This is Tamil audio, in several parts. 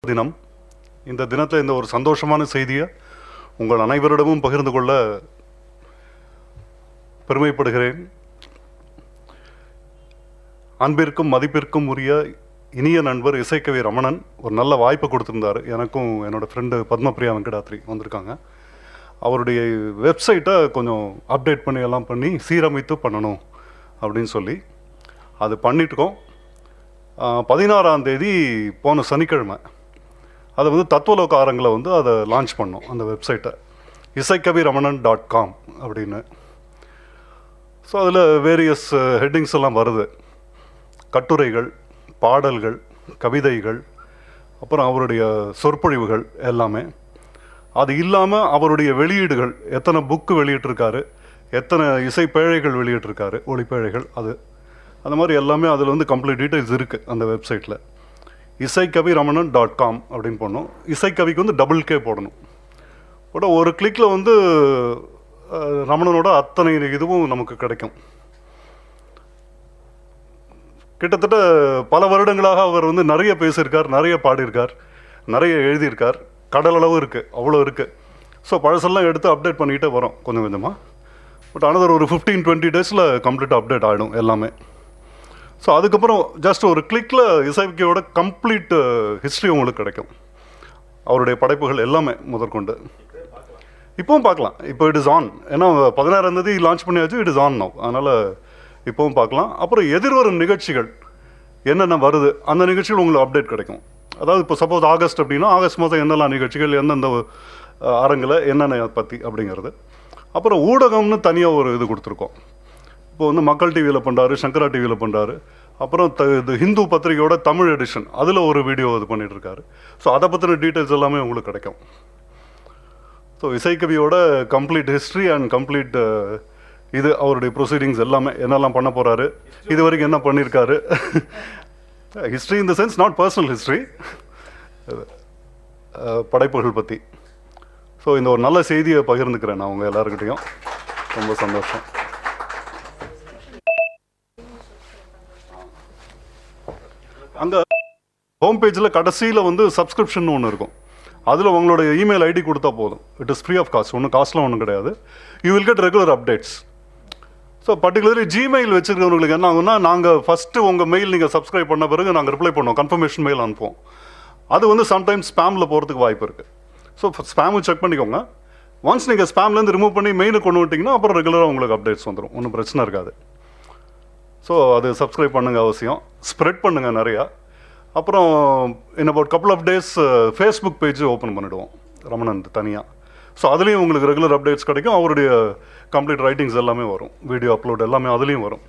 தினம். இந்த தினத்தில் இந்த ஒரு சந்தோஷமான செய்தியை உங்கள் அனைவரிடமும் பகிர்ந்து கொள்ள பெருமைப்படுகிறேன். அன்பிற்கும் மதிப்பிற்கும் உரிய இனிய நண்பர் இசைக்கவி ரமணன் ஒரு நல்ல வாய்ப்பை கொடுத்துருந்தார். எனக்கும் என்னோடய ஃப்ரெண்டு பத்மபிரியா வெங்கடாத்ரி வந்திருக்காங்க. அவருடைய வெப்சைட்டை கொஞ்சம் அப்டேட் பண்ணி எல்லாம் பண்ணி சீரமைத்து பண்ணணும் அப்படின்னு சொல்லி அது பண்ணிட்டுருக்கோம். 16ஆம் தேதி போன சனிக்கிழமை அதை தத்துவலோக அரங்கில் அதை லான்ச் பண்ணோம். அந்த வெப்சைட்டை isaiKaviRamanan.com அப்படின்னு. ஸோ அதில் வேரியஸ் ஹெட்டிங்ஸ் எல்லாம் வருது. கட்டுரைகள், பாடல்கள், கவிதைகள், அப்புறம் அவருடைய சொற்பொழிவுகள் எல்லாமே. அது இல்லாமல் அவருடைய வெளியீடுகள், எத்தனை புக்கு வெளியிட்டிருக்காரு, எத்தனை இசை பேழைகள் வெளியிட்டிருக்காரு, ஒளிப்பேழைகள், அது அந்த மாதிரி எல்லாமே அதில் கம்ப்ளீட் டீட்டெயில்ஸ் இருக்குது அந்த வெப்சைட்டில். isaiKaviRamanan.com அப்படின்னு போடணும். இசைக்கவிக்கு டபுள் கே போடணும். போட ஒரு கிளிக்கில் ரமணனோட அத்தனை இதுவும் நமக்கு கிடைக்கும். கிட்டத்தட்ட பல வருடங்களாக அவர் நிறைய பேசியிருக்கார், நிறைய பாடியிருக்கார், நிறைய எழுதியிருக்கார். கடலளவு இருக்குது, அவ்வளோ இருக்குது. ஸோ பழசெல்லாம் எடுத்து அப்டேட் பண்ணிக்கிட்டே வரோம் கொஞ்சம் கொஞ்சமாக. பட் அனதர் ஒரு 15-20 டேஸில் கம்ப்ளீட்டாக அப்டேட் ஆகிடும் எல்லாமே. ஸோ அதுக்கப்புறம் ஜஸ்ட் ஒரு கிளிக்கில் இசைக்கியோட கம்ப்ளீட் ஹிஸ்ட்ரி உங்களுக்கு கிடைக்கும். அவருடைய படைப்புகள் எல்லாமே முதற்கொண்டு இப்போவும் பார்க்கலாம். இப்போ இட் இஸ் ஆன். ஏன்னா 16ஆம் தேதி லான்ச் பண்ணியாச்சு, இட் இஸ் ஆன் நவ். அதனால் இப்போவும் பார்க்கலாம். அப்புறம் எதிர்வரும் நிகழ்ச்சிகள் என்னென்ன வருது, அந்த நிகழ்ச்சிகள் உங்களுக்கு அப்டேட் கிடைக்கும். அதாவது இப்போ சப்போஸ் ஆகஸ்ட் அப்படின்னா ஆகஸ்ட் மாதம் என்னெல்லாம் நிகழ்ச்சிகள், எந்தெந்த அரங்கில் என்னென்ன பற்றி அப்படிங்கிறது. அப்புறம் ஊடகம்னு தனியாக ஒரு இது கொடுத்துருக்கோம். இப்போ மக்கள் டிவியில் பண்ணுறாரு, சங்கரா டிவியில் பண்ணுறாரு. அப்புறம் இது ஹிந்து பத்திரிகையோட தமிழ் எடிஷன், அதில் ஒரு வீடியோ இது பண்ணிகிட்ருக்காரு. ஸோ அதை பற்றின டீட்டெயில்ஸ் எல்லாமே உங்களுக்கு கிடைக்கும். ஸோ இசைக்கவியோட கம்ப்ளீட் ஹிஸ்ட்ரி அண்ட் கம்ப்ளீட் இது அவருடைய ப்ரொசீடிங்ஸ் எல்லாமே என்னெல்லாம் பண்ண போகிறாரு, இது வரைக்கும் என்ன பண்ணியிருக்காரு. History in the sense not personal history, படைப்புகள் பற்றி. ஸோ இந்த ஒரு நல்ல செய்தியை பகிர்ந்துக்கிறேன் நான் உங்கள் எல்லாருக்கிட்டையும். ரொம்ப சந்தோஷம். அங்கே ஹோம் பேஜில் கடைசியில் சப்ஸ்கிரிப்ஷன் ஒன்று இருக்கும். அதில் உங்களோட இமெயில் ஐடி கொடுத்தா போதும். It is free of cost, ஒன்றும் காஸ்ட்லாம் ஒன்றும் கிடையாது. You will get regular updates. So particularly Gmail வச்சுருக்கவங்களுக்கு என்ன ஆகுன்னா, நாங்கள் ஃபஸ்ட்டு உங்கள் மெயில் நீங்கள் சப்ஸ்கிரைப் பண்ண பிறகு நாங்கள் ரிப்ளை பண்ணுவோம், கன்ஃபர்மேஷன் மெயில் அனுப்புவோம். அது சம்டைம்ஸ் ஸ்பேமில் போகிறதுக்கு வாய்ப்பு இருக்குது. ஸோ ஸ்பேமும் செக் பண்ணிக்கோங்க. ஒன்ஸ் நீங்கள் ஸ்பேம்லேருந்து ரிமூவ் பண்ணி மெயிலுக்கு கொண்டு விட்டிங்கன்னா அப்புறம் ரெகுலராக உங்களுக்கு அப்டேட்ஸ் வந்துடும், ஒன்றும் பிரச்சனை இருக்காது. ஸோ அது சப்ஸ்கிரைப் பண்ணுங்கள் அவசியம். ஸ்ப்ரெட் பண்ணுங்கள் நிறையா. அப்புறம் in about couple of days Facebook page open பண்ணிவிடுவோம் ரமணன் தனியாக. ஸோ அதுலேயும் உங்களுக்கு ரெகுலர் அப்டேட்ஸ் கிடைக்கும். அவருடைய கம்ப்ளீட் ரைட்டிங்ஸ் எல்லாமே வரும், வீடியோ அப்லோட் எல்லாமே அதுலேயும் வரும்.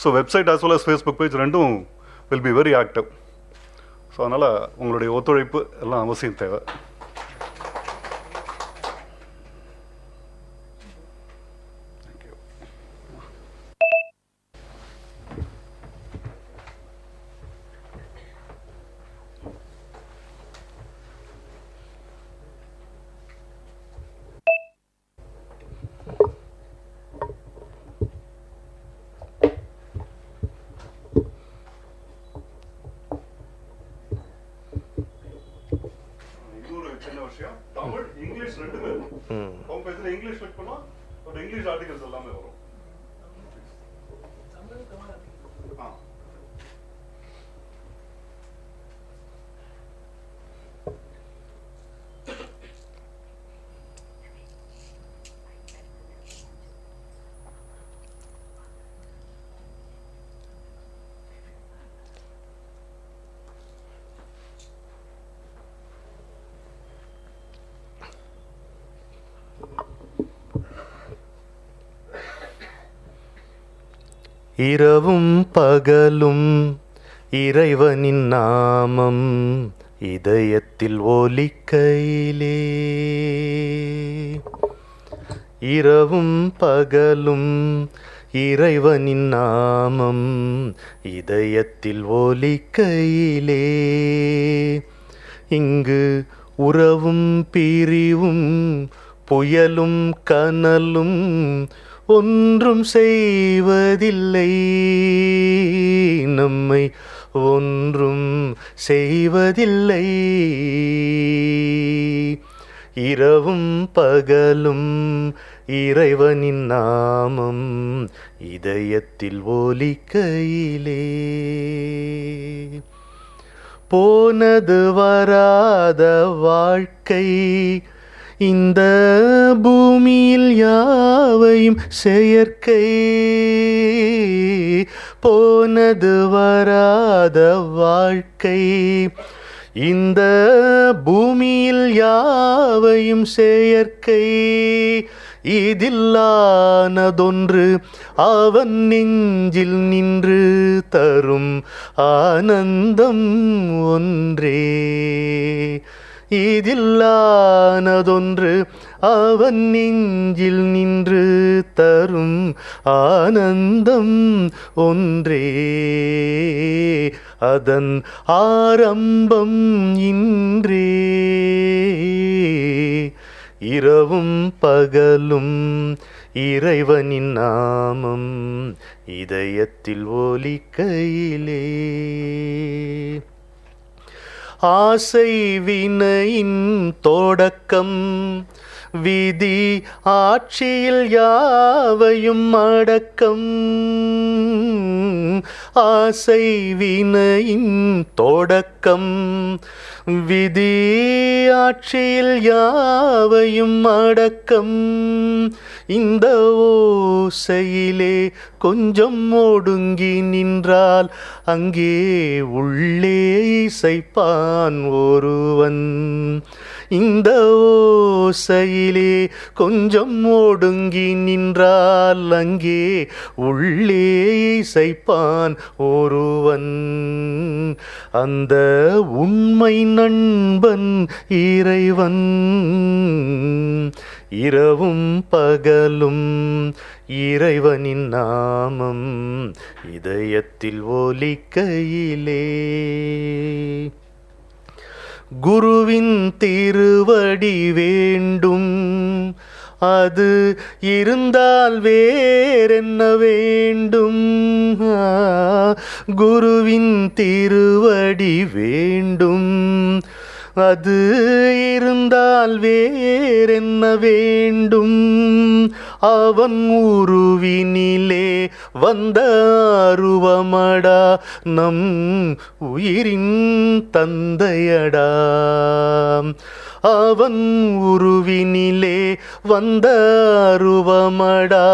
So website as well as Facebook page ரெண்டும் will be very active. So அதனால் உங்களுடைய ஒத்துழைப்பு எல்லாம் அவசியம் தேவை. தமிழ் இங்கிலீஷ் ரெண்டுமே இருக்கும். ஹோம் பேஜ்ல இங்கிலீஷ் கிளிக் பண்ணா ஒரு இங்கிலீஷ் ஆர்டிகல்ஸ் எல்லாமே வரும். இரவும் பகலும் இறைவனின் நாமம் இதயத்தில் ஒலிக்கையிலே, இரவும் பகலும் இறைவனின் நாமம் இதயத்தில் ஒலிக்கையிலே, இங்கு உறவும் பிரிவும் புயலும் கனலும் ஒன்றும் செய்வதில்லை, நம்மை ஒன்றும் செய்வதில்லை. இரவும் பகலும் இறைவனின் நாமம் இதயத்தில் ஒலிக்கையிலே போனது வராத வாழ்க்கை இந்த பூமியில் யாவையும் செயற்கை போனது வராத வாழ்க்கை இந்த பூமியில் யாவையும் செயற்கை இதில்லானதொன்று அவன் நெஞ்சில் நின்று தரும் ஆனந்தம் ஒன்றே இதில்லானதொன்று அவன் நெஞ்சில் நின்று தரும் ஆனந்தம் ஒன்றே அதன் ஆரம்பம் இன்றே இரவும் பகலும் இறைவனின் நாமம் இதயத்தில் ஒலிக்கையிலே ஆசை வினையின் தொடக்கம் விதி ஆட்சியில் யாவையும் அடக்கம் ஆசை வினையின் தொடக்கம் விதி ஆட்சியில் யாவையும் அடக்கம் இந்த ஓசையிலே கொஞ்சம் ஒடுங்கி நின்றால் அங்கே உள்ளே இசைப்பான் ஒருவன் இந்த ஓசையிலே கொஞ்சம் ஒடுங்கி நின்றால் அங்கே உள்ளே இசைப்பான் ஒருவன் அந்த உண்மை நண்பன் இறைவன் இரவும் பகலும் இறைவனின் நாமம் இதயத்தில் ஒலிக்கையிலே குருவின் திருவடி வேண்டும் அது இருந்தால் வேறென்ன வேண்டும் குருவின் திருவடி வேண்டும் அது இருந்தால் வேறென்ன வேண்டும் அவன் உருவினிலே வந்த அருவமடா நம் உயிரின் தந்தையடா அவன் உருவினிலே வந்த அருவமடா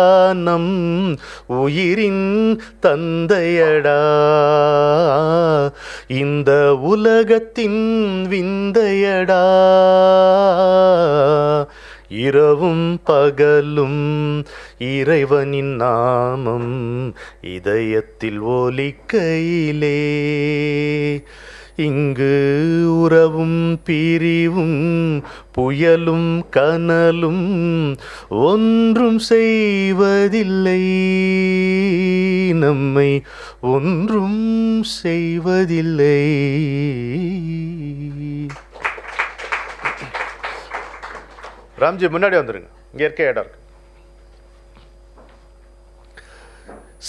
நம் உயிரின் தந்தையடா இந்த உலகத்தின் விந்தையடா இரவும் பகலும் இறைவனின் நாமம் இதயத்தில் ஒலிக்கையிலே இங்கு உறவும் பிரிவும் புயலும் கனலும் ஒன்றும் செய்வதில்லை நம்மை ஒன்றும் செய்வதில்லை. ராம்ஜி முன்னாடி வந்துருங்க, இங்கே இருக்க இடம் இருக்கு.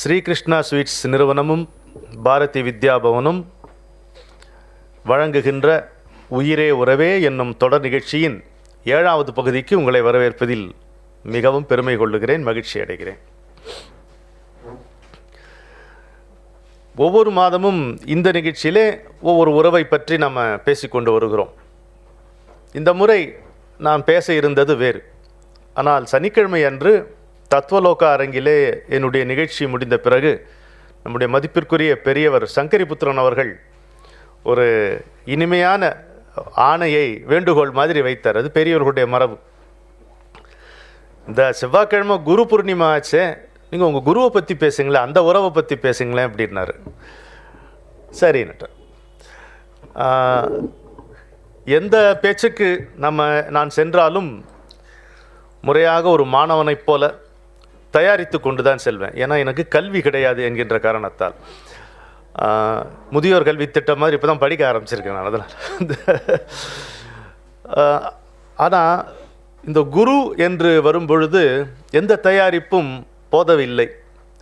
ஸ்ரீகிருஷ்ணா ஸ்வீட்ஸ் நிறுவனமும் பாரதி வித்யாபவனும் வழங்குகின்ற உயிரே உறவே என்னும் தொடர் நிகழ்ச்சியின் 7வது பகுதிக்கு உங்களை வரவேற்பதில் மிகவும் பெருமை கொள்ளுகிறேன், மகிழ்ச்சி அடைகிறேன். ஒவ்வொரு மாதமும் இந்த நிகழ்ச்சியிலே ஒவ்வொரு உறவை பற்றி நாம் பேசிக்கொண்டு வருகிறோம். இந்த முறை நான் பேச இருந்தது வேறு. ஆனால் சனிக்கிழமை அன்று தத்துவலோக அரங்கிலே என்னுடைய நிகழ்ச்சி முடிந்த பிறகு நம்முடைய மதிப்பிற்குரிய பெரியவர் சங்கரிபுத்திரன் அவர்கள் ஒரு இனிமையான ஆணையை வேண்டுகோள் மாதிரி வைத்தார். அது பெரியவர்களுடைய மரபு. இந்த செவ்வாய்க்கிழமை குரு பூர்ணிமா ஆச்சே, நீங்கள் உங்கள் குருவை பற்றி பேசுங்களேன், அந்த உறவை பற்றி பேசுங்களேன் அப்படின்னாரு. சரின்னுட்டு எந்த பேச்சுக்கு நான் சென்றாலும் முறையாக ஒரு மாணவனைப் போல தயாரித்து கொண்டு தான் செல்வேன். ஏன்னா எனக்கு கல்வி கிடையாது என்கின்ற காரணத்தால். முதியோர் கல்வி திட்டம் மாதிரி இப்போ தான் படிக்க ஆரம்பிச்சிருக்கேன் நான். அதனால் ஆனால் இந்த குரு என்று வரும்பொழுது எந்த தயாரிப்பும் போதவில்லை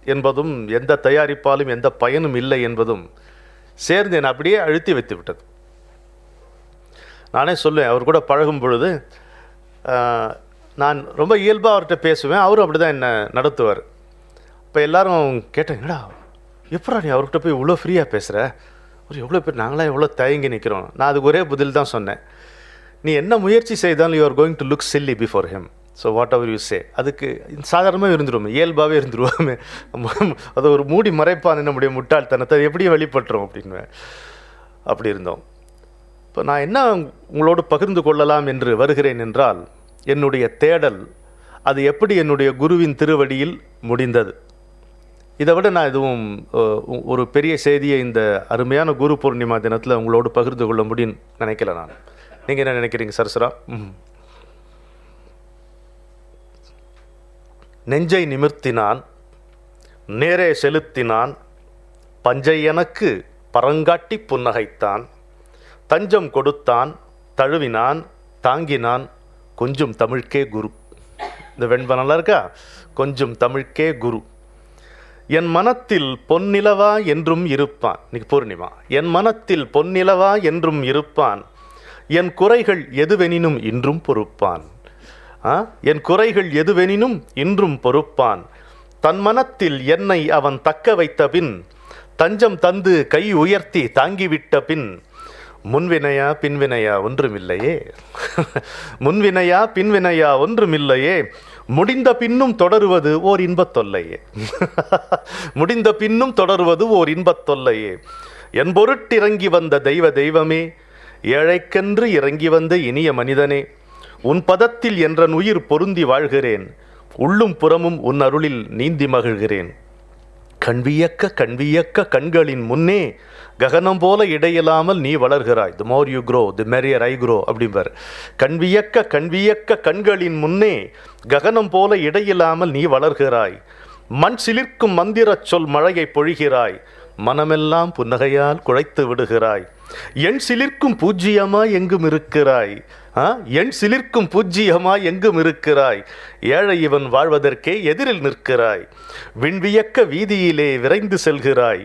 என்பதும் எந்த தயாரிப்பாலும் எந்த பயனும் இல்லை என்பதும் சேர்ந்து என்னை அப்படியே அழுத்தி வைத்து விட்டது. நானே சொல்லுவேன், அவர் கூட பழகும் பொழுது நான் ரொம்ப இயல்பாக அவர்கிட்ட பேசுவேன், அவரும் அப்படி தான் என்னை நடத்துவார். இப்போ எல்லாரும் கேட்டேன், என்னடா எப்படா நீ அவர்கிட்ட போய் இவ்வளோ ஃப்ரீயாக பேசுகிற, ஒரு எவ்வளோ பேர் நாங்களாம் எவ்வளோ தயங்கி நிற்கிறோம். நான் அதுக்கு ஒரே பதில் தான் சொன்னேன், நீ என்ன முயற்சி செய்தாலும் you are going to look chilli before him. So what ever you say, அதுக்கு சாதாரணமாக இருந்துருவோமே, இயல்பாகவே இருந்துருவோமே. அதை ஒரு மூடி மறைப்பான் நம்முடைய முட்டாள்தனத்தை, அது எப்படியும் வெளிப்பட்டுரும் அப்படின்னு அப்படி இருந்தோம். இப்போ நான் என்ன உங்களோடு பகிர்ந்து கொள்ளலாம் என்று வருகிறேன் என்றால், என்னுடைய தேடல் அது எப்படி என்னுடைய குருவின் திருவடியில் முடிந்தது. இதை விட நான் எதுவும் ஒரு பெரிய செய்தியை இந்த அருமையான குரு பூர்ணிமா தினத்தில் உங்களோடு பகிர்ந்து கொள்ள முடியும்னு நினைக்கல நான். நீங்கள் என்ன நினைக்கிறீங்க சரஸ்வரா? நெஞ்சை நிமிர்த்தினான், நேரே செலுத்தினான், பஞ்சை எனக்கு பரங்காட்டி புன்னகைத்தான், தஞ்சம் கொடுத்தான், தழுவினான், தாங்கினான், கொஞ்சம் தமிழ்க்கே குரு. இந்த வெண்பா நல்லா இருக்கா? கொஞ்சம் தமிழ்க்கே குரு. என் மனத்தில் பொன்னிலவா என்றும் இருப்பான். இன்னைக்கு பூர்ணிமா. என் மனத்தில் பொன்னிலவா என்றும் இருப்பான், என் குறைகள் எதுவெனினும் இன்றும் பொறுப்பான். என் குறைகள் எதுவெனினும் இன்றும் பொறுப்பான். தன் மனத்தில் என்னை அவன் தக்க வைத்த பின், தஞ்சம் தந்து கை உயர்த்தி தாங்கிவிட்ட பின், முன்வினையா பின்வினையா ஒன்றுமில்லையே, முன்வினையா பின்வினையா ஒன்றுமில்லையே, முடிந்த பின்னும் தொடருவது ஓர் இன்பத் தொல்லையே, முடிந்த பின்னும் தொடருவது ஓர் இன்பத் தொல்லையே, என் பொருட்டிறங்கி வந்த தெய்வமே, ஏழைக்கென்று இறங்கி வந்த இனிய மனிதனே, உன் பதத்தில் என்றன் உயிர் பொருந்தி வாழ்கிறேன், உள்ளும் புறமும் உன் அருளில் நீந்தி மகிழ்கிறேன். கண்வியக்க கண்வியக்க கண்களின் முன்னே ககனம் போல இடையில்லாமல் நீ வளர்கிறாய். The more you grow the merrier I grow அப்படிம்பார். கண்வியக்க கண்வியக்க கண்களின் முன்னே ககனம் போல இடையில்லாமல் நீ வளர்கிறாய். மண் சிலிர்க்கும் மந்திர சொல் மழையை பொழிகிறாய், மனமெல்லாம் புன்னகையால் குழைத்து விடுகிறாய். என் சிலிர்க்கும் பூஜ்ஜியமாய் எங்கும் இருக்கிறாய், என் சிலிர்க்கும் பூஜ்ஜியமாய் எங்கும் இருக்கிறாய். ஏழை இவன் வாழ்வதற்கே எதிரில் நிற்கிறாய், விண்வியக்க வீதியிலே விரைந்து செல்கிறாய்.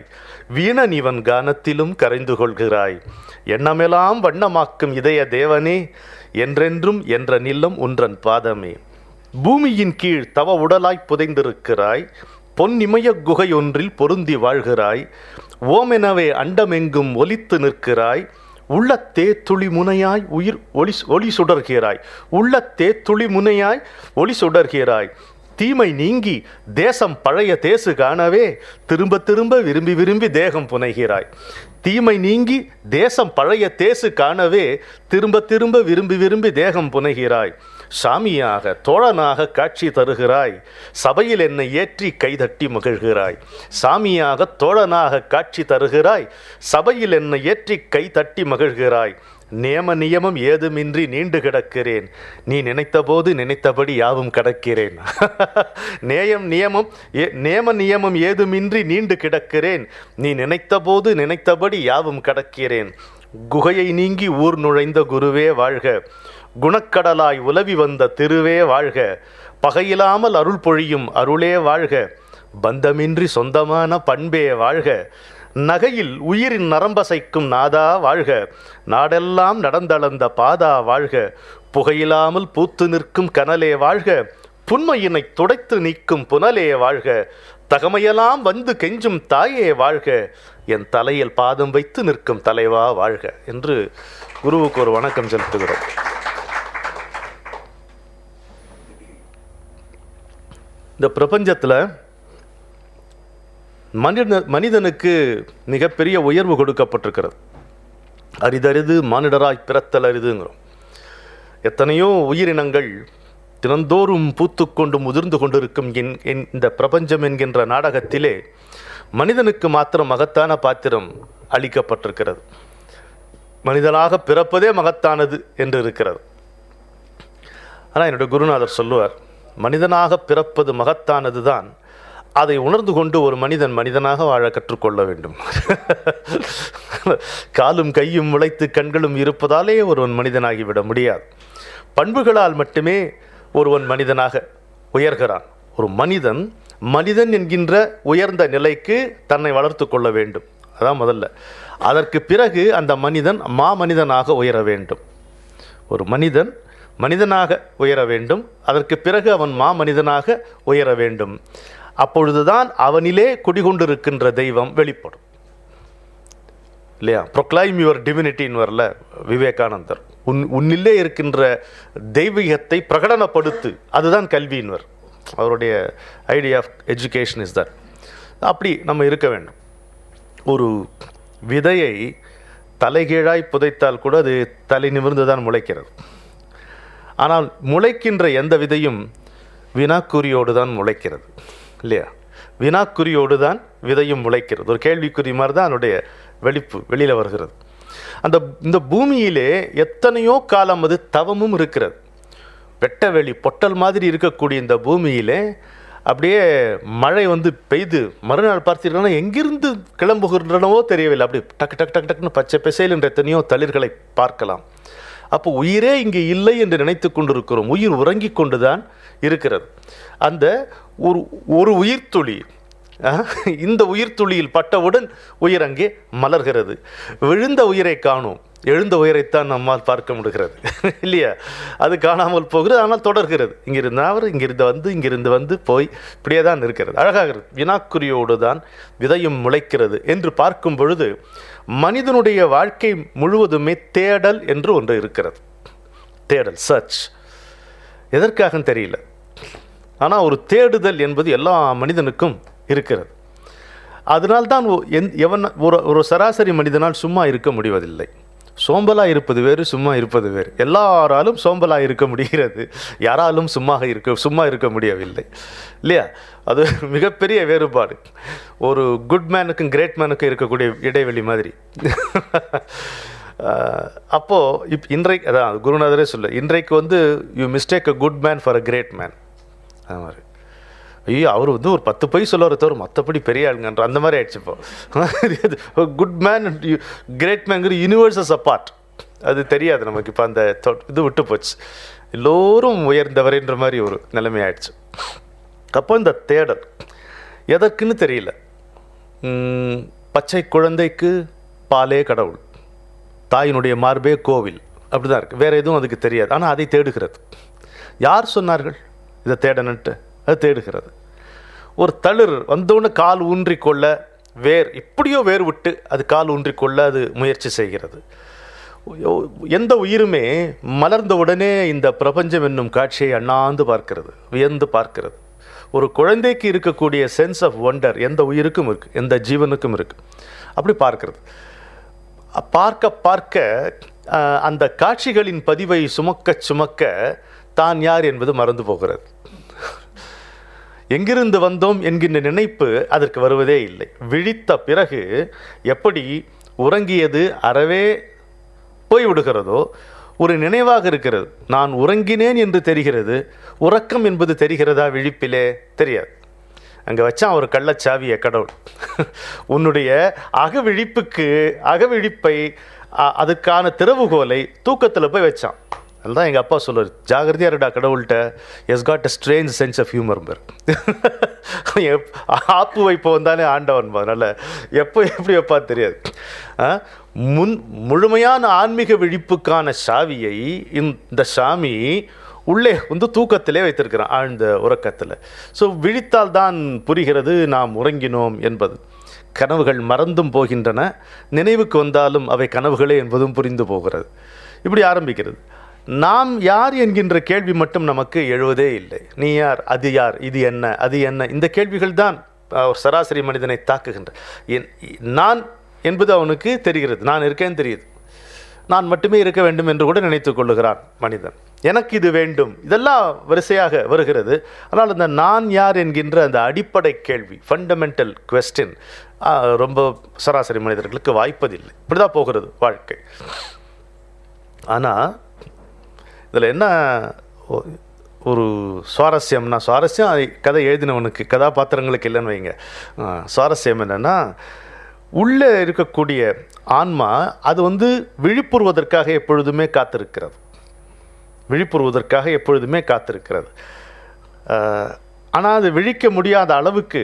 வீணன் இவன் கானத்திலும் கரைந்து கொள்கிறாய். எண்ணமெல்லாம் வண்ணமாக்கும் இதய தேவனே, என்றென்றும் என்ற நிலம் உன்றன் பாதமே. பூமியின் கீழ் தவ உடலாய் புதைந்திருக்கிறாய், பொன்னிமய குகை ஒன்றில் பொருந்தி வாழ்கிறாய். ஓமெனவே அண்டமெங்கும் ஒலித்து நிற்கிறாய், உள்ளத்தே துளி முனையாய் உயிர் ஒளி சுடர்கிறாய், உள்ளத்தே துளி முனையாய் ஒளி சுடர்கிறாய். தீமை நீங்கி தேசம் பழைய தேசு காணவே, திரும்ப திரும்ப விரும்பி விரும்பி தேகம் புனைகிறாய். தீமை நீங்கி தேசம் பழைய தேசு காணவே, திரும்ப திரும்ப விரும்பி விரும்பி தேகம் புனைகிறாய். சாமியாக தோழனாக காட்சி தருகிறாய், சபையில் என்னை ஏற்றி கைதட்டி மகிழ்கிறாய். சாமியாக தோழனாக காட்சி தருகிறாய், சபையில் என்னை ஏற்றி கை தட்டி மகிழ்கிறாய். நேம நியமம் ஏதுமின்றி நீண்டு கிடக்கிறேன், நீ நினைத்த போது நினைத்தபடி யாவும் கடக்கிறேன். நேம நியமம் ஏதுமின்றி நீண்டு கிடக்கிறேன், நீ நினைத்த போது நினைத்தபடி யாவும் கடக்கிறேன். குகையை நீங்கி ஊர் நுழைந்த குருவே வாழ்க, குணக்கடலாய் உலவி வந்த திருவே வாழ்க. பகையில்லாமல் அருள் பொழியும் அருளே வாழ்க, பந்தமின்றி சொந்தமான பண்பே வாழ்க. நகையில் உயிரின் நரம்பசைக்கும் நாதா வாழ்க, நாடெல்லாம் நடந்தளந்த பாதா வாழ்க. புகையில்லாமல் பூத்து நிற்கும் கனலே வாழ்க, புன்மையினை துடைத்து நீக்கும் புனலே வாழ்க. தகமையெல்லாம் வந்து கெஞ்சும் தாயே வாழ்க, என் தலையில் பாதம் வைத்து நிற்கும் தலைவா வாழ்க என்று குருவுக்கு ஒரு வணக்கம் செலுத்துகிறோம். இந்த பிரபஞ்சத்தில் மனிதனுக்கு மிகப்பெரிய உயர்வு கொடுக்கப்பட்டிருக்கிறது. அரிதறிது மானிடராய் பிறத்தல் அரிதுங்கிறோம். எத்தனையோ உயிரினங்கள் தினந்தோறும் பூத்துக்கொண்டு முதிர்ந்து கொண்டிருக்கும் இந்த பிரபஞ்சம் என்கின்ற நாடகத்திலே மனிதனுக்கு மாத்திரம் மகத்தான பாத்திரம் அளிக்கப்பட்டிருக்கிறது. மனிதனாக பிறப்பதே மகத்தானது என்று இருக்கிறது. ஆனால் என்னுடைய குருநாதர் சொல்லுவார், மனிதனாக பிறப்பது மகத்தானது தான், அதை உணர்ந்து கொண்டு ஒரு மனிதன் மனிதனாக வாழ கற்றுக்கொள்ள வேண்டும். காலும் கையும் முளைத்து கண்களும் இருப்பதாலே ஒருவன் மனிதனாகிவிட முடியாது. பண்புகளால் மட்டுமே ஒருவன் மனிதனாக உயர்கிறான். ஒரு மனிதன் என்கின்ற உயர்ந்த நிலைக்கு தன்னை வளர்த்து கொள்ள வேண்டும். அதான் முதல்ல. அதற்கு பிறகு அந்த மனிதன் மாமனிதனாக உயர வேண்டும். ஒரு மனிதன் மனிதனாக உயர வேண்டும். அதற்கு பிறகு அவன் மாமனிதனாக உயர வேண்டும். அப்பொழுதுதான் அவனிலே குடிகொண்டிருக்கின்ற தெய்வம் வெளிப்படும் இல்லையா? ப்ரொக்ளைம் யுவர் டிவினிட்டின்னு வரல விவேகானந்தர். உன்னிலே இருக்கின்ற தெய்வீகத்தை பிரகடனப்படுத்து, அதுதான் கல்வியின்வர். அவருடைய idea of education is that. அப்படி நம்ம இருக்க வேண்டும். ஒரு விதையை தலைகீழாய் புதைத்தால் கூட அது தலை நிமிர்ந்து தான் முளைக்கிறது. ஆனால் முளைக்கின்ற எந்த விதையும் வினாக்குறியோடு தான் முளைக்கிறது இல்லையா? வினாக்குறியோடு தான் விதையும் முளைக்கிறது. ஒரு கேள்விக்குறி மாதிரி தான் அதனுடைய வெளியில் வருகிறது. இந்த பூமியிலே எத்தனையோ காலம் அது தவமும் இருக்கிறது. வெட்டவெளி பொட்டல் மாதிரி இருக்கக்கூடிய இந்த பூமியிலே அப்படியே மழை பெய்து மறுநாள் பார்த்தீங்கன்னா எங்கிருந்து கிளம்புகின்றனவோ தெரியவில்லை. அப்படி டக்கு டக்கு டக்கு டக்குன்னு பச்சை பெசையில் என்ற எத்தனையோ தளிர்களை பார்க்கலாம். அப்போ உயிரே இங்கே இல்லை என்று நினைத்து கொண்டிருக்கிறோம். உயிர் உறங்கி கொண்டுதான் இருக்கிறது. அந்த ஒரு உயிர்த்துளி, இந்த உயிர்த்துளியில் பட்டவுடன் உயிர் அங்கே மலர்கிறது. விழுந்த உயிரை காணோம், எழுந்த உயிரைத்தான் நம்மால் பார்க்க முடிகிறது இல்லையா? அது காணாமல் போகிறது, ஆனால் தொடர்கிறது. இங்கிருந்து வந்து போய் இப்படியே தான் இருக்கிறது. அழகாக வினாக்குறியோடு தான் விதையும் முளைக்கிறது என்று பார்க்கும் பொழுது மனிதனுடைய வாழ்க்கை முழுவதுமே தேடல் என்று ஒன்று இருக்கிறது. தேடல், சர்ச். எதற்காக தெரியல, ஆனால் ஒரு தேடுதல் என்பது எல்லா மனிதனுக்கும் இருக்கிறது. அதனால்தான் ஒரு சராசரி மனிதனால் சும்மா இருக்க முடிவதில்லை. சோம்பலாக இருப்பது வேறு, சும்மா இருப்பது வேறு. எல்லாராலும் சோம்பலாக இருக்க முடிகிறது, யாராலும் சும்மா இருக்க முடியவில்லை இல்லையா? அது மிகப்பெரிய வேறுபாடு. ஒரு குட் மேனுக்கும் கிரேட் மேனுக்கும் இருக்கக்கூடிய இடைவெளி மாதிரி. அப்போது இன்றைக்கு அதான் குருநாதரே சொல்ல, இன்றைக்கு you mistake a good man for a great man. அது மாதிரி ஐயோ அவர் ஒரு 10 பொய் சொல்லுவார் தவிர மற்றபடி பெரிய ஆளுங்கன்ற அந்த மாதிரி ஆயிடுச்சு. இப்போ குட் மேன் கிரேட் மேன்கிற யூனிவர்சஸ் அப்பார்ட், அது தெரியாது நமக்கு. இப்போ அந்த இது விட்டு போச்சு. எல்லோரும் உயர்ந்தவர்ன்ற மாதிரி ஒரு நிலைமை ஆயிடுச்சு. அப்போ இந்த தேடல் எதற்குன்னு தெரியல. பச்சை குழந்தைக்கு பாலே கடவுள், தாயினுடைய மார்பே கோவில், அப்படிதான் இருக்கு. வேற எதுவும் அதுக்கு தெரியாது. ஆனால் அதை தேடுகிறது. யார் சொன்னார்கள் இதை தேடணுன்ட்டு? அது தேடுகிறது. ஒரு தளிர் வந்தோன்னு கால் ஊன்றிக்கொள்ள இப்படியோ வேர் விட்டு அது கால் ஊன்றிக்கொள்ள அது முயற்சி செய்கிறது. எந்த உயிருமே மலர்ந்த உடனே இந்த பிரபஞ்சம் என்னும் காட்சியை அண்ணாந்து பார்க்கிறது, வியந்து பார்க்கிறது. ஒரு குழந்தைக்கு இருக்கக்கூடிய சென்ஸ் ஆஃப் ஒண்டர் எந்த உயிருக்கும் இருக்கு, எந்த ஜீவனுக்கும் இருக்கு. அப்படி பார்க்கிறது. பார்க்க பார்க்க அந்த காட்சிகளின் பதிவை சுமக்க தான் யார் என்பது மறந்து போகிறது. எங்கிருந்து வந்தோம் என்கின்ற நினைப்பு அதற்கு வருவதே இல்லை. விழித்த பிறகு எப்படி உறங்கியது அறவே போய்விடுகிறதோ ஒரு நினைவாக இருக்கிறது. நான் உறங்கினேன் என்று தெரிகிறது. உறக்கம் என்பது தெரிகிறதா? விழிப்பிலே தெரியாது. அங்கே வச்சான் ஒரு கள்ளச்சாவியை கடவுள். உன்னுடைய அகவிழிப்பை அதுக்கான திறவுகோலை தூக்கத்தில் போய் வச்சான். அதுதான் எங்கள் அப்பா சொல்லுவார், ஜாகிரதையாக இருடா கடவுள்கிட்ட, yes God a strange sense of humour. ஆப்பு வைப்போ வந்தாலே ஆண்டவன். அதனால் எப்படி வைப்பா தெரியாது. முழுமையான ஆன்மீக விழிப்புக்கான சாவியை இந்த சாமி உள்ளே தூக்கத்திலே வைத்திருக்கிறான், ஆழ்ந்த உறக்கத்தில். ஸோ விழித்தால் தான் புரிகிறது நாம் உறங்கினோம் என்பது. கனவுகள் மறந்தும் போகின்றன, நினைவுக்கு வந்தாலும் அவை கனவுகளே என்பதும் புரிந்து போகிறது. இப்படி ஆரம்பிக்கிறது. நாம் யார் என்கின்ற கேள்வி மட்டும் நமக்கு எழுவதே இல்லை. நீ யார், அது யார், இது என்ன, அது என்ன, இந்த கேள்விகள் தான் சராசரி மனிதனை தாக்குகின்ற. நான் என்பது அவனுக்கு தெரிகிறது, நான் இருக்கேன்னு தெரியுது. நான் மட்டுமே இருக்க வேண்டும் என்று கூட நினைத்து கொள்ளுகிறான் மனிதன். எனக்கு இது வேண்டும், இதெல்லாம் வரிசையாக வருகிறது. ஆனால் அந்த நான் யார் என்கின்ற அந்த அடிப்படை கேள்வி, ஃபண்டமெண்டல் குவெஸ்டின், ரொம்ப சராசரி மனிதர்களுக்கு வாய்ப்பதில்லை. இப்படிதான் போகிறது வாழ்க்கை. ஆனால் இதில் என்ன ஒரு சுவாரஸ்யம் கதை எழுதினவனுக்கு, கதாபாத்திரங்களுக்கு இல்லைன்னு வைங்க. சுவாரஸ்யம் என்னென்னா, உள்ளே இருக்கக்கூடிய ஆன்மா அது விழிப்புறுவதற்காக எப்பொழுதுமே காத்திருக்கிறது. ஆனால் அது விழிக்க முடியாத அளவுக்கு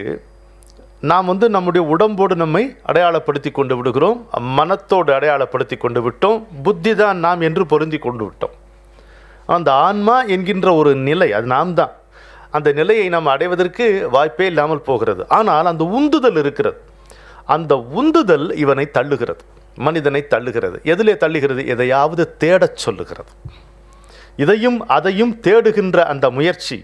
நாம் நம்முடைய உடம்போடு நம்மை அடையாளப்படுத்தி கொண்டு விடுகிறோம், மனத்தோடு அடையாளப்படுத்தி கொண்டு விட்டோம், புத்தி தான் நாம் என்று பொருந்தி கொண்டு விட்டோம். அந்த ஆன்மா என்கின்ற ஒரு நிலை, அது நாம் தான். அந்த நிலையை நாம் அடைவதற்கு வாய்ப்பே இல்லாமல் போகிறது. ஆனால் அந்த உந்துதல் இருக்கிறது. அந்த உந்துதல் இவனை தள்ளுகிறது, மனிதனை தள்ளுகிறது. எதிலே தள்ளுகிறது? எதையாவது தேடச் சொல்லுகிறது. இதையும் அதையும் தேடுகின்ற அந்த முயற்சி,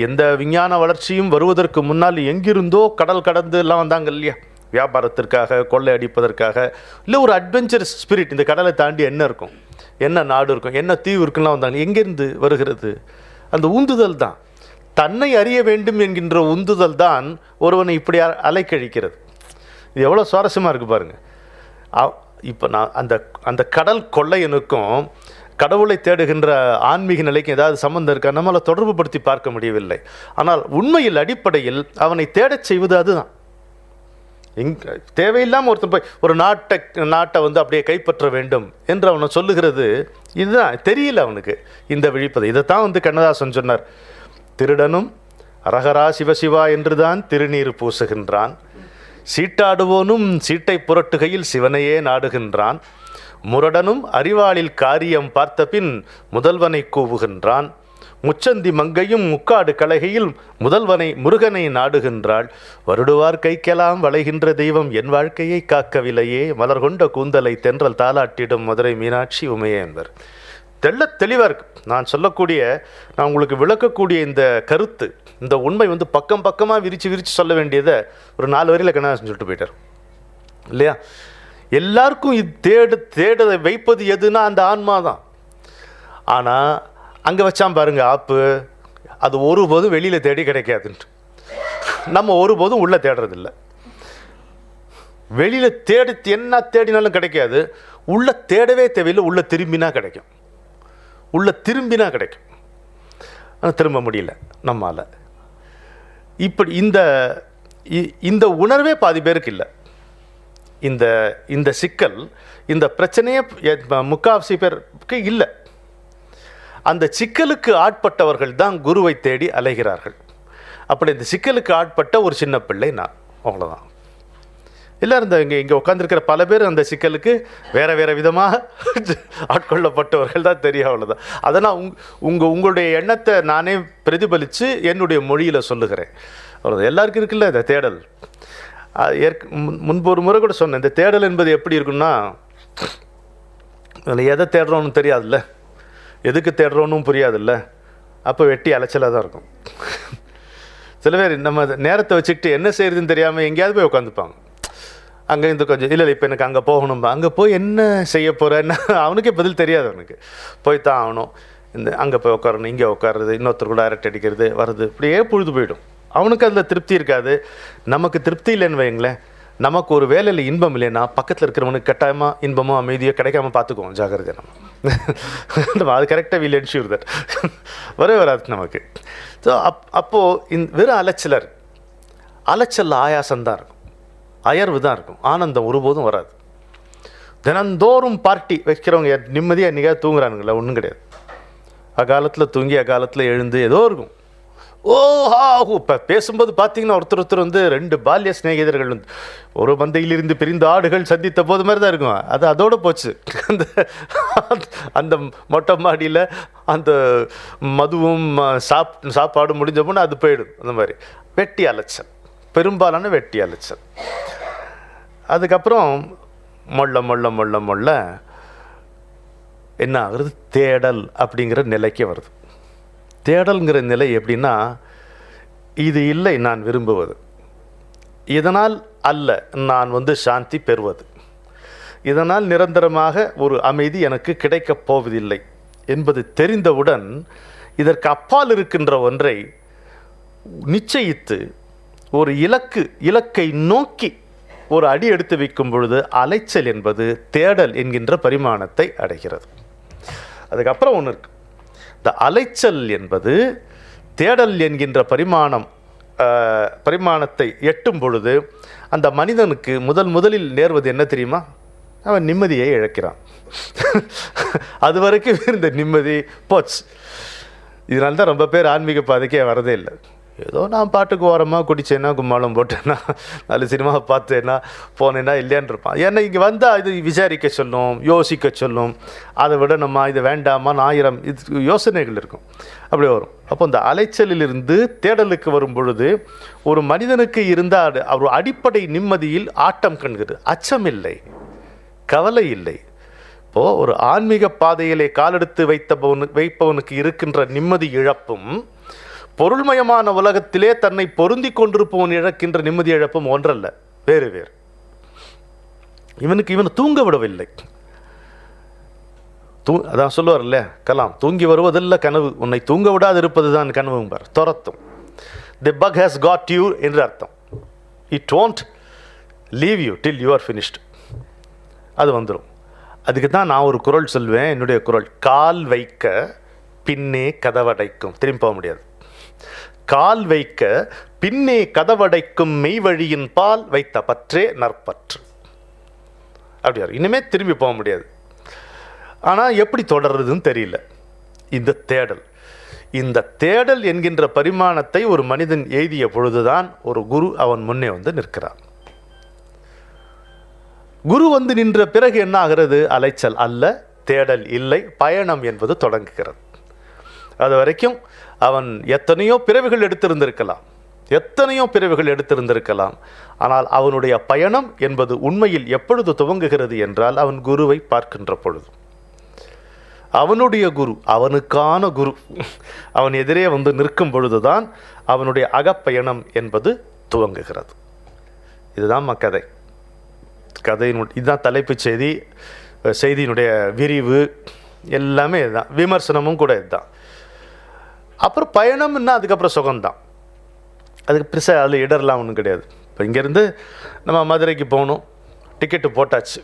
எந்த விஞ்ஞான வளர்ச்சியும் வருவதற்கு முன்னால் எங்கிருந்தோ கடல் கடந்து எல்லாம் வந்தாங்க இல்லையா, வியாபாரத்திற்காக, கொள்ளை அடிப்பதற்காக. இல்லை ஒரு அட்வென்ச்சர் ஸ்பிரிட், இந்த கடலை தாண்டி என்ன இருக்கும், என்ன நாடு இருக்கும், என்ன தீவு இருக்குலாம் வந்தாங்க. எங்கேருந்து வருகிறது? அந்த உந்துதல் தான், தன்னை அறிய வேண்டும் என்கின்ற உந்துதல் தான் ஒருவனை இப்படி அலைக்கழிக்கிறது. இது எவ்வளோ சுவாரஸ்யமாக இருக்குது பாருங்கள். இப்போ நான் அந்த கடல் கொள்ளையனுக்கும் கடவுளை தேடுகின்ற ஆன்மீக நிலைக்கு ஏதாவது சம்பந்தம் இருக்கா? நம்மளை தொடர்பு படுத்தி பார்க்க முடியவில்லை. ஆனால் உண்மையில் அடிப்படையில் அவனை தேடச் செய்வது அதுதான். தேவையில்லாமல் ஒருத்தன் போய் ஒரு நாட்டை வந்து அப்படியே கைப்பற்ற வேண்டும் என்று அவனை சொல்லுகிறது இதுதான். தெரியல அவனுக்கு இந்த விழிப்பது. இதைத்தான் வந்து கண்ணதாசன் சொன்னார். திருடனும் அரகரா சிவசிவா என்றுதான் திருநீர் பூசுகின்றான், சீட்டாடுவோனும் சீட்டை புரட்டுகையில் சிவனையே நாடுகின்றான், முரடனும் அறிவாளில் காரியம் பார்த்த பின் முதல்வனை கூவுகின்றான், முச்சந்தி மங்கையும் முக்காடு கலகையில் முதல்வனை முருகனை நாடுகின்றாள், வருடுவார் கைக்கெல்லாம் வளைகின்ற தெய்வம் என் வாழ்க்கையை காக்கவில்லையே, மலர் கொண்ட கூந்தலை தென்றல் தாளாட்டிடும் மதுரை மீனாட்சி உமையே என்பர். தெளிவாக இருக்கு. நான் சொல்லக்கூடிய, நான் உங்களுக்கு விளக்கக்கூடிய இந்த கருத்து, இந்த உண்மை வந்து பக்கம் பக்கமாக விரித்து சொல்ல வேண்டியதை ஒரு 4 வரியில் கண்ணதாசன் சொல்லிட்டு போயிட்டார் இல்லையா? எல்லாருக்கும் இது தேட வைப்பது எதுனா அந்த ஆன்மா தான். ஆனால் அங்கே வச்சான் பாருங்க ஆப்பு, அது ஒருபோதும் வெளியில் தேடி கிடைக்காதுன்ட்டு. நம்ம ஒருபோதும் உள்ளே தேடுறதில்லை. வெளியில் என்ன தேடினாலும் கிடைக்காது. உள்ளே தேடவே தேவையில்லை. உள்ளே திரும்பினா கிடைக்கும். உள்ளே திரும்பினா கிடைக்கும். ஆனால் திரும்ப முடியல நம்மால். இப்படி இந்த உணர்வே பாதி பேருக்கு இல்லை. இந்த சிக்கல், இந்த பிரச்சனையே முக்காவாசி பேருக்கு இல்லை. அந்த சிக்கலுக்கு ஆட்பட்டவர்கள் தான் குருவை தேடி அலைகிறார்கள். அப்படி இந்த சிக்கலுக்கு ஆட்பட்ட ஒரு சின்ன பிள்ளை நான், அவ்வளோதான். எல்லாரும் இங்கே உட்காந்துருக்கிற பல பேர் அந்த சிக்கலுக்கு வேறு விதமாக ஆட்கொள்ளப்பட்டவர்கள் தான் தெரியும், அவ்வளோதான். அதனால் உங்களுடைய எண்ணத்தை நானே பிரதிபலித்து என்னுடைய மொழியில் சொல்லுகிறேன், அவ்வளோதான். எல்லாருக்கும் இருக்குல்ல இந்த தேடல். முன்பு ஒரு முறை கூட சொன்னேன், இந்த தேடல் என்பது எப்படி இருக்குன்னா, அதில் எதை தேடுறோன்னு தெரியாதுல்ல, எதுக்கு தேடுறோன்னு புரியாதுல்ல, அப்போ வெட்டி அலைச்சலாக தான் இருக்கும். சில பேர் நம்ம நேரத்தை வச்சுக்கிட்டு என்ன செய்யறதுன்னு தெரியாமல் எங்கேயாவது போய் உட்காந்துப்பாங்க. அங்கே இந்த கொஞ்சம் இல்லை இப்போ எனக்கு அங்கே போகணும்பா, அங்கே போய் என்ன செய்ய போகிறேன்னு அவனுக்கே பதில் தெரியாது. அவனுக்கு போய் தான் ஆகணும், அங்கே போய் உட்காரணும், இங்கே உட்காருறது, இன்னொருத்தர் கூட அரட்டை அடிக்கிறது வருது, இப்படியே பொழுது போயிடும். அவனுக்கு அதில் திருப்தி இருக்காது. நமக்கு திருப்தி இல்லைன்னு வைங்களேன், நமக்கு ஒரு வேலையில் இன்பம் இல்லைன்னா பக்கத்தில் இருக்கிறவனுக்கு கட்டாயமாக இன்பமோ அமைதியோ கிடைக்காம பார்த்துக்குவோம், ஜாகிரதை. நம்ம அது கரெக்டாக வில் என்ஷூர் தட் வராது நமக்கு. ஸோ அப்போது வெறும் அலைச்சல் ஆயாசம்தான் இருக்கும், அயர்வு தான் இருக்கும், ஆனந்தம் ஒருபோதும் வராது. தினந்தோறும் பார்ட்டி வைக்கிறவங்க நிம்மதியாக என்னைக்காவது தூங்குறானுங்களா? ஒன்றும் கிடையாது. அக்காலத்தில் தூங்கி அக்காலத்தில் எழுந்து ஏதோ இருக்கும். இப்போ பேசும்போது பார்த்தீங்கன்னா ஒருத்தர் வந்து 2 பால்ய சிநேகிதர்கள் வந்து ஒரு பந்தையிலிருந்து பிரிந்த ஆடுகள் சந்தித்த போது மாதிரி தான் இருக்கும். அது அதோடு போச்சு. அந்த மொட்டை மாடியில் அந்த மதுவும் சாப்பாடு முடிஞ்ச போனால் அது போயிடும். அந்த மாதிரி வெட்டி அலைச்சல், பெரும்பாலான வெட்டி அலைச்சல். அதுக்கப்புறம் மொள்ள என்ன ஆகுறது? தேடல் அப்படிங்கிற நிலைக்கு வருது. தேடல்ங்கிற நிலை எப்படின்னா, இது இல்லை நான் விரும்புவது, இதனால் அல்ல நான் வந்து சாந்தி பெறுவது, இதனால் நிரந்தரமாக ஒரு அமைதி எனக்கு கிடைக்கப் போவதில்லை என்பது தெரிந்தவுடன் இதற்கு அப்பால் இருக்கின்ற ஒன்றை நிச்சயித்து ஒரு இலக்கை நோக்கி ஒரு அடி எடுத்து வைக்கும் பொழுது அலைச்சல் என்பது தேடல் என்கின்ற பரிமாணத்தை அடைகிறது. அதுக்கப்புறம் ஒன்று இருக்கு. இந்த அலைச்சல் என்பது தேடல் என்கின்ற பரிமாணத்தை எட்டும் பொழுது அந்த மனிதனுக்கு முதலில் நேர்வது என்ன தெரியுமா? அவன் நிம்மதியை இழக்கிறான். அது வரைக்கும் இருந்த நிம்மதி போச்சு. இதனால தான் ரொம்ப பேர் ஆன்மீக பாதைக்கே வரதே இல்லை. ஏதோ நான் பாட்டுக்கு ஓரமாக குடித்தேன்னா கும்மாளம் போட்டேன்னா 4 சினிமா பார்த்தேன்னா போனேன்னா இல்லையான்னு இருப்பான். ஏன்னா இங்கே வந்தால் இது விசாரிக்க சொல்லும், யோசிக்க சொல்லும். அதை விட நம்ம இது வேண்டாமான்னு 1000 இது யோசனைகள் இருக்கும், அப்படி வரும். அப்போ இந்த அலைச்சலிலிருந்து தேடலுக்கு வரும் பொழுது ஒரு மனிதனுக்கு இருந்தால் அவர் அடிப்படை நிம்மதியில் ஆட்டம் கண்கிறது, அச்சம் இல்லை, கவலை இல்லை. இப்போது ஒரு ஆன்மீக பாதையிலே காலெடுத்து வைப்பவனுக்கு இருக்கின்ற நிம்மதி இழப்பும், பொருள்மயமான உலகத்திலே தன்னை பொருந்தி கொண்டிருப்பவன் இழக்கின்ற நிம்மதி இழப்பும் ஒன்றல்ல, வேறு வேறு. இவனை தூங்க விடவில்லை. அதான் சொல்லுவார்ல கலாம், தூங்கி வருவதில்லை கனவு, உன்னை தூங்க விடாது இருப்பது தான் கனவும்பார், துரத்தும். தி பக் ஹேஸ் காட் யூ என்று அர்த்தம். It won't leave you till you are finished. அது வந்துடும். அதுக்கு தான் நான் ஒரு குறள் சொல்வேன், என்னுடைய குறள், கால் வைக்க பின்னே கதவடைக்கும். திரும்பி போக முடியாது. கால் வைக்க பின்னே கதவடைக்கும் மெய்வழியின் பால் வைத்த பற்றே நற்பற்று. அப்படியா, இனிமே திரும்பி போக முடியாது. ஆனால் எப்படி தொடர்றதுன்னு தெரியல. இந்த தேடல் என்கின்ற பரிமாணத்தை ஒரு மனிதன் எய்திய பொழுதுதான் ஒரு குரு அவன் முன்னே வந்து நிற்கிறான். குரு வந்து நின்ற பிறகு என்ன ஆகிறது? அலைச்சல் அல்ல, தேடல் இல்லை, பயணம் என்பது தொடங்குகிறது. அது வரைக்கும் அவன் எத்தனையோ பிறவிகள் எடுத்திருந்திருக்கலாம். ஆனால் அவனுடைய பயணம் என்பது உண்மையில் எப்பொழுது துவங்குகிறது என்றால் அவன் குருவை பார்க்கின்ற பொழுது. அவனுடைய குரு, அவனுக்கான குரு அவன் எதிரே வந்து நிற்கும் பொழுதுதான் அவனுடைய அகப்பயணம் என்பது துவங்குகிறது. இதுதான் இதுதான் தலைப்பு செய்தி. செய்தியினுடைய விரிவு எல்லாமே இதுதான், விமர்சனமும் கூட இதுதான். அப்புறம் பயணம்னா அதுக்கப்புறம் சுகம்தான். அதுக்கு பெருசாக அதில் இடர்லாம் ஒன்றும் கிடையாது. இப்போ இங்கேருந்து நம்ம மதுரைக்கு போகணும், டிக்கெட்டு போட்டாச்சு,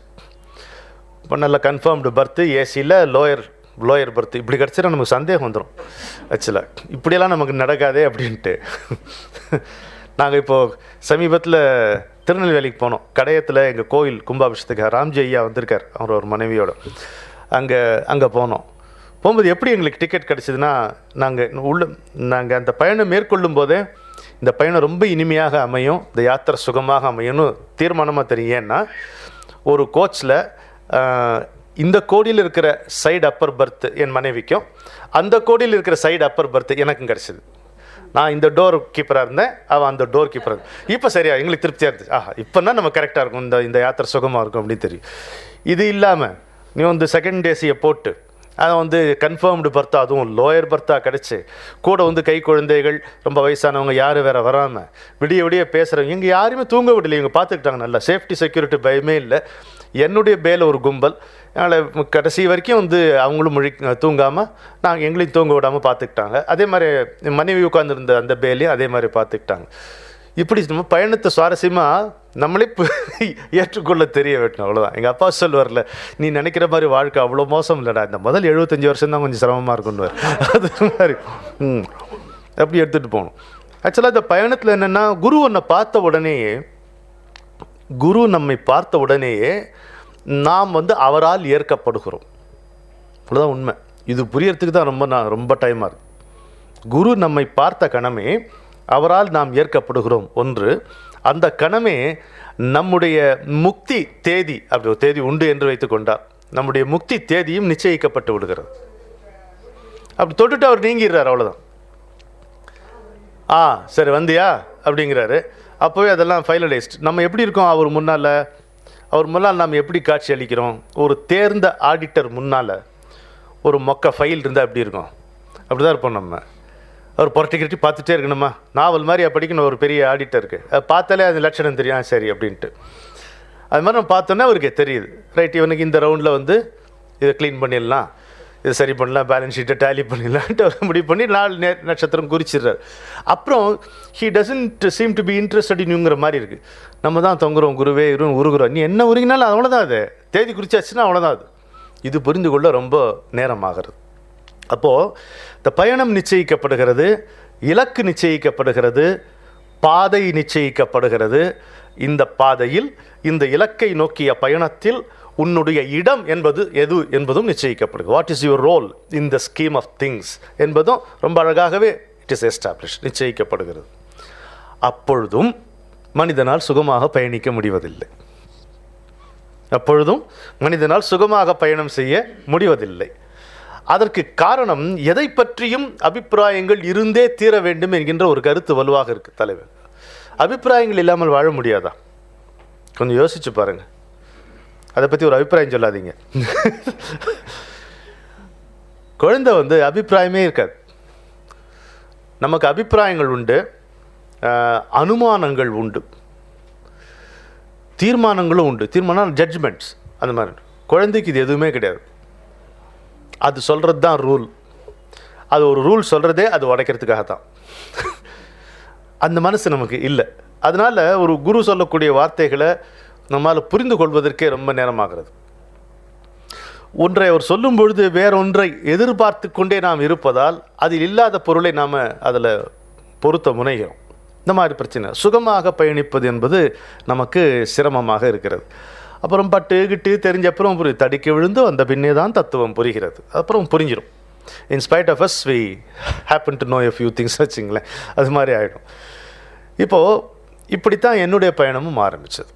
இப்போ நல்ல கன்ஃபார்ம்டு பர்த்து, ஏசியில் லோயர் பர்த்து. இப்படி கிடச்சினா நமக்கு சந்தேகம் வந்துடும். ஆக்சுவலாக இப்படியெல்லாம் நமக்கு நடக்காதே அப்படின்ட்டு. நாங்கள் இப்போது சமீபத்தில் திருநெல்வேலிக்கு போனோம். கடையத்தில் எங்கள் கோயில் கும்பாபிஷத்துக்கு ராம்ஜி ஐயா வந்திருக்கார், அவர் ஒரு மனைவியோட. அங்கே போகும்போது எப்படி எங்களுக்கு டிக்கெட் கிடச்சிதுன்னா, நாங்கள் அந்த பயணம் மேற்கொள்ளும் போதே இந்த பயணம் ரொம்ப இனிமையாக அமையும், இந்த யாத்திரை சுகமாக அமையும்னு தீர்மானமாக தெரியும். ஏன்னா ஒரு கோச்சில் இந்த கோடியில் இருக்கிற சைடு அப்பர் பர்த்து என் மனைவிக்கும், அந்த கோடியில் இருக்கிற சைடு அப்பர் பர்த்து எனக்கும் கிடச்சிது. நான் இந்த டோர் கீப்பராக இருந்தேன், அவன் அந்த டோர் கீப்பராக இருந்தேன். இப்போ சரியா எங்களுக்கு திருப்தியாக இருந்துச்சு. இப்போனா நம்ம கரெக்டாக இருக்கும், இந்த யாத்திரை சுகமாக இருக்கும் அப்படின்னு தெரியும். இது இல்லாமல் நீ வந்து செகண்ட் ஏசியை போட்டு அதை வந்து கன்ஃபார்ம்டு பர்த்தா, அதுவும் லோயர் பர்த்தா கிடச்சி, கூட வந்து கை குழந்தைகள், ரொம்ப வயசானவங்க யாரும் வேறு வராமல் விடிய பேசுகிறவங்க, இங்கே யாருமே தூங்க விடலை. இவங்க பார்த்துக்கிட்டாங்க, நல்லா சேஃப்டி செக்யூரிட்டி பயமே இல்லை. என்னுடைய பேல ஒரு கும்பல், அதனால் கடைசி வரைக்கும் வந்து அவங்களும் தூங்காமல் நாங்கள் எங்களையும் தூங்க விடாமல் பார்த்துக்கிட்டாங்க. அதே மாதிரி மனைவி உட்காந்துருந்த அந்த பேலையும் அதே மாதிரி பார்த்துக்கிட்டாங்க. இப்படி நம்ம பயணத்தை சுவாரஸ்யமாக நம்மளே ஏற்றுக்கொள்ள தெரிய வேணும், அவ்வளோதான். எங்கள் அப்பா சொல்லுவார்ல, நீ நினைக்கிற மாதிரி வாழ்க்கை அவ்வளோ மோசம் இல்லைடா, இந்த முதல் 75 வருஷம் தான் கொஞ்சம் சிரமமாக இருக்குன்னு. அது மாதிரி அப்படி எடுத்துகிட்டு போகணும். ஆக்சுவலாக இந்த பயணத்தில் என்னென்னா, குரு நம்மை பார்த்த உடனேயே நாம் வந்து அவரால் ஏற்கப்படுகிறோம். அவ்வளோதான் உண்மை. இது புரியறதுக்கு தான் ரொம்ப டைமாக இருக்குது. குரு நம்மை பார்த்த கணமே அவரால் நாம் ஏற்கப்படுகிறோம். ஒன்று, அந்த கணமே நம்முடைய முக்தி தேதி, அப்படி ஒரு தேதி உண்டு என்று வைத்துக்கொண்டார், நம்முடைய முக்தி தேதியும் நிச்சயிக்கப்பட்டு விடுகிறது. அப்படி தொட்டுட்டு அவர் நீங்கிறார், அவ்வளோதான். சரி வந்தியா அப்படிங்கிறாரு. அப்போவே அதெல்லாம் ஃபைனலைஸ்ட். நம்ம எப்படி இருக்கோம் அவர் முன்னால் நாம் எப்படி காட்சி அளிக்கிறோம்? ஒரு தேர்ந்த ஆடிட்டர் முன்னால் ஒரு மொக்க ஃபைல் இருந்தால் எப்படி இருக்கும்? அப்படி தான் இருப்போம் நம்ம. அவர் புரட்டிக்கிட்டு பார்த்துட்டே இருக்கணுமா, நாவல் மாதிரி படிக்கணும். ஒரு பெரிய ஆடிட்டருக்கு பார்த்தாலே அது லட்சணம் தெரியும், சரி அப்படின்ட்டு. அது மாதிரி நம்ம பார்த்தோன்னே அவருக்கு தெரியுது, ரைட், இவனுக்கு இந்த ரவுண்டில் வந்து இதை க்ளீன் பண்ணிடலாம், இதை சரி பண்ணலாம், பேலன்ஸ் ஷீட்டை டேலி பண்ணிடலான்ட்டு அவர் முடிவு பண்ணி 4 நட்சத்திரம் குறிச்சிடுறார். அப்புறம் he doesn't seem to be interested இன்ங்கிற மாதிரி இருக்குது. நம்ம தான் தொங்குறோம், குருவே இருன்னு உருகுறோம். நீ என்ன உருகினாலும் அவ்வளோதான், அது தேதி குறிச்சாச்சுன்னா அவ்வளோதான். அது இது புரிந்து கொள்ள ரொம்ப நேரமாகிறது. அப்போது இந்த பயணம் நிச்சயிக்கப்படுகிறது, இலக்கு நிச்சயிக்கப்படுகிறது, பாதை நிச்சயிக்கப்படுகிறது. இந்த பாதையில், இந்த இலக்கை நோக்கிய பயணத்தில் உன்னுடைய இடம் எது என்பதும் நிச்சயிக்கப்படுகிறது. What is your role in the scheme of things என்பதும் ரொம்ப அழகாகவே இட் இட் இஸ் எஸ்டாப்ளிஷ், நிச்சயிக்கப்படுகிறது. அப்பொழுதும் மனிதனால் சுகமாக பயணிக்க முடிவதில்லை. அப்பொழுதும் மனிதனால் சுகமாக பயணம் செய்ய முடிவதில்லை. அதற்கு காரணம், எதை பற்றியும் அபிப்பிராயங்கள் இருந்தே தீர வேண்டும் என்கின்ற ஒரு கருத்து வலுவாக இருக்கு தலைவர். அபிப்பிராயங்கள் இல்லாமல் வாழ முடியாதா? கொஞ்சம் யோசிச்சு பாருங்க. அதை பற்றி ஒரு அபிப்பிராயம் சொல்லாதீங்க. குழந்தை அபிப்பிராயமே இருக்காது. நமக்கு அபிப்பிராயங்கள் உண்டு, அனுமானங்கள் உண்டு, தீர்மானங்களும் உண்டு. தீர்மானம் ஜட்ஜ்மெண்ட்ஸ், அந்த மாதிரி. குழந்தைக்கு இது எதுவுமே கிடையாது. அது சொல்கிறது தான் ரூல். அது ஒரு ரூல் சொல்கிறதே அது உடைக்கிறதுக்காக தான். அந்த மனசு நமக்கு இல்லை. அதனால் ஒரு குரு சொல்லக்கூடிய வார்த்தைகளை நம்மால் புரிந்து கொள்வதற்கே ரொம்ப நேரமாகிறது. ஒன்றை அவர் சொல்லும் பொழுது வேறொன்றை எதிர்பார்த்து கொண்டே நாம் இருப்பதால் அதில் இல்லாத பொருளை நாம் அதில் பொருத்த முனைகிறோம். இந்த மாதிரி பிரச்சனை. சுகமாக பயணிப்பது என்பது நமக்கு சிரமமாக இருக்கிறது. அப்புறம் பட்டு கிட்டு தெரிஞ்ச அப்புறம் தடிக்க விழுந்து அந்த பின்னே தான் தத்துவம் புரிகிறது. அப்புறம் புரிஞ்சிடும். In spite of as we happen to know a few things வச்சுங்களேன். அது மாதிரி ஆகிடும். இப்போது இப்படித்தான் என்னுடைய பயணமும் ஆரம்பித்தது.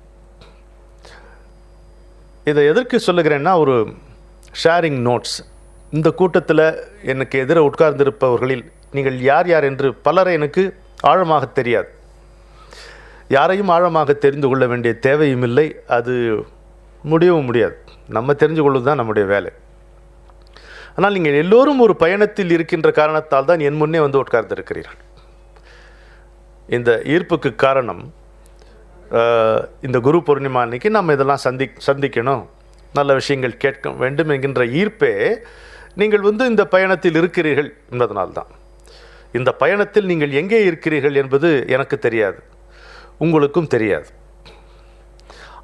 இதை எதற்கு சொல்லுகிறேன்னா, ஒரு ஷேரிங் நோட்ஸ். இந்த கூட்டத்தில் எனக்கு எதிர உட்கார்ந்திருப்பவர்களில் நீங்கள் யார் யார் என்று பலரை எனக்கு ஆழமாக தெரியாது. யாரையும் ஆழமாக தெரிந்து கொள்ள வேண்டிய தேவையும் இல்லை, அது முடியவும் முடியாது. நம்ம தெரிஞ்சு கொள்வது தான் நம்முடைய வேலை. ஆனால் நீங்கள் எல்லோரும் ஒரு பயணத்தில் இருக்கின்ற காரணத்தால் தான் என் முன்னே உட்கார்ந்திருக்கிறீர்கள். இந்த ஈர்ப்புக்கு காரணம், இந்த குரு பூர்ணிமா அன்னைக்கு நம்ம இதெல்லாம் சந்திக்கணும், நல்ல விஷயங்கள் கேட்க வேண்டும் என்கின்ற ஈர்ப்பே நீங்கள் இந்த பயணத்தில் இருக்கிறீர்கள் என்பதனால்தான். இந்த பயணத்தில் நீங்கள் எங்கே இருக்கிறீர்கள் என்பது எனக்கு தெரியாது, உங்களுக்கும் தெரியாது.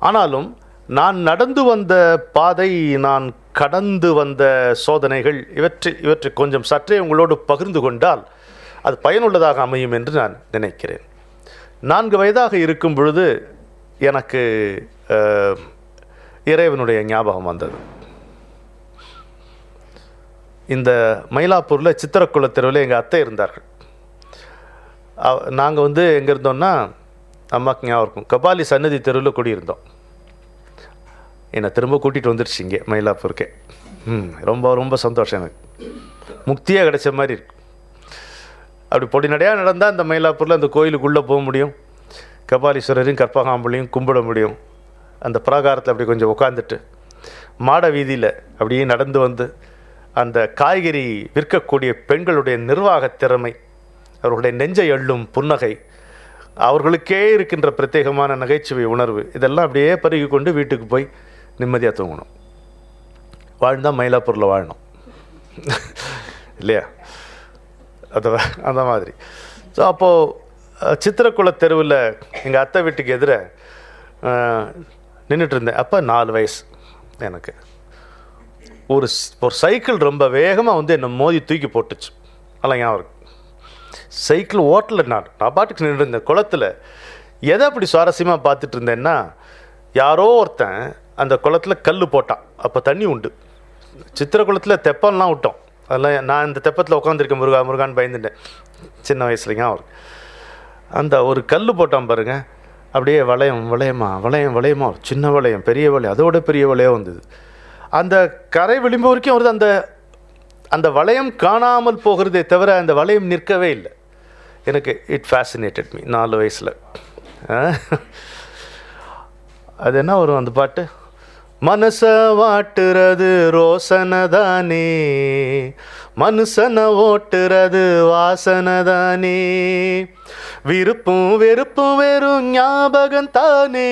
ஆனாலும் நான் நடந்து வந்த பாதை, நான் கடந்து வந்த சோதனைகள், இவற்றை கொஞ்சம் சற்றே உங்களோடு பகிர்ந்து கொண்டால் அது பயனுள்ளதாக அமையும் என்று நான் நினைக்கிறேன். 4 வயதாக இருக்கும் பொழுது எனக்கு இறைவனுடைய ஞாபகம் வந்தது. இந்த மயிலாப்பூரில் சித்திரக்குள தெருவில் எங்கள் அத்தை இருந்தார்கள். நாங்கள் எங்கே இருந்தோம்னா, அம்மாவுக்கு ஞாபகம் இருக்கும், கபாலி சன்னதி தெருவில் குடியிருந்தோம். என்னை திரும்ப கூட்டிகிட்டு வந்துடுச்சு இங்கே மயிலாப்பூருக்கே. ரொம்ப ரொம்ப சந்தோஷம். எனக்கு முக்தியாக கிடைச்ச மாதிரி இருக்கு. அப்படி பொடிநடையாக நடந்தால் அந்த மயிலாப்பூரில் அந்த கோயிலுக்குள்ளே போக முடியும், கபாலீஸ்வரரையும் கற்பகாம்புலையும் கும்பிட முடியும். அந்த பிராகாரத்தில் அப்படி கொஞ்சம் உட்காந்துட்டு மாட வீதியில் அப்படியே நடந்து வந்து அந்த காய்கறி விற்கக்கூடிய பெண்களுடைய நிர்வாக திறமை, அவர்களுடைய நெஞ்சை அள்ளும் புன்னகை, அவர்களுக்கே இருக்கின்ற பிரத்யேகமான நகைச்சுவை உணர்வு, இதெல்லாம் அப்படியே பருகி கொண்டு வீட்டுக்கு போய் நிம்மதியாக தூங்கணும். வாழ்ந்தால் மயிலாப்பூரில் வாழணும் இல்லையா? அந்த மாதிரி. ஸோ அப்போது சித்திரக்குள தெருவில் எங்கள் அத்தை வீட்டுக்கு எதிர நின்றுட்டு இருந்தேன். அப்போ 4 வயசு எனக்கு. ஒரு சைக்கிள் ரொம்ப வேகமாக என்னை மோதி தூக்கி போட்டுச்சு. அதெல்லாம் ஞாபகம் இருக்கு. சைக்கிள் ஓட்டல, நான் பாட்டுக்கு நின்று இருந்தேன் குளத்தில். எதை அப்படி சுவாரஸ்யமாக பார்த்துட்டு இருந்தேன்னா, யாரோ ஒருத்தன் அந்த குளத்தில் கல் போட்டான். அப்போ தண்ணி உண்டு. சித்திரக்குளத்தில் தெப்பம்லாம் விட்டோம். அதெல்லாம் நான் இந்த தெப்பத்தில் உட்காந்துருக்கேன், முருகான்னு பயந்துட்டேன் சின்ன வயசுலைங்க. அவர் அந்த ஒரு கல் போட்டான் பாருங்க, அப்படியே வளையமா சின்ன வளையம், பெரிய வளையம், அதோட பெரிய வளையம் வந்தது. அந்த கரை விளிம்பு வரைக்கும் வருது. அந்த வளையம் காணாமல் போகிறதே தவிர அந்த வளையம் நிற்கவே இல்லை. எனக்கு இட் ஃபேசினேட்டட் மீ 4 வயசில். அது என்ன வரும் அந்த பாட்டு? மனச வாட்டுறது ரோசனை தானே, மனுஷனை ஓட்டுறது வாசனை தானே, விருப்பும் வெறுப்பும் வெறும் ஞாபகம் தானே,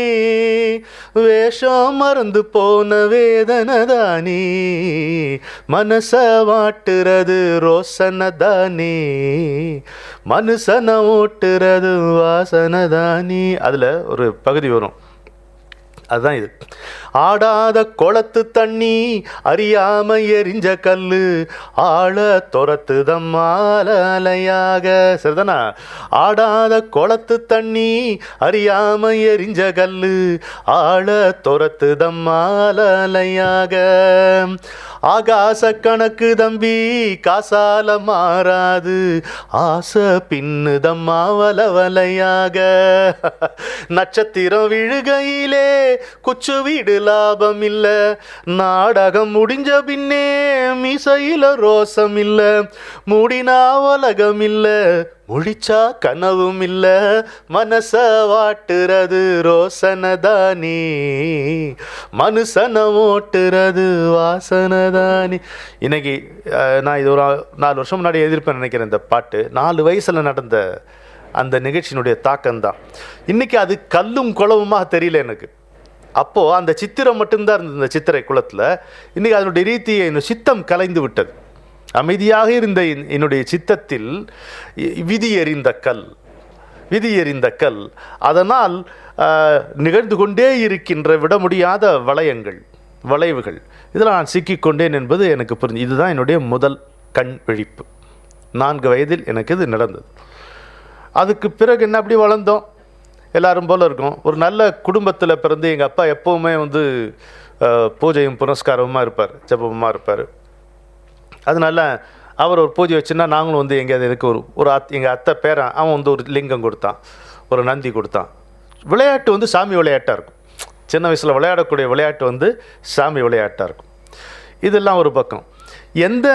வேஷம் மறந்து போன வேதனை தானே, மனச வாட்டுறது ரோசனை தானே, மனுஷனை ஓட்டுறது வாசனை தானே. அதில் ஒரு பகுதி வரும், அதுதான் இது. ஆடாத குளத்து தண்ணி அறியாம எரிஞ்ச கல்லு ஆழ துரத்துதம்மாலையாக. சரிதானா? ஆடாத குளத்து தண்ணி அறியாம எரிஞ்ச கல்லு ஆழ துரத்துதம்மாலையாக. ஆகாச கணக்கு தம்பி காசால மாறாது ஆசை பின்னுதம்மா வலவலையாக. நட்சத்திரம் விழுகையிலே குச்சு வீடு லாபம் இல்ல, நாடகம் முடிஞ்ச பின்னே மீசையில ரோசம் இல்ல, மூடினா உலகம் இல்ல, முழிச்சா கனவும் இல்ல, மனச வாட்டுறது ரோசனதானி, மனுஷன ஓட்டுறது வாசனதானி. இன்னைக்கு நான் இது ஒரு 4 வருஷம் முன்னாடி எழுதியிருப்பேன் நினைக்கிறேன். இந்த பாட்டு 4 வயசில் நடந்த அந்த நிகழ்ச்சியினுடைய தாக்கம்தான். இன்றைக்கி அது கல்லும் குளவுமாக தெரியல எனக்கு. அப்போது அந்த சித்திரம் மட்டும்தான் இருந்தது இந்த சித்திரை குளத்தில். இன்றைக்கி அதனுடைய ரீதியை சித்தம் கலைந்து விட்டது. அமைதியாக இருந்த என்னுடைய சித்தத்தில் விதி எறிந்த கல் அதனால் நிகழ்ந்து கொண்டே இருக்கின்ற விட முடியாத வளைவுகள் இதில் நான் சிக்கிக்கொண்டேன் என்பது எனக்கு புரிஞ்சு. இதுதான் என்னுடைய முதல் கண் விழிப்பு. 4 வயதில் எனக்கு இது நடந்தது. அதுக்கு பிறகு என்ன, அப்படி வளர்ந்தோம், எல்லாரும் போல் இருக்கும். ஒரு நல்ல குடும்பத்தில் பிறந்து எங்கள் அப்பா எப்போவுமே பூஜையும் புனஸ்காரமாக இருப்பார், ஜபமாக இருப்பார். அதனால அவர் ஒரு பூஜை வச்சுன்னா நாங்களும் எங்கேயாவது எனக்கு எங்கள் அத்தை பேரன் அவன் ஒரு லிங்கம் கொடுத்தான், ஒரு நந்தி கொடுத்தான். விளையாட்டு சாமி விளையாட்டாக இருக்கும். சின்ன வயசில் விளையாடக்கூடிய விளையாட்டு சாமி விளையாட்டாக இருக்கும். இதெல்லாம் ஒரு பக்கம். எந்த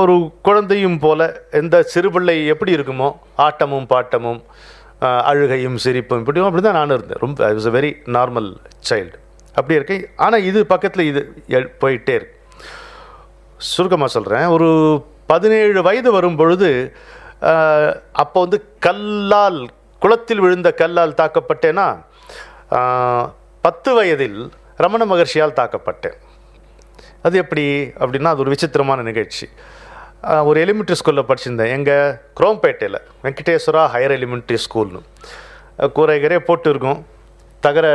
ஒரு குழந்தையும் போல எந்த சிறுபிள்ளை எப்படி இருக்குமோ ஆட்டமும் பாட்டமும் அழுகையும் சிரிப்பும் அப்படி தான் நானும் இருந்தேன். ரொம்ப I was a very normal child. அப்படி இருக்கேன். ஆனால் இது பக்கத்தில் இது போயிட்டே இருக்கு. சுருக்கமாக சொல்கிறேன், ஒரு 17 வயது வரும் பொழுது அப்போ குளத்தில் விழுந்த கல்லால் தாக்கப்பட்டேன்னா, 10 வயதில் ரமண மகர்ஷியால் தாக்கப்பட்டேன். அது எப்படி அப்படின்னா, அது ஒரு விசித்திரமான நிகழ்ச்சி. ஒரு எலிமெண்ட்ரி ஸ்கூலில் படிச்சிருந்தேன், எங்கள் குரோம்பேட்டையில் வெங்கடேஸ்வரா ஹையர் எலிமெண்ட்ரி ஸ்கூல்னு. கூரைகரே போட்டு இருக்கும், தகர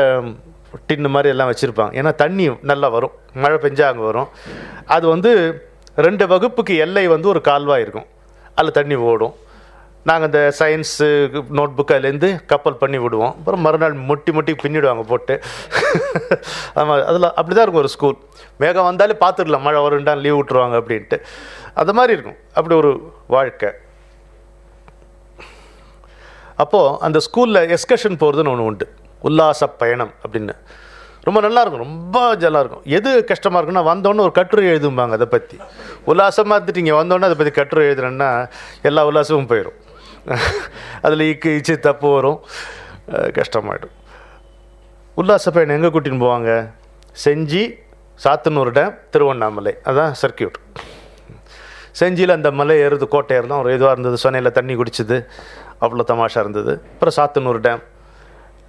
டின்னு மாதிரி எல்லாம் வச்சுருப்பாங்க. ஏன்னா தண்ணி நல்லா வரும், மழை பெஞ்சால் அங்கே வரும். அது 2 வகுப்புக்கு எல்லை ஒரு கால்வாய் இருக்கும், அதில் தண்ணி ஓடும். நாங்கள் அந்த சயின்ஸு நோட் புக்கு அதுலேருந்து கப்பல் பண்ணி விடுவோம். அப்புறம் மறுநாள் முட்டி பின்னிடுவாங்க போட்டு. ஆமாம், அதில் அப்படி தான் இருக்கும் ஒரு ஸ்கூல். மேகம் வந்தாலே பார்த்துடலாம், மழை வருண்டான் லீவ் விட்டுருவாங்க அப்படின்ட்டு. அது மாதிரி இருக்கும், அப்படி ஒரு வாழ்க்கை. அப்போது அந்த ஸ்கூலில் எஸ்கர்ஷன் போகிறதுன்னு ஒன்று உண்டு, உல்லாச பயணம் அப்படின்னு. ரொம்ப நல்லாயிருக்கும், ரொம்ப ஜல்லாக இருக்கும். எது கஷ்டமாக இருக்குன்னா, வந்தோடனே ஒரு கட்டுரை எழுதும்பாங்க அதை பற்றி. உல்லாசமாக இருந்துட்டு இங்கே வந்தோடனே அதை பற்றி கட்டுரை எழுதுறேன்னா எல்லா உல்லாசமும் போயிடும். அதில் இச்சு தப்பு வரும், கஷ்டமாயிடும். உல்லாச பயணம் எங்கே கூட்டின்னு போவாங்க? செஞ்சி, சாத்தனூர் டேம், திருவண்ணாமலை, அதான் சர்க்கியூட். செஞ்சியில் அந்த மலை ஏறுறது, கோட்டை ஏறுதான், ஒரு இதுவாக இருந்தது. சொன்னையில் தண்ணி குடிச்சிது, அவ்வளோ தமாஷா இருந்தது. அப்புறம் சாத்தனூர் டேம்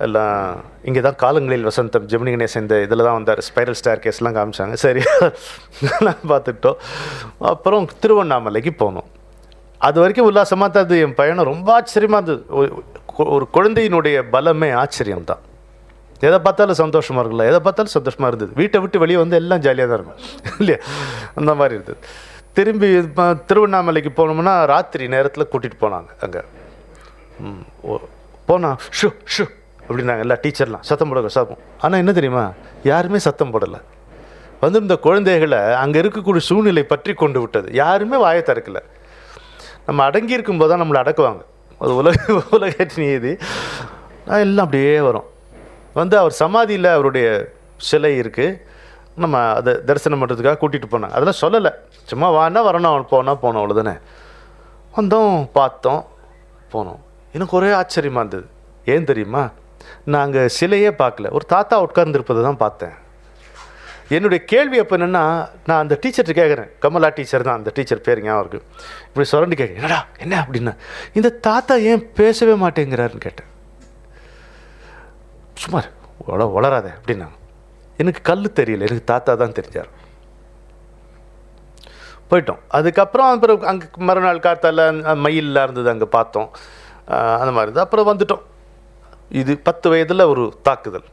எல்லாம். இங்கே தான் காலங்களில் வசந்தம் ஜெமினி கணேசன் இந்த இதில் தான் வந்தார், ஸ்பைரல் ஸ்டார் கேஸ்லாம் காமிச்சாங்க. சரி, பார்த்துட்டோம். அப்புறம் திருவண்ணாமலைக்கு போனோம். அது வரைக்கும் உல்லாசமாக தான். அது என் பயணம் ரொம்ப ஆச்சரியமாக இருந்தது. ஒரு குழந்தையினுடைய பலமே ஆச்சரியம்தான். எதை பார்த்தாலும் சந்தோஷமாக இருக்குல்ல, எதை பார்த்தாலும் சந்தோஷமாக இருந்தது. வீட்டை விட்டு வெளியே எல்லாம் ஜாலியாக தான் இருக்கும் இல்லையா, அந்த மாதிரி இருந்தது. திரும்பி திருவண்ணாமலைக்கு போனோம்னா ராத்திரி நேரத்தில் கூட்டிகிட்டு போனாங்க. அங்கே போனால் ஷூ ஷூ அப்படின்னாங்க எல்லா டீச்சர்லாம், சத்தம் போட சாப்பிடும். ஆனால் என்ன தெரியுமா, யாருமே சத்தம் போடலை. இந்த குழந்தைகளை அங்கே இருக்கக்கூடிய சூழ்நிலை பற்றி கொண்டு விட்டது. யாருமே வாயை திறக்கலை. நம்ம அடங்கி இருக்கும்போது தான் நம்மளை அடக்குவாங்க. அது உலக நீதி. எல்லாம் அப்படியே வரும். அவர் சமாதியில் அவருடைய சிலை இருக்குது. நம்ம அதை தரிசனம் பண்ணுறதுக்காக கூட்டிகிட்டு போனாங்க. அதெல்லாம் சொல்லலை, சும்மா வானா வரணும், போனோம் அவ்வளோதானே. வந்தோம், பார்த்தோம், போனோம். எனக்கு ஒரே ஆச்சரியமாக இருந்தது. ஏன் தெரியுமா, நாங்கள் சிலையே பார்க்கல, ஒரு தாத்தா உட்கார்ந்துருப்பதை தான் பார்த்தேன். என்னுடைய கேள்வி அப்போ என்னென்னா, நான் அந்த டீச்சர்கிட்ட கேட்குறேன், கமலா டீச்சர் தான் அந்த டீச்சர் பேர் ஞாபகம் இருக்குது. இப்படி சுரண்டி கேட்குறேன், என்னடா என்ன அப்படின்னா, இந்த தாத்தா ஏன் பேசவே மாட்டேங்கிறாருன்னு கேட்டேன். சுமார் வளராத அப்படின்னா. எனக்கு கல் தெரியல, எனக்கு தாத்தா தான் தெரிஞ்சார். போயிட்டோம். அதுக்கப்புறம் அப்புறம் அங்கே மறுநாள் காத்தால மயிலெலாம் இருந்தது, அங்கே பார்த்தோம். அந்த மாதிரி இருந்தது. அப்புறம் வந்துட்டோம். இது 10 வயதில் ஒரு தாக்குதல்.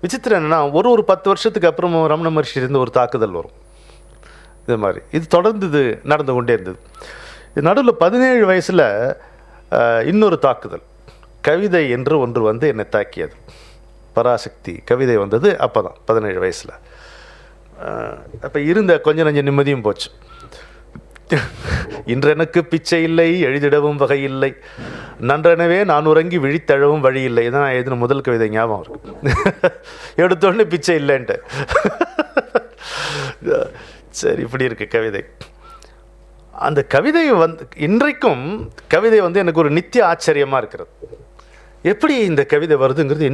விசித்திரம் என்னென்னா ஒரு 10 வருஷத்துக்கு அப்புறம் ரமண மகர்ஷி இருந்து ஒரு தாக்குதல் வரும். இது மாதிரி இது தொடர்ந்து இது நடந்து கொண்டே இருந்தது. இது நடுவில் 17 வயசில் இன்னொரு தாக்குதல், கவிதை என்று ஒன்று வந்து என்னை தாக்கியது. பராசக்தி கவிதை வந்தது அப்போ தான் 17 வயசில். அப்போ இருந்த கொஞ்சம் நஞ்ச நிம்மதியும் போச்சு. இன்றெனக்கு பிச்சை இல்லை, எழுதிடவும் வகை இல்லை, நன்றெனவே நான் உறங்கி விழித்தழவும் வழி இல்லை. இதான் நான் எழுதின முதல் கவிதை ஞாபகம் இருக்கு. எடுத்தோடனே பிச்சை இல்லைன்ட்டு. சரி, இப்படி இருக்கு கவிதை. அந்த கவிதை வந்து இன்றைக்கும் கவிதை வந்து எனக்கு ஒரு நித்திய ஆச்சரியமாக இருக்கிறது. எப்படி இந்த கவிதை வருதுங்கிறது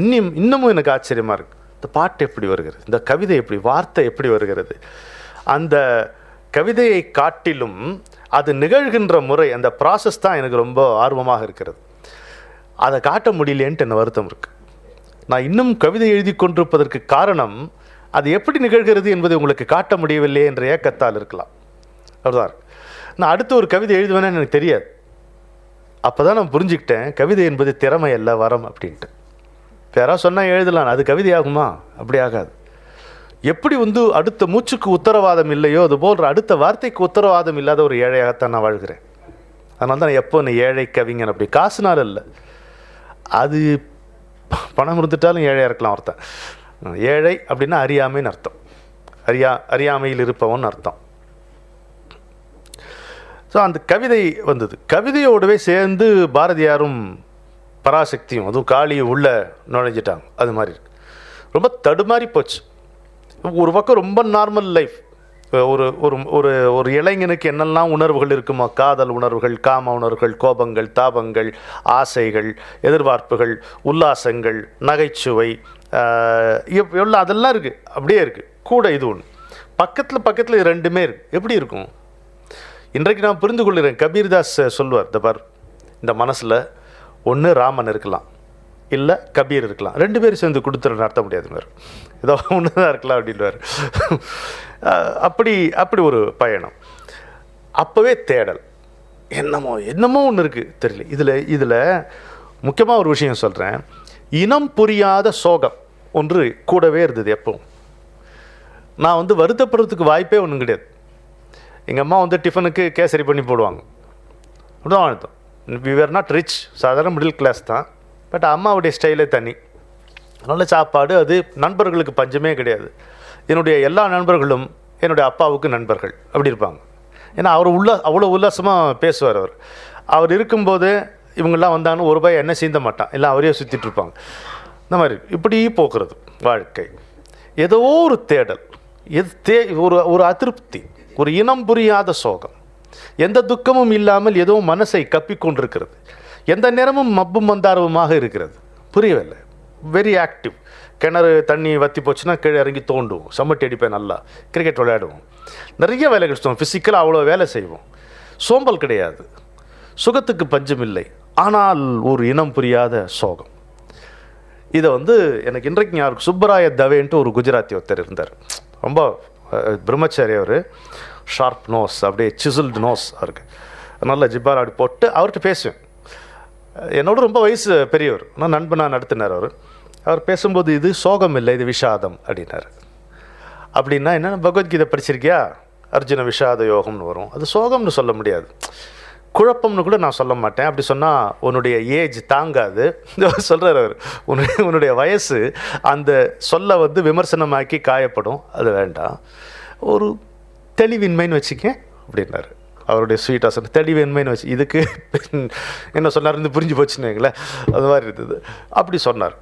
இன்னமும் எனக்கு ஆச்சரியமாக இருக்குது. இந்த பாட்டு எப்படி வருகிறது, இந்த கவிதை எப்படி, வார்த்தை எப்படி வருகிறது, அந்த கவிதையை காட்டிலும் அது நிகழ்கின்ற முறை, அந்த ப்ராசஸ் தான் எனக்கு ரொம்ப ஆர்வமாக இருக்கிறது. அதை காட்ட முடியலேன்ட்டு என்ன வருத்தம் இருக்குது. நான் இன்னும் கவிதை எழுதி கொண்டிருப்பதற்கு காரணம் அது எப்படி நிகழ்கிறது என்பதை உங்களுக்கு காட்ட முடியவில்லை என்ற ஏக்கத்தால் இருக்கலாம். அப்படிதான். நான் அடுத்து ஒரு கவிதை எழுதுவேன்னு எனக்கு தெரியாது. அப்போ தான் நான் புரிஞ்சுக்கிட்டேன், கவிதை என்பது திறமை அல்ல, வரம் அப்படின்ட்டு. யாராவது சொன்னால் எழுதலாம், அது கவிதை ஆகுமா? அப்படி ஆகாது. எப்படி வந்து அடுத்த மூச்சுக்கு உத்தரவாதம் இல்லையோ அது போன்ற அடுத்த வார்த்தைக்கு உத்தரவாதம் இல்லாத ஒரு ஏழையாகத்தான் நான் வாழ்கிறேன். அதனால தான் எப்போ நீ ஏழை கவிஞன், அப்படி காசுனால இல்லை, அது பணம் இருந்துட்டாலும் ஏழையாக இருக்கலாம் ஒருத்தன். ஏழை அப்படின்னா அறியாமைன்னு அர்த்தம், அறியாமையில் இருப்பவன் அர்த்தம். ஸோ அந்த கவிதை வந்தது. கவிதையோடவே சேர்ந்து பாரதியாரும் பராசக்தியும், அதுவும் காளியும் உள்ள நுழைஞ்சிட்டாங்க. அது மாதிரி இருக்கு. ரொம்ப தடுமாறி போச்சு. ஒரு பக்கம் ரொம்ப நார்மல் லைஃப், ஒரு ஒரு ஒரு ஒரு இளைஞனுக்கு என்னெல்லாம் உணர்வுகள் இருக்குமோ, காதல் உணர்வுகள், காம உணர்வுகள், கோபங்கள், தாபங்கள், ஆசைகள், எதிர்பார்ப்புகள், உல்லாசங்கள், நகைச்சுவை, எவ்வளோ அதெல்லாம் இருக்குது, அப்படியே இருக்குது. கூட இது ஒன்று பக்கத்தில் இது ரெண்டுமே இருக்குது. எப்படி இருக்கும்? இன்றைக்கு நான் புரிந்து கொள்கிறேன். கபீர்தாஸ் சொல்லுவார், இந்த பார், இந்த மனசில் ஒன்று ராமன் இருக்கலாம், இல்லை கபீர் இருக்கலாம், ரெண்டு பேரும் சேர்ந்து கொடுத்துட நடத்த முடியாது மாதிரி, ஏதோ ஒன்று தான் இருக்கலாம் அப்படின்வார். அப்படி ஒரு பயணம். அப்போவே தேடல், என்னமோ ஒன்று இருக்குது தெரியல. இதில் முக்கியமாக ஒரு விஷயம் சொல்கிறேன். இனம் புரியாத சோகம் ஒன்று கூடவே இருந்தது எப்பவும். நான் வந்து வருத்தப்படுறதுக்கு வாய்ப்பே ஒன்றும் கிடையாது. எங்கள் அம்மா வந்து டிஃபனுக்கு கேசரி பண்ணி போடுவாங்க, அப்படிதான் வாழ்த்தோம். வி ஆர் நாட் ரிச், சாதாரண மிடில் கிளாஸ் தான். பட் அம்மாவுடைய ஸ்டைலே தனி, நல்ல சாப்பாடு. அது நண்பர்களுக்கு பஞ்சமே கிடையாது. என்னுடைய எல்லா நண்பர்களும் என்னுடைய அப்பாவுக்கு நண்பர்கள், அப்படி இருப்பாங்க. ஏன்னா அவர் அவ்வளோ உல்லாசமாக பேசுவார். அவர் இருக்கும்போது இவங்கெல்லாம் வந்தாங்கன்னு ஒரு ரூபாய் என்ன சீந்த மாட்டான், எல்லாம் அவரே சுற்றிட்டு இருப்பாங்க. இந்த மாதிரி இப்படி போக்குறது வாழ்க்கை. ஏதோ ஒரு தேடல், ஒரு அதிருப்தி, ஒரு இனம் புரியாத சோகம், எந்த துக்கமும் இல்லாமல் ஏதோ மனசை கப்பிக்கொண்டிருக்கிறது, எந்த நேரமும் மப்பும் மந்தாரவுமாக இருக்கிறது. புரியவில்லை. Very active. கிணறு தண்ணி வற்றி போச்சுன்னா கீழே இறங்கி தோண்டுவோம், சம்மட்டி அடிப்பேன், நல்லா கிரிக்கெட் விளையாடுவோம், நிறைய வேலைகள் செய்வோம், ஃபிசிக்கலாக அவ்வளோ வேலை செய்வோம். சோம்பல் கிடையாது, சுகத்துக்கு பஞ்சம் இல்லை. ஆனால் ஒரு இனம் புரியாத சோகம். இதை வந்து எனக்கு இன்றைக்கு யாருக்கு சுப்பராய தவேன்ட்டு ஒரு குஜராத்தி ஒருத்தர் இருந்தார். ரொம்ப பிரம்மச்சாரி. அவர் ஷார்ப் நோஸ், அப்படியே சிசில்டு நோஸ் அவருக்கு, நல்ல ஜிப்பார் அப்படி போட்டு அவர்கிட்ட பேசுவேன். என்னோட ரொம்ப வயசு பெரியவர், நான் நண்பனாக நடத்தினார். அவர் பேசும்போது இது சோகம் இல்லை, இது விஷாதம் அப்படின்னார். அப்படின்னா என்ன, பகவத்கீதை படிச்சிருக்கியா, அர்ஜுன விஷாத யோகம்னு வரும். அது சோகம்னு சொல்ல முடியாது, குழப்பம்னு கூட நான் சொல்ல மாட்டேன். அப்படி சொன்னால் உன்னுடைய ஏஜ் தாங்காது சொல்கிறார் அவர். உன்னுடைய வயசு அந்த சொல்ல வந்து விமர்சனமாக்கி காயப்படும், அது வேண்டாம். ஒரு தெளிவின்மைன்னு வச்சுக்க அப்படின்னாரு. அவருடைய ஸ்வீட்டாக சொன்ன தெளிவின்மைன்னு வச்சு, இதுக்கு என்ன சொன்னார் இருந்து புரிஞ்சு போச்சுன்னு வைங்களேன், அது மாதிரி இருந்தது. அப்படி சொன்னார்.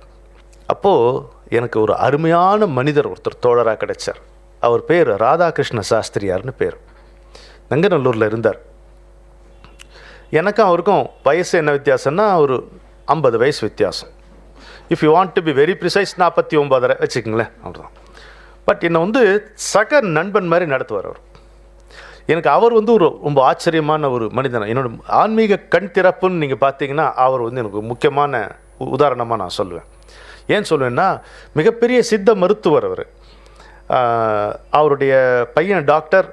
அப்போது எனக்கு ஒரு அருமையான மனிதர் ஒருத்தர் தோழராக கிடைச்சார். அவர் பேர் ராதாகிருஷ்ண சாஸ்திரியார்னு பேர். நங்கநல்லூரில் இருந்தார். எனக்கும் அவருக்கும் வயசு என்ன வித்தியாசம்னா ஒரு 50 வயசு வித்தியாசம். If you want to be very precise 49.5 வச்சுக்கோங்களேன், அப்படிதான். பட் என்னை வந்து சக நண்பன் மாதிரி நடத்துவார் அவர். எனக்கு அவர் வந்து ஒரு ரொம்ப ஆச்சரியமான ஒரு மனிதன். என்னோட ஆன்மீக கண் திறப்புன்னு நீங்கள் பார்த்தீங்கன்னா அவர் வந்து எனக்கு முக்கியமான உதாரணமாக நான் சொல்லுவேன். ஏன் சொல்லுவேன்னா, மிகப்பெரிய சித்த மருத்துவர் அவர். அவருடைய பையன் டாக்டர்,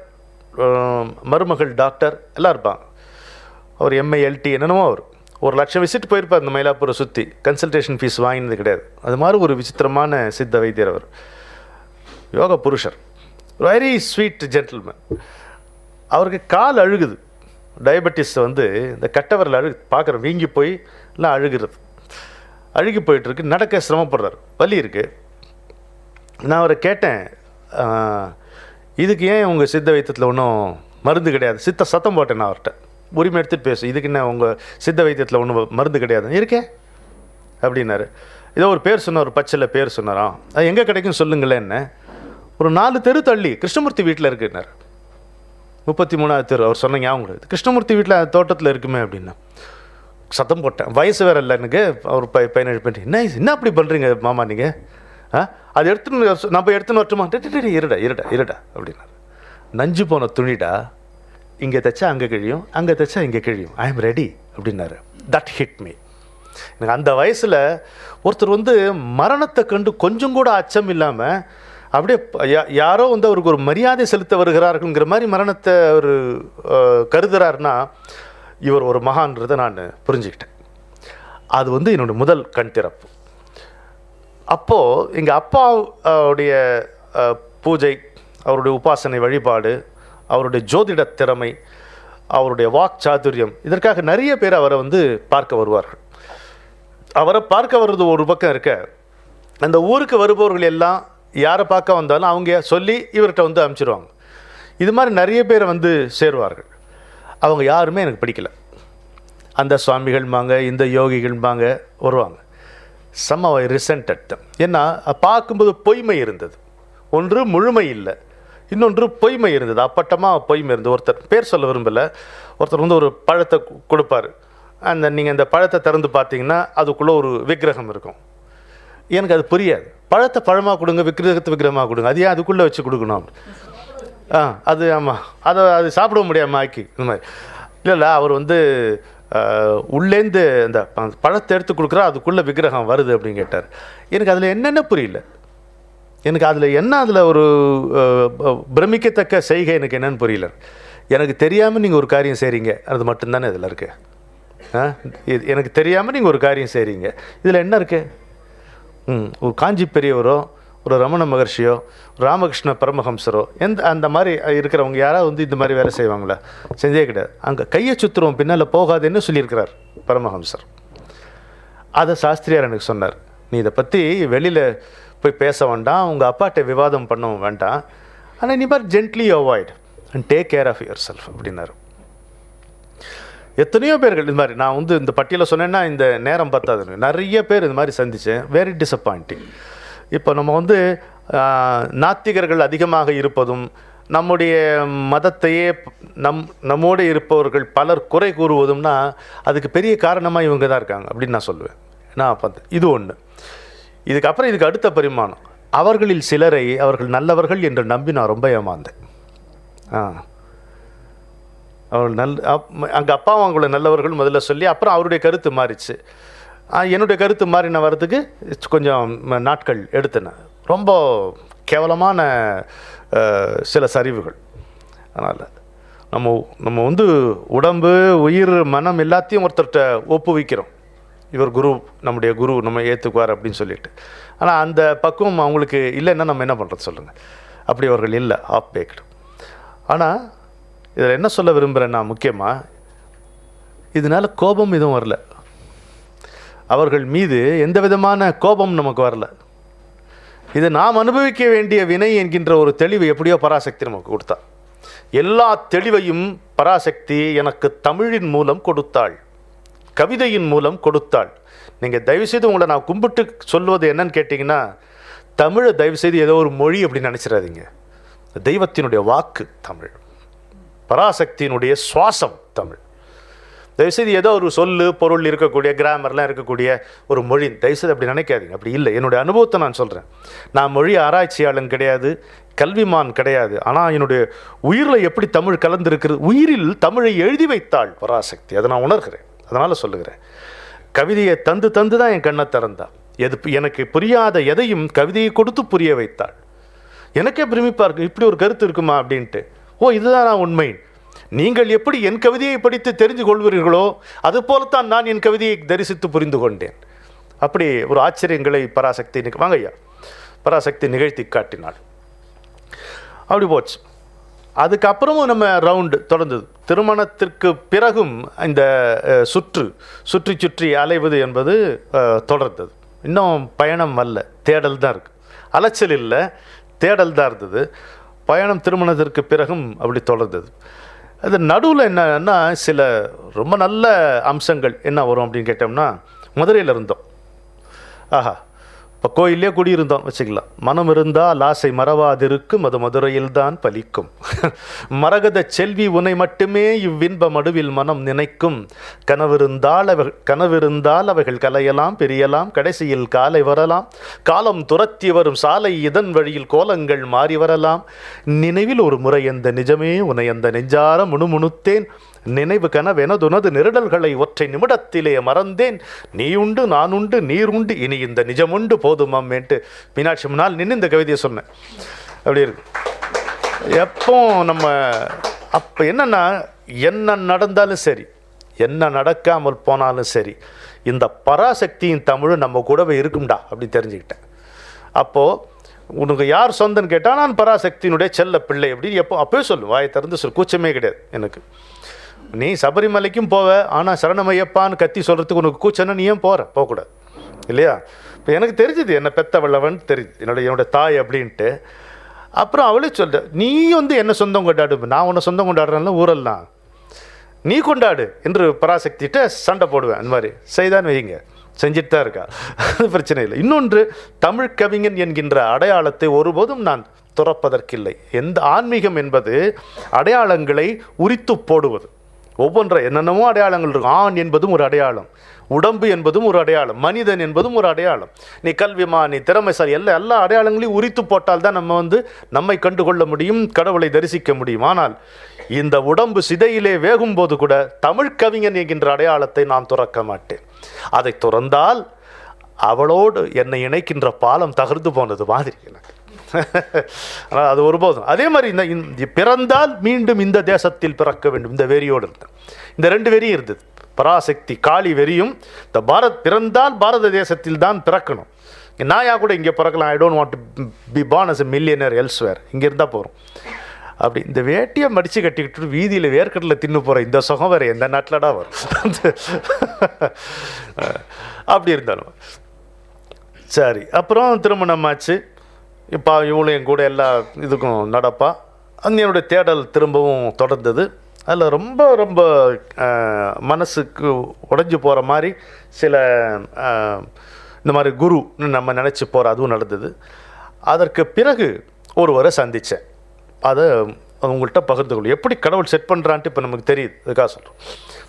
மருமகள் டாக்டர் எல்லாம் இருப்பாங்க. அவர் எம்ஐ எல்டி என்னென்னமோ அவர் 1,00,000 விசிட் போயிருப்பார் இந்த மயிலாப்பூரை சுற்றி, கன்சல்டேஷன் ஃபீஸ் வாங்கினது கிடையாது. அது மாதிரி ஒரு விசித்திரமான சித்த வைத்தியர் அவர், யோக புருஷர், வெரி ஸ்வீட் ஜென்டில்மேன். அவருக்கு கால் அழுகுது, டயபெட்டிஸ் வந்து இந்த கட்டவரில் பார்க்குற வீங்கி போய் எல்லாம் அழுகிறது, அழுகி போயிட்டுருக்கு, நடக்க சிரமப்படுறார், வலி இருக்குது. நான் அவரை கேட்டேன், இதுக்கு ஏன் உங்கள் சித்த வைத்தியத்தில் ஒன்றும் மருந்து கிடையாது? சத்தம் போட்டேன் நான் அவர்கிட்ட, உரிமை எடுத்துகிட்டு பேசு, இதுக்கு என்ன உங்கள் சித்த வைத்தியத்தில் ஒன்றும் மருந்து கிடையாது? இருக்கே அப்படின்னாரு. ஏதோ ஒரு பேர் சொன்னார், ஒரு பச்சையில் பேர் சொன்னாராம். அது எங்கே கிடைக்கும் சொல்லுங்களேன். என்ன ஒரு 4 தெரு தள்ளி கிருஷ்ணமூர்த்தி வீட்டில் இருக்குன்னார். 33வது தெரு அவர் சொன்ன ஞாபகம். கிருஷ்ணமூர்த்தி வீட்டில் தோட்டத்தில் இருக்குமே அப்படின்னா சத்தம் போட்டேன். வயசு வேறு இல்லை எனக்கு. அவர் 17 பண்ணி, என்ன அப்படி பண்ணுறீங்க மாமா நீங்கள்? அது எடுத்துன்னு நம்ம எடுத்துன்னு வரட்டுமா? இருடா அப்படின்னாரு. நஞ்சு போன துணிடா, இங்கே தைச்சா அங்கே கிழியும், அங்கே தைச்சா இங்கே கிழியும், ஐ எம் ரெடி அப்படின்னாரு. That hit me. எனக்கு அந்த வயசில் ஒருத்தர் வந்து மரணத்தை கண்டு கொஞ்சம் கூட அச்சம் இல்லாமல் அப்படியே யாரோ வந்து அவருக்கு ஒரு மரியாதை செலுத்த வருகிறார்கள்ங்கிற மாதிரி மரணத்தை அவர் கருதுகிறாருன்னா இவர் ஒரு மகான்றதை நான் புரிஞ்சுக்கிட்டேன். அது வந்து என்னுடைய முதல் கண் திறப்பு. அப்போது எங்கள் அப்பாவுடைய பூஜை, அவருடைய உபாசனை வழிபாடு, அவருடைய ஜோதிட திறமை, அவருடைய வாக் சாதுரியம், இதற்காக நிறைய பேர் அவரை வந்து பார்க்க வருவார்கள். அவரை பார்க்க வர்றது ஒரு பக்கம் இருக்க, அந்த ஊருக்கு வருபவர்கள் எல்லாம் யாரை பார்க்க வந்தாலும் அவங்க சொல்லி இவர்கிட்ட வந்து அனுப்பிச்சிடுவாங்க. இது மாதிரி நிறைய பேரை வந்து சேருவார்கள். அவங்க யாருமே எனக்கு பிடிக்கல. அந்த சுவாமிகள்பாங்க, இந்த யோகிகள்பாங்க வருவாங்க. சம் ஐ ரிசென்டட் தம். ஏன்னா பார்க்கும்போது பொய்மை இருந்தது. ஒன்று முழுமை இல்லை, இன்னொன்று பொய்மை இருந்தது, அப்பட்டமாக பொய்மை இருந்தது. ஒருத்தர் பேர் சொல்ல விரும்பலை, ஒருத்தர் வந்து ஒரு பழத்தை கொடுப்பார். நீங்கள் அந்த பழத்தை திறந்து பார்த்தீங்கன்னா அதுக்குள்ளே ஒரு விக்கிரகம் இருக்கும். எனக்கு அது புரியாது. பழத்தை பழமாக கொடுங்க, விக்கிரகத்தை விக்கிரகமாக கொடுங்க, அது ஏன் அதுக்குள்ளே வச்சு கொடுக்கணும்? அது ஆமாம், அது சாப்பிட முடியாமல் ஆக்கி இந்த மாதிரி இல்லை. அவர் வந்து உள்ளேந்து அந்த பழத்தை எடுத்து கொடுக்குறா, அதுக்குள்ளே விக்கிரகம் வருது அப்படின்னு கேட்டார். எனக்கு அதில் என்னென்ன புரியல. எனக்கு அதில் ஒரு பிரமிக்கத்தக்க செய்கை எனக்கு என்னென்னு புரியல. எனக்கு தெரியாமல் நீங்கள் ஒரு காரியம் செய்கிறீங்க, அது மட்டும்தானே இதில் இருக்குது. எனக்கு தெரியாமல் நீங்கள் ஒரு காரியம் செய்கிறீங்க, இதில் என்ன இருக்குது? ஒரு காஞ்சி பெரியவரோ, ஒரு ரமண மகர்ஷியோ, ராமகிருஷ்ண பரமஹம்சரோ, அந்த மாதிரி இருக்கிறவங்க யாராவது வந்து இந்த மாதிரி வேலை செய்வாங்களா? செஞ்சே கிடையாது. அங்கே கையை சுற்றுறோம் பின்னால் போகாதுன்னு சொல்லியிருக்கிறார் பரமஹம்சர். அதை சாஸ்திரியார் எனக்கு சொன்னார். நீ இதை பற்றி வெளியில் போய் பேச வேண்டாம், உங்கள் அப்பாட்ட விவாதம் பண்ணவும் வேண்டாம், ஆனால் நீ பார் gently avoid and take care of yourself அப்படின்னாரு. எத்தனையோ பேர்கள் இது மாதிரி, நான் வந்து இந்த பட்டியலை சொன்னேன்னா இந்த நேரம் பத்தாது. நிறைய பேர் இது மாதிரி சந்தித்தேன். Very disappointing. இப்போ நம்ம வந்து நாத்திகர்கள் அதிகமாக இருப்பதும், நம்முடைய மதத்தையே நம்மோடு இருப்பவர்கள் பலர் குறை கூறுவதும்னா அதுக்கு பெரிய காரணமாக இவங்க தான் இருக்காங்க அப்படின்னு நான் சொல்லுவேன். நான் பார்த்தேன் இது ஒன்று. இதுக்கப்புறம் இதுக்கு அடுத்த பரிமாணம், அவர்களில் சிலரை அவர்கள் நல்லவர்கள் என்று நம்பி நான் ரொம்ப ஏமாந்தேன். அவர் அங்கே அப்பாவும் அவங்கள நல்லவர்கள் முதல்ல சொல்லி அப்புறம் அவருடைய கருத்து மாறிச்சு. என்னுடைய கருத்து மாறின வர்றதுக்கு கொஞ்சம் நாட்கள் எடுத்தன. ரொம்ப கேவலமான சில சரிவுகள். அதனால் நம்ம வந்து உடம்பு, உயிர், மனம் எல்லாத்தையும் ஒருத்தர்கிட்ட ஒப்புவிக்கிறோம். இவர் குரு, நம்முடைய குரு நம்ம ஏற்றுக்குவார் அப்படின்னு சொல்லிட்டு. ஆனால் அந்த பக்குவம் அவங்களுக்கு இல்லைன்னா நம்ம என்ன பண்ணுறது சொல்லுங்கள்? அப்படி அவர்கள் இல்லை, ஆஃப் பேக்டு. ஆனால் இதில் என்ன சொல்ல விரும்புகிறேன்னா, முக்கியமாக இதனால் கோபம் எதுவும் வரல. அவர்கள் மீது எந்த விதமான கோபம் நமக்கு வரல. இது நாம் அனுபவிக்க வேண்டிய வினை என்கின்ற ஒரு தெளிவு எப்படியோ பராசக்தி நமக்கு கொடுத்தா. எல்லா தெளிவையும் பராசக்தி எனக்கு தமிழின் மூலம் கொடுத்தாள், கவிதையின் மூலம் கொடுத்தாள். நீங்கள் தயவுசெய்து உங்களை நான் கும்பிட்டு சொல்வது என்னன்னு கேட்டிங்கன்னா, தமிழை தயவுசெய்து ஏதோ ஒரு மொழி அப்படின்னு நினச்சிடாதீங்க. தெய்வத்தினுடைய வாக்கு தமிழ், பராசக்தியினுடைய சுவாசம் தமிழ். தயவுசெய்து ஏதோ ஒரு சொல்லு பொருள் இருக்கக்கூடிய, கிராமர்லாம் இருக்கக்கூடிய ஒரு மொழி, தயவுசெய்து அப்படி நினைக்காதீங்க. அப்படி இல்லை. என்னுடைய அனுபவத்தை நான் சொல்கிறேன். நான் மொழி ஆராய்ச்சியாளன் கிடையாது, கல்விமான் கிடையாது. ஆனால் என்னுடைய உயிரில் எப்படி தமிழ் கலந்துருக்கிறது, உயிரில் தமிழை எழுதி வைத்தாள் பராசக்தி. அதை நான் உணர்கிறேன். அதனால் சொல்லுகிறேன். கவிதையை தந்து தந்து தான் என் கண்ணை திறந்தா. எனக்கு புரியாத எதையும் கவிதையை கொடுத்து புரிய வைத்தாள். எனக்கே பிரமிப்பாக இருக்குது, இப்படி ஒரு கருத்து இருக்குமா அப்படின்ட்டு. இதுதான் நான் உண்மை. நீங்கள் எப்படி என் கவிதையை படித்து தெரிந்து கொள்வீர்களோ அதுபோலத்தான் நான் என் கவிதையை தரிசித்து புரிந்து கொண்டேன். அப்படி ஒரு ஆச்சரியங்களை பராசக்தி வாங்க ஐயா பராசக்தி நிகழ்த்தி காட்டினாள். அப்படி போச்சு. அதுக்கப்புறமும் நம்ம ரவுண்டு தொடர்ந்தது. திருமணத்திற்கு பிறகும் இந்த சுற்றி சுற்றி அலைவது என்பது தொடர்ந்தது. இன்னும் பயணம் அல்ல, தேடல் தான் இருக்குது. அலைச்சல் இல்லை, தேடல் தான் இருந்தது. பயணம் திருமணத்திற்கு பிறகும் அப்படி தொடர்ந்தது. அது நடுவில் என்னன்னா சில ரொம்ப நல்ல அம்சங்கள் என்ன வரும் அப்படின்னு கேட்டோம்னா, மதுரையில் இருந்தோம். ஆஹா, இப்போ கோயிலே குடியிருந்தோம் வச்சுக்கலாம். மனம் இருந்தால் ஆசை மறவாதிருக்கும், அது மதுரையில் தான் பலிக்கும். மரகத செல்வி உன்னை மட்டுமே இவ்வின்ப மடுவில் மனம் நினைக்கும். கனவிருந்தால் அவைகள் கலையலாம் பெரியலாம், கடைசியில் காலை வரலாம். காலம் துரத்தி வரும் சாலை இதன் வழியில் கோலங்கள் மாறி வரலாம். நினைவில் ஒரு முறை அந்த நிஜமே உன்னை அந்த நெஞ்சார முணுமுணுத்தேன். நினைவு கனவெனதுனது நெருடல்களை ஒற்றை நிமிடத்திலே மறந்தேன். நீ உண்டு நான் உண்டு நீர் உண்டு இனி இந்த நிஜமுண்டு போதுமாமேன்ட்டு மீனாட்சி முன்னால் நின்று இந்த கவிதையை சொன்னேன். அப்படி இருக்கு. எப்போ நம்ம அப்போ என்னன்னா, என்ன நடந்தாலும் சரி, என்ன நடக்காமல் போனாலும் சரி, இந்த பராசக்தியின் தமிழ் நம்ம கூடவே இருக்கும்டா அப்படின்னு தெரிஞ்சுக்கிட்டேன். அப்போது உனக்கு யார் சொந்தன்னு கேட்டால் நான் பராசக்தியினுடைய செல்ல பிள்ளை அப்படின்னு அப்போவே சொல்லு, வாயை திறந்து சொல்லு, கூச்சமே கிடையாது எனக்கு. நீ சபரிமலைக்கும் போவ, ஆனால் சரணமையப்பான்னு கத்தி சொல்கிறதுக்கு உனக்கு கூச்சன்னா நீ ஏன் போகக்கூடாது இல்லையா? இப்போ எனக்கு தெரிஞ்சுது என்ன பெத்த வல்லவன் தெரியுது, என்னோட தாய் அப்படின்ட்டு. அப்புறம் அவளே சொல்ற, நீ என்ன சொந்தம் கொண்டாடு, நான் உன்னை சொந்தம் கொண்டாடுறேன்ல ஊரெல்லாம், நீ கொண்டாடு என்று பராசக்திகிட்ட சண்டை போடுவேன். அந்த மாதிரி செய்தான் வைங்க, செஞ்சுட்டு தான் இருக்கா, அது பிரச்சனை இல்லை. இன்னொன்று, தமிழ் கவிஞன் என்கின்ற அடையாளத்தை ஒருபோதும் நான் துறப்பதற்கில்லை. எந்த ஆன்மீகம் என்பது அடையாளங்களை உரித்து போடுவது. ஒவ்வொன்றை என்னென்னமோ அடையாளங்கள் இருக்கும். ஆண் என்பதும் ஒரு அடையாளம், உடம்பு என்பதும் ஒரு அடையாளம், மனிதன் என்பதும் ஒரு அடையாளம். நீ கல்விமா, நீ திறமைசாலி, எல்லா அடையாளங்களையும் உரித்து போட்டால் தான் நம்ம நம்மை கண்டுகொள்ள முடியும், கடவுளை தரிசிக்க முடியும். ஆனால் இந்த உடம்பு சிதையிலே வேகும் போது கூட தமிழ் கவிஞன் என்கின்ற அடையாளத்தை நான் துறக்க மாட்டேன். அதை துறந்தால் அவளோடு என்னை இணைக்கின்ற பாலம் தகர்ந்து போனது மாதிரி எனக்கு. ஆனால் அது ஒருபோதும். அதே மாதிரி இந்த பிறந்தால் மீண்டும் இந்த தேசத்தில் பிறக்க வேண்டும், இந்த வெறியோடு இருந்தேன். இந்த ரெண்டு வெறியும் இருந்தது. பராசக்தி காளி வெறியும், இந்த பிறந்தால் பாரத தேசத்தில் தான் பிறக்கணும். நாயா கூட இங்கே பிறக்கலாம், I don't want to be born as a millionaire elsewhere, இங்கே இருந்தால் போகிறோம். அப்படி இந்த வேட்டியை மடித்து கட்டிக்கிட்டு வீதியில் வேர்க்கடலில் தின்னு போகிற இந்த சுகம் வேறு எந்த நாட்டிலடா வரும்? அப்படி இருந்தாலும் சரி. அப்புறம் திருமணம் ஆச்சு. இப்போ இவளும் என் கூட எல்லா இதுக்கும் நடப்பா. அந்த என்னுடைய தேடல் திரும்பவும் தொடர்ந்தது. அதில் ரொம்ப ரொம்ப மனசுக்கு உடைஞ்சு போகிற மாதிரி சில இந்த மாதிரி குருன்னு நம்ம நினச்சி போகிற அதுவும் நடந்தது. அதற்கு பிறகு ஒருவரை சந்தித்தேன். அதை உங்கள்கிட்ட பகிர்ந்து கொள்ளும். எப்படி கடவுள் செட் பண்ணுறான்ட்டு இப்போ நமக்கு தெரியுது, அதுக்காக சொல்கிறோம்.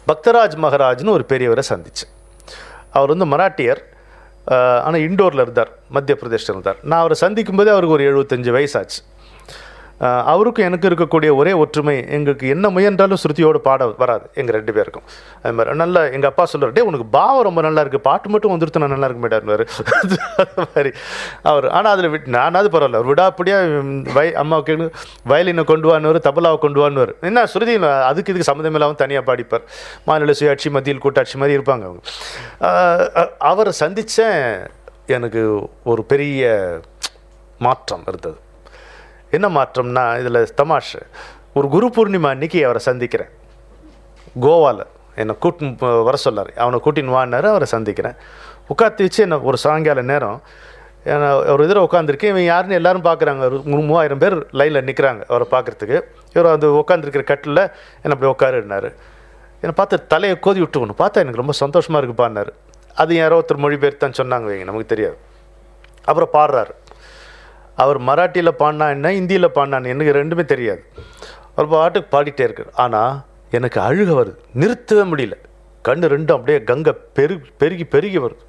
பக்தராஜ் மகராஜ்னு ஒரு பெரியவரை சந்தித்தேன். அவர் மராட்டியர், ஆனால் இண்டோரில் இருந்தார், மத்திய பிரதேஷில் இருந்தார். நான் அவரை சந்திக்கும் போதே அவருக்கு ஒரு 75 வயசாச்சு. அவருக்கும் எனக்கு இருக்கக்கூடிய ஒரே ஒற்றுமை, எங்களுக்கு என்ன முயன்றாலும் ஸ்ருதியோடு பாட வராது எங்கள் 2 பேருக்கும். அது மாதிரி நல்லா எங்கள் அப்பா சொல்லுவார், டே உனக்கு பாவம் ரொம்ப நல்லா இருக்குது, பாட்டு மட்டும் வந்துருத்து நான் நல்லா இருக்க மாட்டார் அது மாதிரி அவர். ஆனால் அதில் நானாவது பரவாயில்ல, அவர் விடாப்படியாக அம்மாவுக்கு வயலினை கொண்டு வானுவார், தபலாவை கொண்டு வானுவார். என்ன ஸ்ருதி அதுக்கு இதுக்கு சம்மந்தம் இல்லாமல் தனியாக பாடிப்பார். மாநில சுயாட்சி மத்தியில் கூட்டாட்சி மாதிரி இருப்பாங்க அவங்க. அவரை சந்தித்தேன். எனக்கு ஒரு பெரிய மாற்றம் இருந்தது. என்ன மாற்றம்னா, இதில் தமாஷ், ஒரு குரு பூர்ணிமா அன்னைக்கு அவரை சந்திக்கிறேன். கோவாவில் என்னை வர சொல்லார், அவனை கூட்டின்னு வான்னார். அவரை சந்திக்கிறேன். உட்காந்து வச்சு என்ன ஒரு சாயங்கால நேரம் ஒரு இதில் உட்காந்துருக்கேன். இவன் யாருன்னு எல்லாரும் பார்க்குறாங்க. ஒரு 3000 பேர் லைனில் நிற்கிறாங்க அவரை பார்க்குறதுக்கு. இவர் அந்த உட்காந்துருக்கிற கட்டில் என்னை அப்படி உட்காருன்னாரு. என்னை பார்த்து தலையை கோதி விட்டுக்கணும். பார்த்தா எனக்கு ரொம்ப சந்தோஷமாக இருக்குப்பான்னாரு. அது யாரோ ஒருத்தர் மொழிபெயர்த்தான்னு சொன்னாங்க, வைங்க, நமக்கு தெரியாது. அப்புறம் பாடுறாரு. அவர் மராட்டியில் பாடினா என்ன, ஹிந்தியில் பாடினான்னு எனக்கு ரெண்டுமே தெரியாது. அவர் பாட்டுக்கு பாடிட்டே இருக்கார். ஆனால் எனக்கு அழுக வருது, நிறுத்தவே முடியல. கண்ணு ரெண்டும் அப்படியே கங்கை பெருகி பெருகி வருது.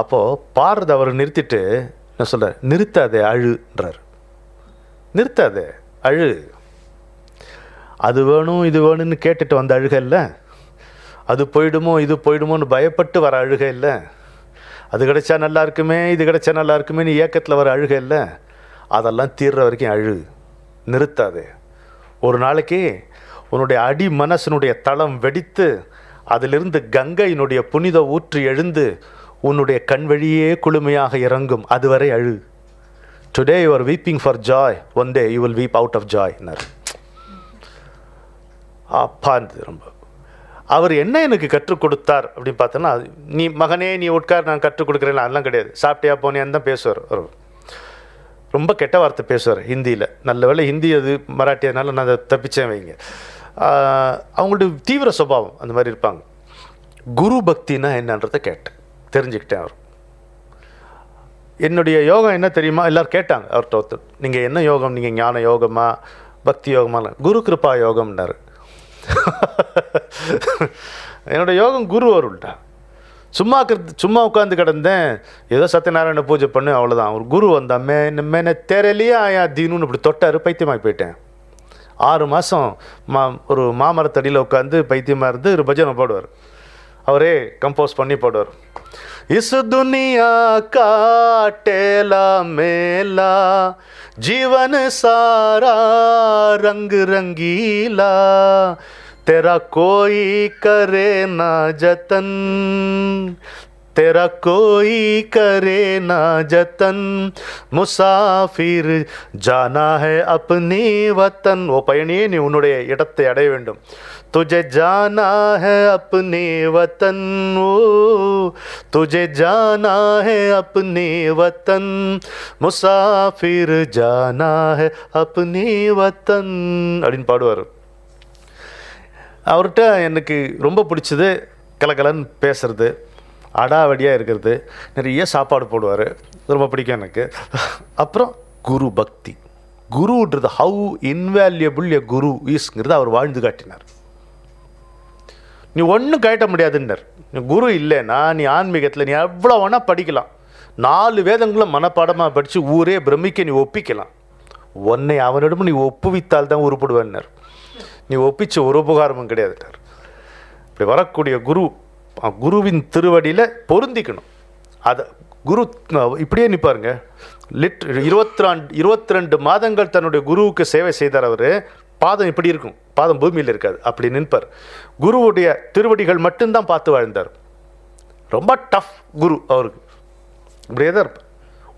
அப்போது பாடுறத அவர் நிறுத்திட்டு நான் சொல்கிறேன், நிறுத்தாதே அழுன்றார். நிறுத்தாதே அழு, அது வேணும் இது வேணும்னு கேட்டுட்டு வந்த அழுக இல்லை, அது போயிடுமோ இது போயிடுமோன்னு பயப்பட்டு வர அழுக இல்லை, அது கிடைச்சா நல்லா இருக்குமே இது கிடைச்சா நல்லா இருக்குமேன்னு ஏக்கத்தில் வர அழுக இல்லை, அதெல்லாம் தீர்ற வரைக்கும் அழு, நிறுத்தாதே. ஒரு நாளைக்கு உன்னுடைய அடி மனசனுடைய தளம் வெடித்து அதிலிருந்து கங்கையினுடைய புனித ஊற்று எழுந்து உன்னுடைய கண் வழியே குளுமையாக இறங்கும். அதுவரை அழு. Today you are weeping for joy, one day you will weep out of joy. அப்பா ரொம்ப அவர் என்ன எனக்கு கற்றுக் கொடுத்தார் அப்படின்னு பார்த்தோன்னா, நீ மகனே நீ உட்கார் நான் கற்றுக் கொடுக்குறேன் அதெல்லாம் கிடையாது. சாப்பிட்டியா போனியான்னு தான் பேசுவார். ரொம்ப கெட்ட வார்த்தை பேசுவார் ஹிந்தியில். நல்ல வேளை ஹிந்தி அது மராட்டியனால நான் அதை தப்பிச்சேன் வைங்க. அவங்களுடைய தீவிர சுபாவம் அந்த மாதிரி இருப்பாங்க. குரு பக்தினா என்னன்றதை தெரிஞ்சுக்கிட்டேன். அவர் என்னுடைய யோகம் என்ன தெரியுமா எல்லோரும் கேட்டாங்க அவர்கிட்ட. ஒருத்தர், நீங்கள் என்ன யோகம், நீங்கள் ஞான யோகமா பக்தி யோகமா? குரு கிருபா யோகம்னாரு. என்னோட யோகம் குரு அருள்டா. சும்மா உட்காந்து கிடந்தேன், ஏதோ சத்யநாராயண பூஜை பண்ணு அவ்வளோதான். ஒரு குரு வந்தா மேனே தேரலையே ஆயா தீனுன்னு இப்படி தொட்டார், பைத்தியமாகி போயிட்டேன். 6 மாதம் ஒரு மாமரத்தடியில் உட்காந்து பைத்தியமாக இருந்து ஒரு பஜனை பாடுவார். அவரே கம்போஸ் பண்ணி பாடுவார். இஸ் துனியா கா டேலா மேலா जीवन सारा रंग रंगीला तेरा कोई करे ना जतन तेरा कोई करे ना जतन मुसाफिर जाना है अपनी वतन. ஓ பயணியே நீ உன்னுடைய இடத்தை அடைய வேண்டும். तुझे जाना है अपने वतन, ओ तुझे जाना है अपने वतन मुसाफिर जाना है अपने वतन அப்படின்னு பாடுவார். அவர்கிட்ட எனக்கு ரொம்ப பிடிச்சது கலகலன்னு பேசுறது, அடாவடியாக இருக்கிறது, நிறைய சாப்பாடு போடுவார், ரொம்ப பிடிக்கும் எனக்கு. அப்புறம் குரு பக்தி. குருன்றது ஹவு இன்வேல்யூபிள் எ குரு ஈஸ்ங்கிறது அவர் வாழ்ந்து காட்டினார். நீ ஒன்றும் கேட்ட முடியாதுன்னர். நீ குரு இல்லைன்னா நீ ஆன்மீகத்தில் நீ எவ்வளோ வேணால் படிக்கலாம், 4 வேதங்களும் மனப்பாடமாக படித்து ஊரே பிரமிக்க நீ ஒப்பிக்கலாம். உன்னை அவனிடம் நீ ஒப்புவித்தால் தான் உருப்படுவேன்னர். நீ ஒப்பிச்ச ஒரு உபகாரமும் கிடையாதுட்டார். இப்படி வரக்கூடிய குருவின் திருவடியில் பொருந்திக்கணும். அதை குரு இப்படியே நிற்பாருங்க. 22 மாதங்கள் தன்னுடைய குருவுக்கு சேவை செய்தார். அவர் பாதம் இப்படி இருக்கும், பாதம் பூமியில் இருக்காது, அப்படி நிற்பார். குருவுடைய திருவடிகள் மட்டும்தான் பார்த்து வாழ்ந்தார். ரொம்ப டஃப் குரு அவருக்கு. இப்படியே தான் இருப்பார்.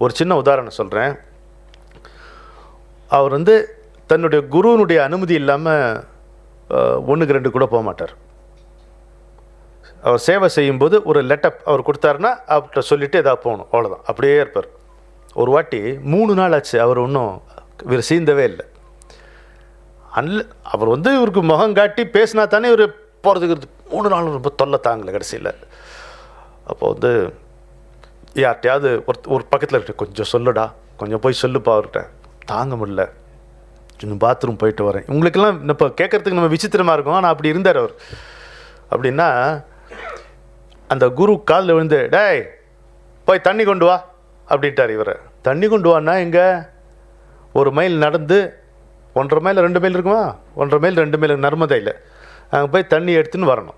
ஒரு சின்ன உதாரணம் சொல்கிறேன். அவர் தன்னுடைய குருவினுடைய அனுமதி இல்லாமல் 1க்கு 2 கூட போக மாட்டார். அவர் சேவை செய்யும்போது ஒரு லெட்டப் அவர் கொடுத்தாருன்னா அவர்கிட்ட சொல்லிவிட்டு எதாவது போகணும், அவ்வளோதான். அப்படியே இருப்பார். ஒரு வாட்டி 3 நாள் ஆச்சு, அவர் ஒன்றும் இவர் சீந்தவே இல்லை. அவர் இவருக்கு முகம் காட்டி பேசினா தானே இவர் போகிறதுக்கு 3 நாள் ரொம்ப தொல்லை தாங்கலை கடைசியில். அப்போ யார்கிட்டையாவது ஒரு பக்கத்தில் இருக்க, கொஞ்சம் சொல்லுடா, கொஞ்சம் போய் சொல்லுப்பா அவர்கிட்ட, தாங்க முடியல, இன்னும் பாத்ரூம் போயிட்டு வரேன். உங்களுக்கெல்லாம் இப்போ கேட்குறதுக்கு நம்ம விசித்திரமாக இருக்கும், ஆனால் அப்படி இருந்தார் அவர். அப்படின்னா அந்த குரு காலில் விழுந்து, டேய் போய் தண்ணி கொண்டு வா அப்படின்ட்டார் இவர். தண்ணி கொண்டு வான்னா எங்கே? 1 மைல் நடந்து, 1.5 மைல் 2 மைல் இருக்குமா, 1.5 மைல் 2 மைல் நர்மதையில் அங்கே போய் தண்ணி எடுத்துன்னு வரணும்.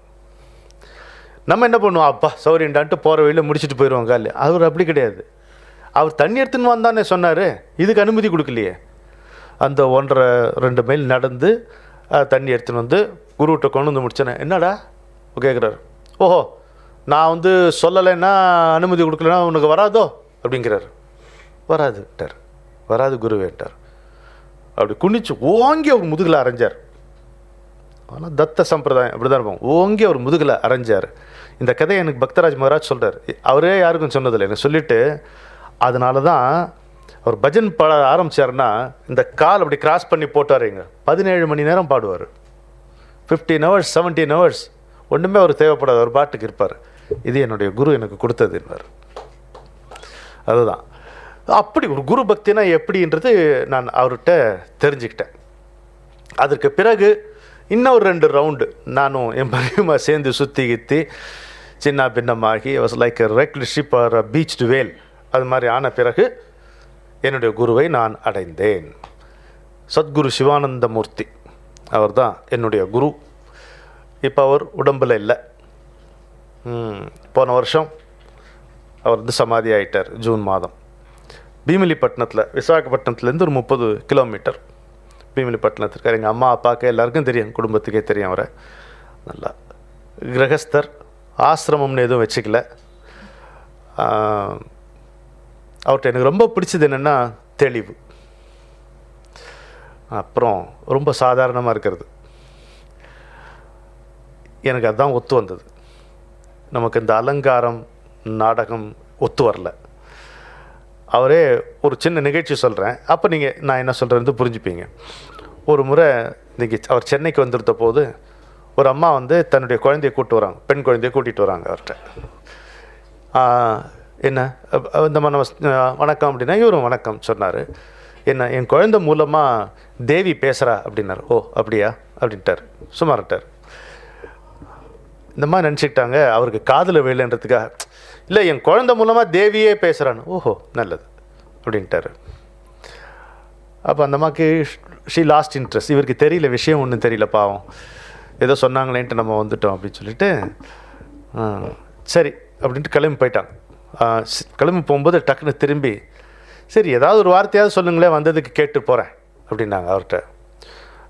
நம்ம என்ன பண்ணுவோம், அப்பா சௌரியண்டான்ட்டு போகிற வழியில் முடிச்சுட்டு போயிடுவோம் காலையில். அவர் அப்படி கிடையாது. அவர் தண்ணி எடுத்துன்னு வந்தானே சொன்னார், இதுக்கு அனுமதி கொடுக்கலையே. அந்த 1.5-2 மைல் நடந்து தண்ணி எடுத்துன்னு குருவிட்ட கொண்டு முடிச்சேனே. என்னடா கேட்குறாரு. ஓஹோ, நான் சொல்லலைன்னா அனுமதி கொடுக்கலன்னா உனக்கு வராதோ அப்படிங்கிறார். வராதுட்டார். வராது குருவேட்டார். அப்படி குனிச்சு ஓங்கி அவர் முதுகில் அரைஞ்சார். ஆனால் தத்த சம்பிரதாயம் அப்படி தான் இருப்போம். ஓங்கி அவர் முதுகில் அரைஞ்சார். இந்த கதையை எனக்கு பக்தராஜ் மகாராஜ் சொல்கிறார். அவரே யாருக்கும் சொன்னதில்லை, எனக்கு சொல்லிவிட்டு அதனால தான் அவர் பஜன் பாட ஆரம்பித்தார்னா இந்த கால் அப்படி கிராஸ் பண்ணி போட்டாருங்க. 17 மணி நேரம் பாடுவார். 15 hours 17 hours ஒன்றுமே அவர் தேவைப்படாது, அவர் பாட்டுக்கு இருப்பார். இது என்னுடைய குரு எனக்கு கொடுத்தது என்பார். அதுதான் அப்படி ஒரு குரு பக்தினா எப்படின்றது நான் அவர்கிட்ட தெரிஞ்சுக்கிட்டேன். அதற்கு பிறகு இன்னும் ஒரு 2 ரவுண்டு நானும் என் மனைவியுமா சேர்ந்து சுற்றி கித்தி சின்ன பின்னமாகி was like a wrecked ship or a beached whale. அது மாதிரி ஆன பிறகு என்னுடைய குருவை நான் அடைந்தேன். சத்குரு சிவானந்தமூர்த்தி அவர் தான் என்னுடைய குரு. இப்போ அவர் உடம்பில் இல்லை. போன வருஷம் அவர் சமாதி ஆகிட்டார் ஜூன் மாதம். பீமிலிப்பட்டினத்தில், விசாகப்பட்டினத்துலேருந்து ஒரு 30 கிலோமீட்டர் பீமிலிப்பட்டினத்தில் இருக்கார். எங்கள் அம்மா அப்பாவுக்கு எல்லாருக்கும் தெரியும், குடும்பத்துக்கே தெரியும் அவரை. நல்லா கிரகஸ்தர், ஆசிரமம்னு எதுவும் வச்சுக்கல. அவர்கிட்ட எனக்கு ரொம்ப பிடிச்சது என்னென்னா தெளிவு, அப்புறம் ரொம்ப சாதாரணமாக இருக்கிறது. எனக்கு அதுதான் ஒத்து வந்தது. நமக்கு இந்த அலங்காரம் நாடகம் ஒத்து வரல. அவரே ஒரு சின்ன நிகழ்ச்சி சொல்கிறேன், அப்போ நான் என்ன சொல்கிறது புரிஞ்சுப்பீங்க. ஒரு முறை அவர் சென்னைக்கு வந்திருந்த போது ஒரு அம்மா தன்னுடைய குழந்தைய கூப்பிட்டு வராங்க, பெண் குழந்தைய கூட்டிகிட்டு வராங்க அவர்கிட்ட. என்ன இந்த வணக்கம் அப்படின்னா இவரும் வணக்கம் சொன்னார். என்ன, என் குழந்தை மூலமாக தேவி பேசுகிறா அப்படின்னாரு. ஓ அப்படியா அப்படின்ட்டார், சுமார்ட்டார். இந்த மாதிரி நினச்சிக்கிட்டாங்க அவருக்கு காதில் வேலைன்றதுக்காக. இல்லை, என் குழந்தை மூலமாக தேவியே பேசுகிறான்னு. ஓஹோ நல்லது அப்படின்ட்டார். அப்போ அந்த அம்மாவுக்கு ஷீ லாஸ்ட் இன்ட்ரெஸ்ட். இவருக்கு தெரியல, விஷயம் ஒன்றும் தெரியல, பாவம் ஏதோ சொன்னாங்களேன்ட்டு நம்ம வந்துட்டோம் அப்படின்னு சொல்லிட்டு சரி அப்படின்ட்டு கிளம்பி போயிட்டாங்க. கிளம்பி போகும்போது டக்குன்னு திரும்பி, சரி ஏதாவது ஒரு வார்த்தையாவது சொல்லுங்களேன், வந்ததுக்கு கேட்டு போகிறேன் அப்படின்னாங்க அவர்கிட்ட.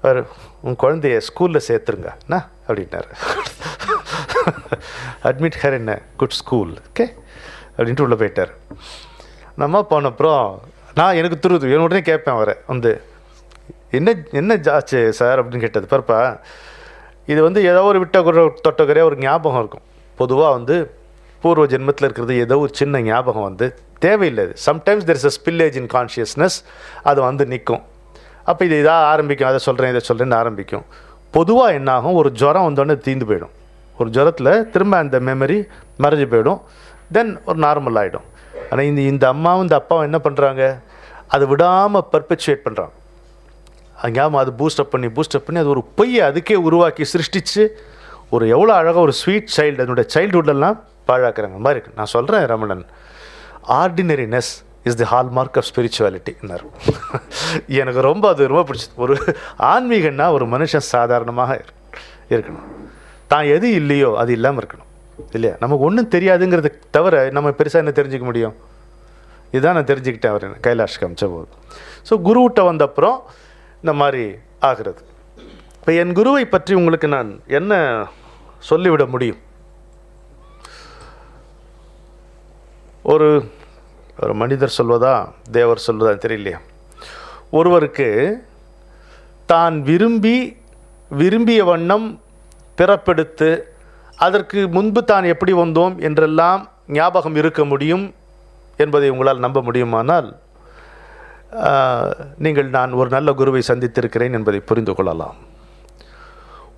அவர், உன் குழந்தைய ஸ்கூலில் சேர்த்துருங்க என்ன அப்படின்னாரு. அட்மிட் ஹர் என்ன குட் ஸ்கூல், ஓகே அப்படின்ட்டு உள்ளே போயிட்டார். நம்ம போனப்புறம் எனக்கு துருது, உடனே கேட்பேன் அவரை என்ன ஆச்சு சார் அப்படின்னு கேட்டது. பரப்பா இது ஏதோ ஒரு விட்ட தொட்டக்குறையாக ஒரு ஞாபகம் இருக்கும். பொதுவாக பூர்வ ஜென்மத்தில் இருக்கிறது ஏதோ ஒரு சின்ன ஞாபகம் தேவையில்லை. Sometimes there is a spillage in consciousness, அது நிற்கும். அப்போ இது இதாக ஆரம்பிக்கும், அதை சொல்கிறேன்னு ஆரம்பிக்கும். பொதுவாக என்னாகும், ஒரு ஜுரம் வந்தோடனே தீர்ந்து போயிடும். ஒரு ஜுரத்தில் திரும்ப அந்த மெமரி மறைஞ்சு போயிடும், தென் ஒரு நார்மல் ஆகிடும். ஆனால் இந்த அம்மாவும் இந்த அப்பாவும் என்ன பண்ணுறாங்க, அதை விடாமல் பர்பெச்சுவேட் பண்ணுறாங்க. அங்கேயாமல் அது பூஸ்டப் பண்ணி அது ஒரு பொய்யை அதுக்கே உருவாக்கி சிருஷ்டித்து ஒரு எவ்வளோ அழகாக ஒரு ஸ்வீட் சைல்டு, அதனுடைய சைல்டுஹுட்டெல்லாம் பாழாக்குறாங்க மாதிரி இருக்குது. நான் சொல்கிறேன் Ramanan, ordinariness is the hallmark of ஸ்பிரிச்சுவாலிட்டின்னாரு. எனக்கு அது ரொம்ப பிடிச்சது. ஒரு ஆன்மீகன்னா ஒரு மனுஷன் சாதாரணமாக இருக்கணும், தான் எது இல்லையோ அது இல்லாமல் இருக்கணும், இல்லையா? நமக்கு ஒன்றும் தெரியாதுங்கிறது தவிர நம்ம பெருசாக என்ன தெரிஞ்சுக்க முடியும்? இதுதான் நான் தெரிஞ்சுக்கிட்டேன் அவர் கைலாஷ் காமிச்ச போது. ஸோ குருவிட்ட வந்தப்புறம் இந்த மாதிரி ஆகிறது. இப்போ என் குருவை பற்றி உங்களுக்கு நான் என்ன சொல்லிவிட முடியும்? ஒரு ஒரு மனிதர் சொல்வதா தேவர் சொல்வதா தெரியலையா, ஒருவருக்கு தான் விரும்பிய வண்ணம் பிறப்பெடுத்து அதற்கு முன்பு தான் எப்படி வந்தோம் என்றெல்லாம் ஞாபகம் இருக்க முடியும் என்பதை உங்களால் நம்ப முடியுமானால் நீங்கள் நான் ஒரு நல்ல குருவை சந்தித்திருக்கிறேன் என்பதை புரிந்து கொள்ளலாம்.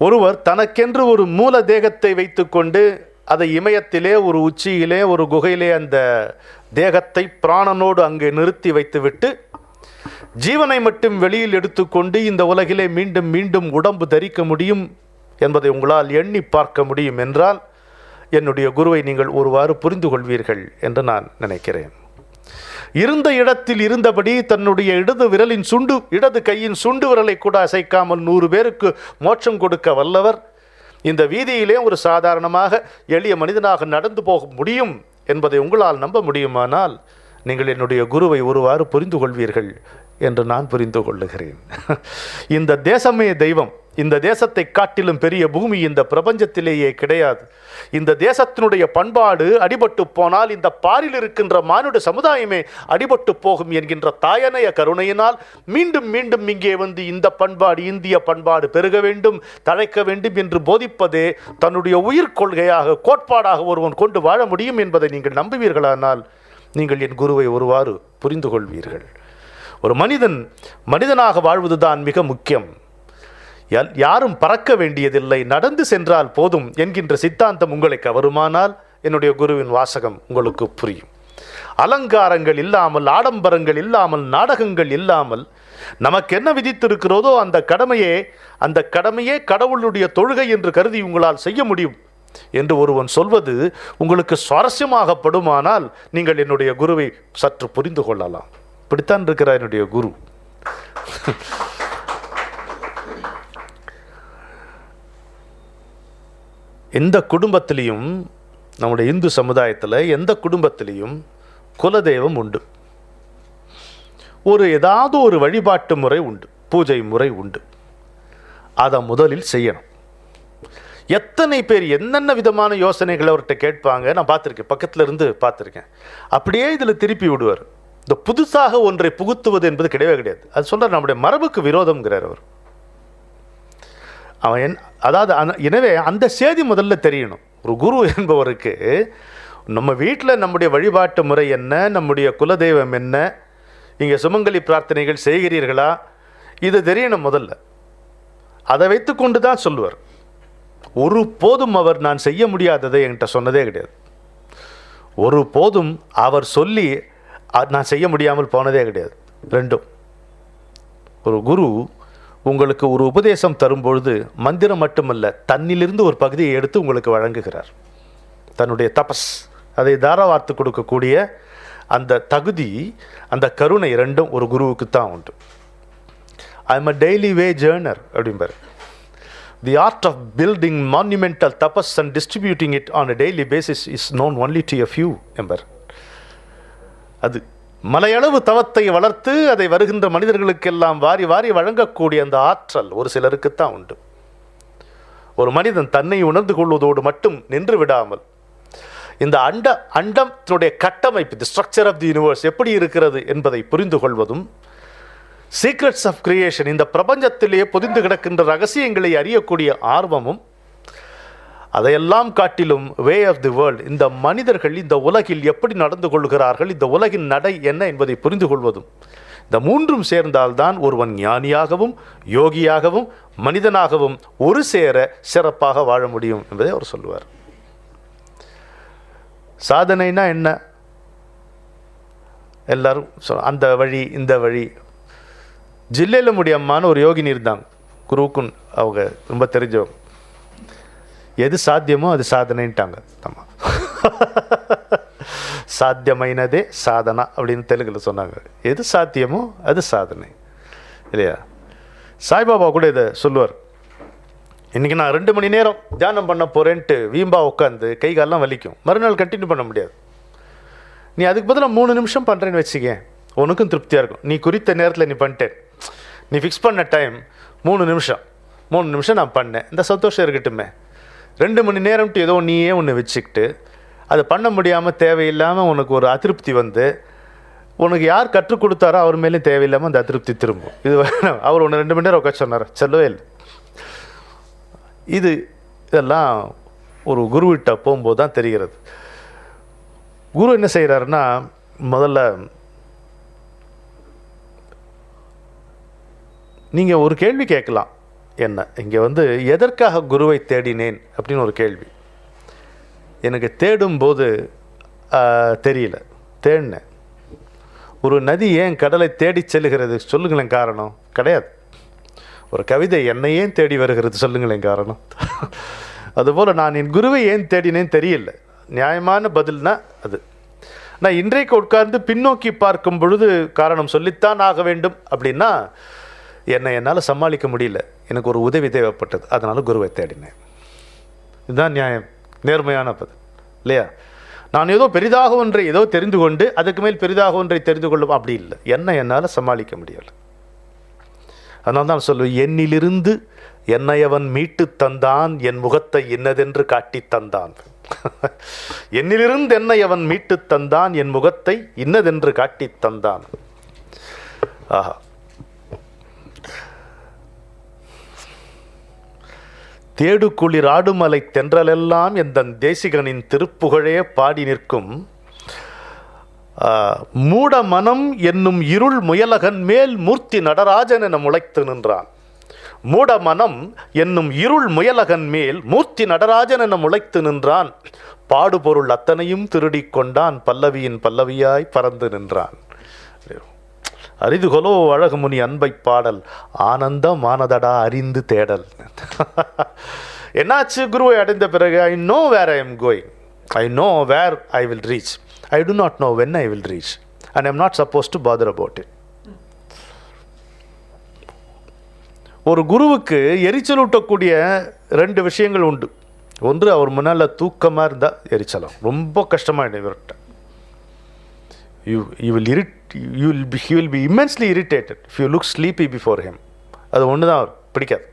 ஒருவர் தனக்கென்று ஒரு மூல தேகத்தை வைத்துக்கொண்டு அதை இமயத்திலே ஒரு உச்சியிலே ஒரு குகையிலே அந்த தேகத்தை பிராணனோடு அங்கே நிறுத்தி வைத்துவிட்டு ஜீவனை மட்டும் வெளியில் எடுத்துக்கொண்டு இந்த உலகிலே மீண்டும் மீண்டும் உடம்பு தரிக்க முடியும் என்பதை உங்களால் எண்ணி பார்க்க முடியும் என்றால் என்னுடைய குருவை நீங்கள் ஒருவாறு புரிந்து கொள்வீர்கள் என்று நான் நினைக்கிறேன். இருந்த இடத்தில் இருந்தபடி தன்னுடைய இடது கையின் சுண்டு விரலை கூட அசைக்காமல் 100 பேருக்கு மோட்சம் கொடுக்க வல்லவர் இந்த வீதியிலே ஒரு சாதாரணமாக எளிய மனிதனாக நடந்து போக முடியும் என்பதை உங்களால் நம்ப முடியுமானால் நீங்கள் என்னுடைய குருவை ஒருவாறு புரிந்து கொள்வீர்கள் என்று நான் புரிந்து கொள்ளுகிறேன். இந்த தேசமே தெய்வம். இந்த தேசத்தை காட்டிலும் பெரிய பூமி இந்த பிரபஞ்சத்திலேயே கிடையாது. இந்த தேசத்தினுடைய பண்பாடு அடிபட்டு போனால் இந்த பாரில் இருக்கின்ற மானுட சமுதாயமே அடிபட்டு போகும் என்கின்ற தாயனைய கருணையினால் மீண்டும் மீண்டும் இங்கே இந்த பண்பாடு, இந்திய பண்பாடு பெருக வேண்டும், தழைக்க வேண்டும் என்று போதிப்பதே தன்னுடைய உயிர் கொள்கையாக, கோட்பாடாக ஒருவன் கொண்டு வாழ முடியும் என்பதை நீங்கள் நம்புவீர்களானால் நீங்கள் என் குருவை ஒருவாறு புரிந்து கொள்வீர்கள். ஒரு மனிதனாக வாழ்வதுதான் மிக முக்கியம். யாரும் பறக்க வேண்டியதில்லை, நடந்து சென்றால் போதும் என்கின்ற சித்தாந்தம் உங்களை கவருமானால் என்னுடைய குருவின் வாசகம் உங்களுக்கு புரியும். அலங்காரங்கள் இல்லாமல், ஆடம்பரங்கள் இல்லாமல், நாடகங்கள் இல்லாமல் நமக்கு என்ன விதித்திருக்கிறதோ அந்த கடமையே கடவுளுடைய தொழுகை என்று கருதி உங்களால் செய்ய முடியும் என்று ஒருவன் சொல்வது உங்களுக்கு சுவாரஸ்யமாக படுமானால் நீங்கள் என்னுடைய குருவை சற்று புரிந்து கொள்ளலாம். இப்படித்தான் இருக்கிறார் என்னுடைய குரு. எந்த குடும்பத்திலையும், நம்முடைய இந்து சமுதாயத்தில் எந்த குடும்பத்திலையும் குலதெய்வம் உண்டு, ஏதாவது ஒரு வழிபாட்டு முறை உண்டு. பூஜை முறை உண்டு. அதை முதலில் செய்யணும். எத்தனை பேர் என்னென்ன விதமான யோசனைகளை அவர்கிட்ட கேட்பாங்க, நான் பார்த்துருக்கேன், பக்கத்தில் இருந்து பார்த்துருக்கேன். அப்படியே இதில் திருப்பி விடுவார். இந்த புதுசாக ஒன்றை புகுத்துவது என்பது கிடையவே கிடையாது. அது சொல்கிறார், நம்முடைய மரபுக்கு விரோதம்ங்கிறார் அவர். அவன் அதாவது எனவே அந்த செய்தி முதல்ல தெரியணும். ஒரு குரு என்பவருக்கு நம்ம வீட்டில் நம்முடைய வழிபாட்டு முறை என்ன, நம்முடைய குலதெய்வம் என்ன, இங்கே சுமங்கலி பிரார்த்தனைகள் செய்கிறீர்களா, இது தெரியணும் முதல்ல. அதை வைத்து கொண்டு தான் சொல்லுவார். ஒரு போதும் அவர் நான் செய்ய முடியாததை என்கிட்ட சொன்னதே கிடையாது. ஒரு போதும் அவர் சொல்லி நான் செய்ய முடியாமல் போனதே கிடையாது. ரெண்டும். ஒரு குரு உங்களுக்கு ஒரு உபதேசம் தரும்பொழுது மந்திரம் மட்டுமல்ல, தன்னிலிருந்து ஒரு பகுதியை எடுத்து உங்களுக்கு வழங்குகிறார். தன்னுடைய தபஸ், அதை தாராவார்த்து கொடுக்கக்கூடிய அந்த தகுதி, அந்த கருணை ரெண்டும் ஒரு குருவுக்கு தான் உண்டு. I am a daily wage earner அப்படிம்பார். தி ஆர்ட் ஆஃப் பில்டிங் மான்யூமெண்டல் தபஸ் and distributing it on a daily basis is known only to a few என்பர். அது மலையளவு தவத்தை வளர்த்து அதை வருகின்ற மனிதர்களுக்கெல்லாம் வாரி வாரி வழங்கக்கூடிய அந்த ஆற்றல் ஒரு சிலருக்குத்தான் உண்டு. ஒரு மனிதன் தன்னை உணர்ந்து கொள்வதோடு மட்டும் நின்று விடாமல், இந்த அண்டத்தினுடைய கட்டமைப்பு, the structure of the universe எப்படி இருக்கிறது என்பதை புரிந்து கொள்வதும், சீக்ரெட்ஸ் ஆஃப் கிரியேஷன், இந்த பிரபஞ்சத்திலேயே பொதிந்து கிடக்கின்ற ரகசியங்களை அறியக்கூடிய ஆர்வமும், அதையெல்லாம் காட்டிலும் வே ஆஃப் தி வேர்ல்ட், இந்த மனிதர்கள் இந்த உலகில் எப்படி நடந்து கொள்கிறார்கள், இந்த உலகின் நடை என்ன என்பதை புரிந்து கொள்வதும், இந்த மூன்றும் சேர்ந்தால்தான் ஒருவன் ஞானியாகவும் யோகியாகவும் மனிதனாகவும் ஒரு சேர சிறப்பாக வாழ முடியும் என்பதை அவர் சொல்லுவார். சாதனைனா என்ன? எல்லாரும் அந்த வழி இந்த வழி. ஜில்லையில முடியம்மான ஒரு யோகினி இருந்தாங்க, குருவுக்குன் அவங்க ரொம்ப தெரிஞ்சவங்க. எது சாத்தியமோ அது சாதனைன்ட்டாங்க. ஆமாம், சாத்தியமைனதே சாதனா அப்படின்னு தெலுங்கில் சொன்னாங்க. எது சாத்தியமோ அது சாதனை, இல்லையா? சாய்பாபா கூட இதை சொல்லுவார். இன்றைக்கி நான் 2 மணி நேரம் தியானம் பண்ண போகிறேன்ட்டு வீம்பா உட்காந்து கை காலெலாம் வலிக்கும், மறுநாள் கண்டினியூ பண்ண முடியாது. நீ அதுக்கு பதிலாக 3 நிமிஷம் பண்ணுறேன்னு வச்சுக்க, உனக்கும் திருப்தியாக இருக்கும். நீ குறித்த நேரத்தில் நீ பண்ணிட்டேன், நீ ஃபிக்ஸ் பண்ண டைம் 3 நிமிஷம் நான் பண்ணேன், இந்த சந்தோஷம் இருக்கட்டுமே. 2 மணி நேரம்ட்டு ஏதோ நீயே ஒன்று வச்சுக்கிட்டு அது பண்ண முடியாமல் தேவையில்லாமல் உனக்கு ஒரு அதிருப்தி வந்து, உனக்கு யார் கற்றுக் கொடுத்தாரோ அவர் மேலேயும் தேவையில்லாமல் அந்த அதிருப்தி திரும்பும். இது வேணும். அவர் ஒன்று 2 மணி நேரம் உட்காந்து சொன்னார், சொல்லவே இல்லை. இதெல்லாம் ஒரு குருவிட்ட போகும்போது தான் தெரிகிறது. குரு என்ன செய்கிறாருன்னா, முதல்ல நீங்கள் ஒரு கேள்வி கேட்கலாம். என்ன இங்கே எதற்காக குருவை தேடினேன் அப்படின்னு ஒரு கேள்வி. எனக்கு தேடும்போது தெரியல, தேடினேன். ஒரு நதி ஏன் கடலை தேடி செல்லுகிறது சொல்லுங்களேன் காரணம். கிடையாது. ஒரு கவிதை என்னை ஏன் தேடி வருகிறது சொல்லுங்களேன் காரணம். அதுபோல் நான் என் குருவை ஏன் தேடினேன் தெரியல. நியாயமான பதில்னா அது. நான் இன்றைக்கு உட்கார்ந்து பின்னோக்கி பார்க்கும் பொழுது காரணம் சொல்லித்தான் ஆக வேண்டும் அப்படின்னா என்னால் சமாளிக்க முடியல, எனக்கு ஒரு உதவி தேவைப்பட்டது, அதனால் குருவை தேடினேன். இதுதான் நியாயம், நேர்மையான பதில், இல்லையா? நான் ஏதோ பெரிதாக ஒன்றை ஏதோ தெரிந்து கொண்டு அதுக்கு மேல் பெரிதாக ஒன்றை தெரிந்து கொள்ளும் அப்படி இல்லை. என்னால் சமாளிக்க முடியலை. அதனால தான் சொல்லுவேன், என்னிலிருந்து என்னை அவன் மீட்டு தந்தான், என் முகத்தை இன்னதென்று காட்டி தந்தான். என்னிலிருந்து என்னை அவன் மீட்டு தந்தான், என் முகத்தை இன்னதென்று காட்டி தந்தான். ஆஹா, தேடு குளிர் ஆடுமலை தென்றலெல்லாம் எந்த தேசிகனின் திருப்புகழே பாடி நிற்கும் மூட மனம் என்னும் இருள் முயலகன் மேல் மூர்த்தி நடராஜன் என முளைத்து நின்றான். மூட மனம் என்னும் இருள் முயலகன் மேல் மூர்த்தி நடராஜன் என முளைத்து நின்றான். பாடுபொருள் அத்தனையும் திருடி கொண்டான், பல்லவியின் பல்லவியாய் பறந்து நின்றான். அரிதுகொலோ அழகு முனி அன்பை பாடல், ஆனந்தம் ஆனதடா அறிந்து தேடல். என்னாச்சு குருவை அடைந்த பிறகு? I know where I am going, I know where I will reach, I do not know when I will reach and I am not suppose to bother about it. ஒரு குருவுக்கு எரிச்சலூட்டக்கூடிய 2 விஷயங்கள் உண்டு. ஒன்று, அவர் முன்னால் தூக்கமாக இருந்தால் எரிச்சலம், ரொம்ப கஷ்டமாயிடும் இவர்கிட்ட. He will be immensely irritated if you look sleepy before him. அது ஒன்று தான் அவர் பிடிக்காது.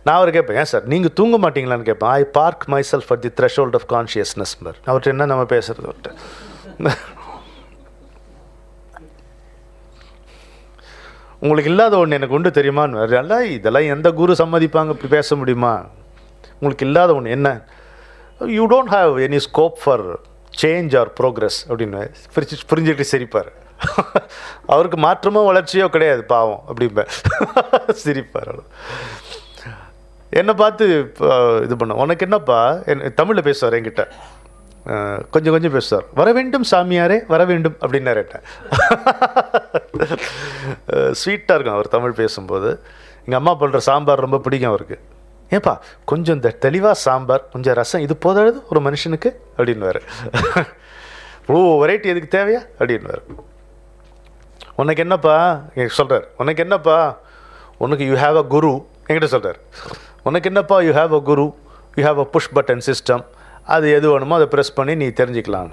நான் அவர் கேட்பேன், ஏன் சார் நீங்கள் தூங்க மாட்டீங்களான்னு கேட்பேன். I park myself at the threshold of consciousness. அவர்கிட்ட என்ன நம்ம பேசுறது அவர்கிட்ட? உங்களுக்கு இல்லாத ஒன்று எனக்கு ஒன்று தெரியுமான்னு. அல்ல, இதெல்லாம் எந்த குரு சம்மதிப்பாங்க, இப்படி பேச முடியுமா? உங்களுக்கு இல்லாத ஒன்று என்ன? You don't have any scope for change or progress அப்படின்னு புரிஞ்சுக்கிட்டு சிரிப்பார். அவருக்கு மாற்றமோ வளர்ச்சியோ கிடையாது பாவம் அப்படிம்பேன். சிரிப்பார். என்னை பார்த்து இது பண்ண, உனக்கு என்னப்பா, தமிழில் பேசுவார் என்கிட்ட, கொஞ்சம் கொஞ்சம் பேசுவார். வர வேண்டும் சாமியாரே, வர வேண்டும் அப்படின்னாரு. ஸ்வீட்டாக இருக்கும் அவர் தமிழ் பேசும்போது. எங்கள் அம்மா பண்ணுற சாம்பார் ரொம்ப பிடிக்கும் அவருக்கு. ஏப்பா கொஞ்சம் இந்த தெளிவாக சாம்பார், கொஞ்சம் ரசம், இது போதாது ஒரு மனுஷனுக்கு அப்படின்வார். ஓ வெரைட்டி எதுக்கு தேவையா அப்படின்வார். உனக்கு என்னப்பா சொல்கிறார், உனக்கு என்னப்பா, உனக்கு யூ ஹாவ் அ குரு என்கிட்ட சொல்கிறார். உனக்கு என்னப்பா, you have a guru, you have a push button system, அது எது வேணுமோ அதை ப்ரெஸ் பண்ணி நீ தெரிஞ்சுக்கலாம்.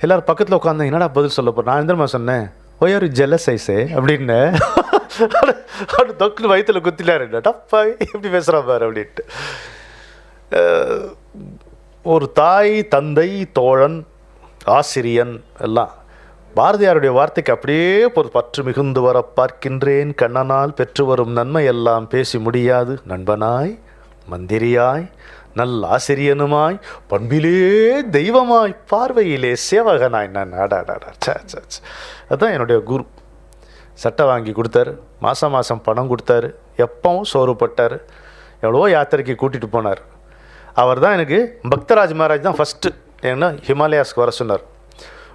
எல்லோரும் பக்கத்தில் உட்காந்து என்னடா பதில் சொல்ல போகிறேன். நான் எந்திரமா சொன்னேன், ஒய் ஆர் யூ ஜெலஸ் ஐஸே அப்படின்னு. அப்படி தொக்கு வயிற்றில் குத்தினாரு. டப்பா எப்படி பேசுகிறான் பாரு அப்படின்ட்டு. ஒரு தாய், தந்தை, தோழன், ஆசிரியன் எல்லாம் பாரதியாருடைய வார்த்தைக்கு அப்படியே ஒரு பற்று மிகுந்து வர பார்க்கின்றேன். கண்ணனால் பெற்று வரும் நன்மை எல்லாம் பேசி முடியாது. நண்பனாய், மந்திரியாய், நல் ஆசிரியனுமாய், பண்பிலே தெய்வமாய், பார்வையிலே சேவகனாய். நான் அதுதான் என்னுடைய குரு. சட்டை வாங்கி கொடுத்தாரு, மாதம் மாதம் பணம் கொடுத்தாரு, எப்பவும் சோறு போட்டார், எவ்வளோ யாத்திரைக்கு கூட்டிகிட்டு போனார். அவர் தான் எனக்கு பக்தராஜ் மகாராஜ் தான் ஃபஸ்ட்டு ஏன்னா ஹிமாலயாஸ்க்கு வர சொன்னார்.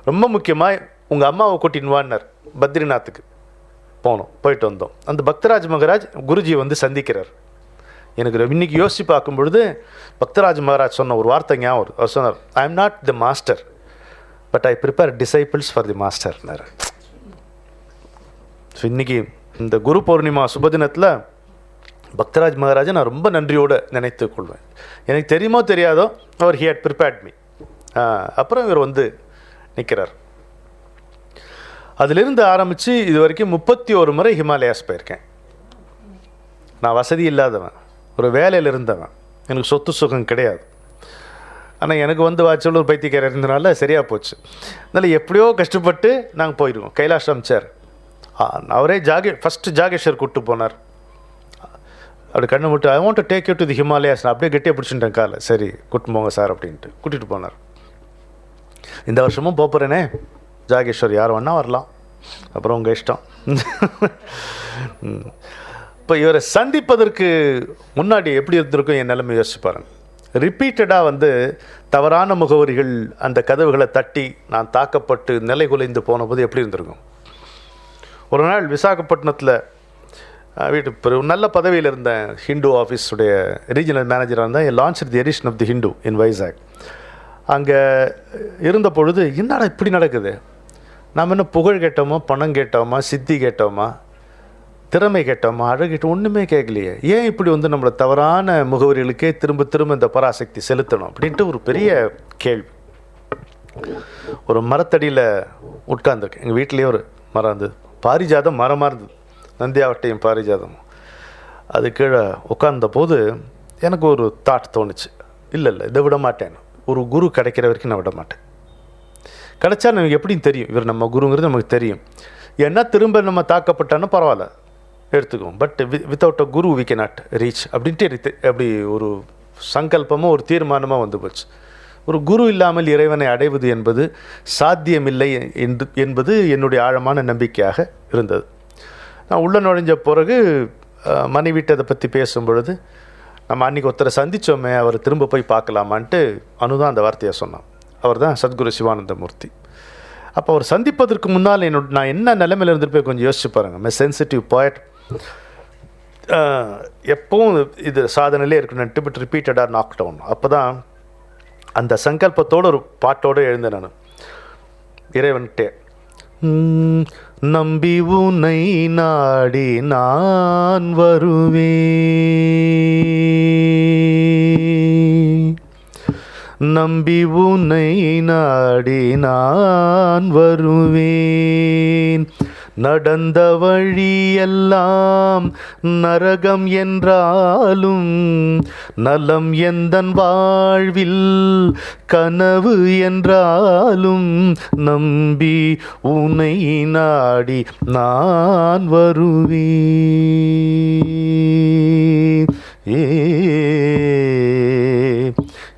ரொம்ப முக்கியமாக உங்கள் அம்மாவை கூட்டின்னு வான்னார். பத்ரிநாத்துக்கு போனோம், போயிட்டு வந்தோம். அந்த பக்தராஜ் மகாராஜ் குருஜியை வந்து சந்திக்கிறார். எனக்கு இன்றைக்கி யோசித்து பார்க்கும் பொழுது பக்தராஜ் மகாராஜ் சொன்ன ஒரு வார்த்தை ஞாபகம். அவர் சொன்னார், I am not the master but I prepare disciples for the மாஸ்டர்னார். ஸோ இன்றைக்கி இந்த குரு பௌர்ணிமா சுபதினத்தில் பக்தராஜ் மகாராஜை நான் ரொம்ப நன்றியோடு நினைத்து கொள்வேன். எனக்கு தெரியுமோ தெரியாதோ அவர் ஹி ஹேட் ப்ரிப்பேர்ட் மீ. அப்புறம் இவர் வந்து நிற்கிறார். அதிலிருந்து ஆரம்பித்து இது வரைக்கும் 31 முறை ஹிமாலயாஸ் போயிருக்கேன். நான் வசதி இல்லாதவன், ஒரு வேலையில் இருந்தவன், எனக்கு சொத்து சுகம் கிடையாது. ஆனால் எனக்கு வந்து வாட்சல் ஒரு பைத்தியக்காரர் இருந்தனால சரியாக போச்சு. அதனால் எப்படியோ கஷ்டப்பட்டு நாங்கள் போயிடுவோம். கைலாஷ் அமைச்சார், அவரே ஃபஸ்ட்டு ஜாகேஷ்வர் கூப்பிட்டு போனார். அப்படி கண்ணை விட்டு I want to take you to the Himalayas. நான் அப்படியே கெட்டியாக பிடிச்சிட்டேன் காலை. சரி கூப்பிட்டு போங்க சார் அப்படின்ட்டு கூட்டிகிட்டு போனார். இந்த வருஷமும் போகிறேனே ஜாகேஷ்வர், யார் வேணா வரலாம், அப்புறம் உங்கள் இஷ்டம். இப்போ இவரை சந்திப்பதற்கு முன்னாடி எப்படி இருந்திருக்கும் என் நிலைமை யோசிச்சு பாருங்க. ரிப்பீட்டடாக வந்து தவறான முகவரிகள் அந்த கதவுகளை தட்டி நான் தாக்கப்பட்டு நிலை குலைந்து போன போது எப்படி இருந்திருக்கும். ஒரு நாள் விசாகப்பட்டினத்தில் வீட்டு நல்ல பதவியில் இருந்தேன், ஹிந்து ஆஃபீஸுடைய ரீஜனல் மேனேஜராக இருந்தேன். Launch the edition of the Hindu in Vizag. அங்கே இருந்த பொழுது என்னடா இப்படி நடக்குது, நாம் என்ன புகழ் கேட்டோமா, பணம் கேட்டோமா, சித்தி கேட்டோமா, திறமை கேட்டோமா, அழகிட்ட ஒன்றுமே கேட்கலையே, ஏன் இப்படி வந்து நம்மளை தவறான முகவரிகளுக்கே திரும்ப திரும்ப இந்த பராசக்தி செலுத்தணும் அப்படின்ட்டு ஒரு பெரிய கேள்வி. ஒரு மரத்தடியில் உட்கார்ந்துருக்கேன். எங்கள் வீட்டிலேயே ஒரு மரம் இருந்தது, பாரிஜாதம் மரமாக இருந்தது, நந்தியாவட்டையும் பாரிஜாதம். அது கீழே உட்கார்ந்த போது எனக்கு ஒரு தாட் தோணுச்சு, இல்லை இதை விட மாட்டேன், ஒரு குரு கிடைக்கிற வரைக்கும் நான் விட மாட்டேன். கிடைச்சா நமக்கு எப்படின்னு தெரியும் இவர் நம்ம குருங்கிறது நமக்கு தெரியும். ஏன்னா திரும்ப நம்ம தாக்கப்பட்டாலும் பரவாயில்ல எடுத்துக்குவோம், but without a Guru V can not reach அப்படின்ட்டு அப்படி ஒரு சங்கல்பமாக ஒரு தீர்மானமாக வந்து போச்சு. ஒரு குரு இல்லாமல் இறைவனை அடைவது என்பது சாத்தியமில்லை என்பது என்னுடைய ஆழமான நம்பிக்கையாக இருந்தது. நான் உள்ள நுழைஞ்ச பிறகு மனைவிட்டு அதை பற்றி பேசும் பொழுது, நம்ம அன்றைக்கி ஒருத்தரை சந்தித்தோமே அவர் திரும்ப போய் பார்க்கலாமான்ட்டு அனுதான் அந்த வார்த்தையை சொன்னான். அவர் தான் சத்குரு சிவானந்த மூர்த்தி. அப்போ அவர் சந்திப்பதற்கு முன்னால் நான் என்ன நிலைமையில் இருந்துட்டு கொஞ்சம் யோசிச்சு பாருங்கள். மை சென்சிட்டிவ் பாய்ட் எப்பவும் இது சாதனையிலே இருக்கணும்ட்டு பட் ரிப்பீட்டடாக நாக் டவுன். அப்போ தான் அந்த சங்கல்பத்தோடு ஒரு பாட்டோடு எழுந்தேன் நான் இறைவன்கிட்டே. நம்பி உன்னை நாடி நான் வருவேன், நம்பி உன்னை நாடி நான் வருவேன், நடந்த வழியெல்லாம் நரகம் என்றாலும் நலம் எந்தன் வாழ்வில் கனவு என்றாலும் நம்பி உனை நாடி நான் வருவேன். ஏ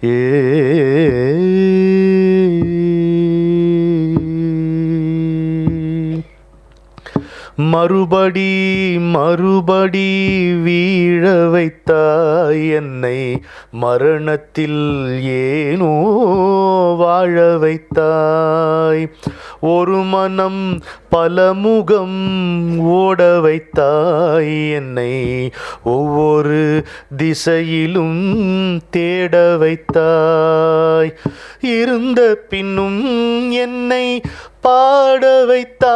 ஏ மறுபடி மறுபடி வீழ வைத்தாய் என்னை, மரணத்தில் ஏனோ வாழ வைத்தாய். ஒரு மனம் பல முகம் ஓட வைத்தாய் என்னை, ஒவ்வொரு திசையிலும் தேட வைத்தாய். இருந்த பின்னும் என்னை பாட வைத்தாய்.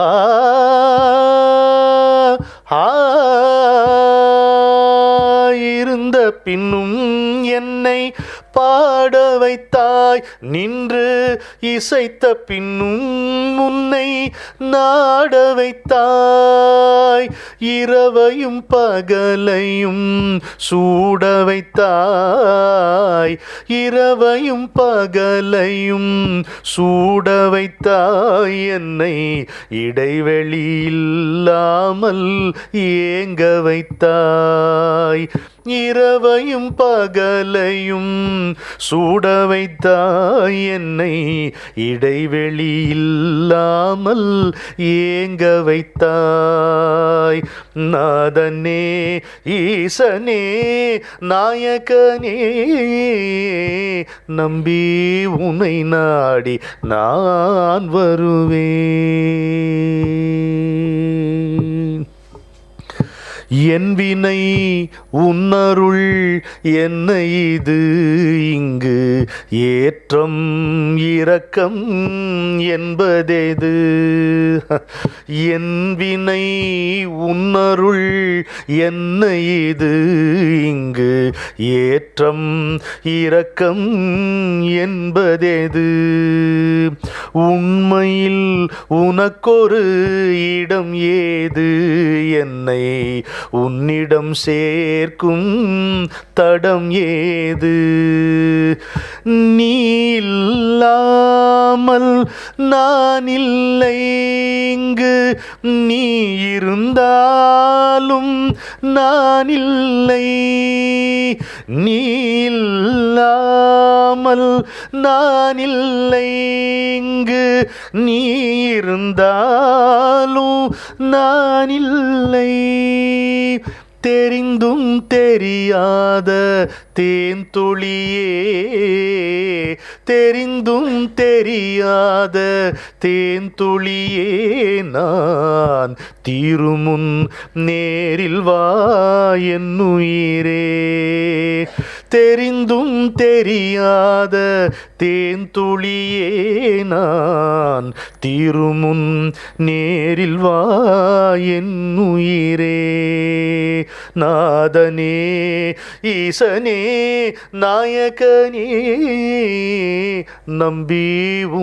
ஆ ஆ இருந்த பின்னும் என்னை பாட வைத்தாய். நின்று இசைத்த பின்னும் உன்னை நாட வைத்தாய். இரவையும் பகலையும் சூட வைத்தாய். இரவையும் பகலையும் சூட வைத்தாய். என்னை இடைவெளி இல்லாமல் ஏங்க வைத்தாய். இரவையும் பகலையும் சூட வைத்தாய். என்னை இடைவெளி இல்லாமல் ஏங்க வைத்தாய். நாதனே ஈசனே நாயகனே, நம்பி உனை நாடி நான் வருவேன். என் வினை உன்னருள் என்ன இது இங்கு, ஏற்றம் இரக்கம் என்பதேது. என் வினை உன்னருள் என்ன இது இங்கு, ஏற்றம் இரக்கம் என்பதேது. உண்மையில் உனக்கொரு இடம் ஏது, என்னை உன்னிடம் சேர்க்கும் தடம் ஏது. நீ இல்லாமல் நான் இல்லை இங்கு, நீ இருந்தாலும் நான் இல்லை. நீ இல்லாமல் நான் இல்லை இங்கு, நீ இருந்தாலும் நான் இல்லை. தெரிந்தும் தெரியாத தேன் துளியே, தெரிந்தும் தெரியாத தேன் துளியே, நான் தீருமுன் நேரில் வா என்னுயிரே. தெரிந்தும் தெரியாத தேன் துளியே, நான் தீருமுன் நேரில் வா என்னுயிரே. நாதனே ஈசனே நாயகனே, நம்பி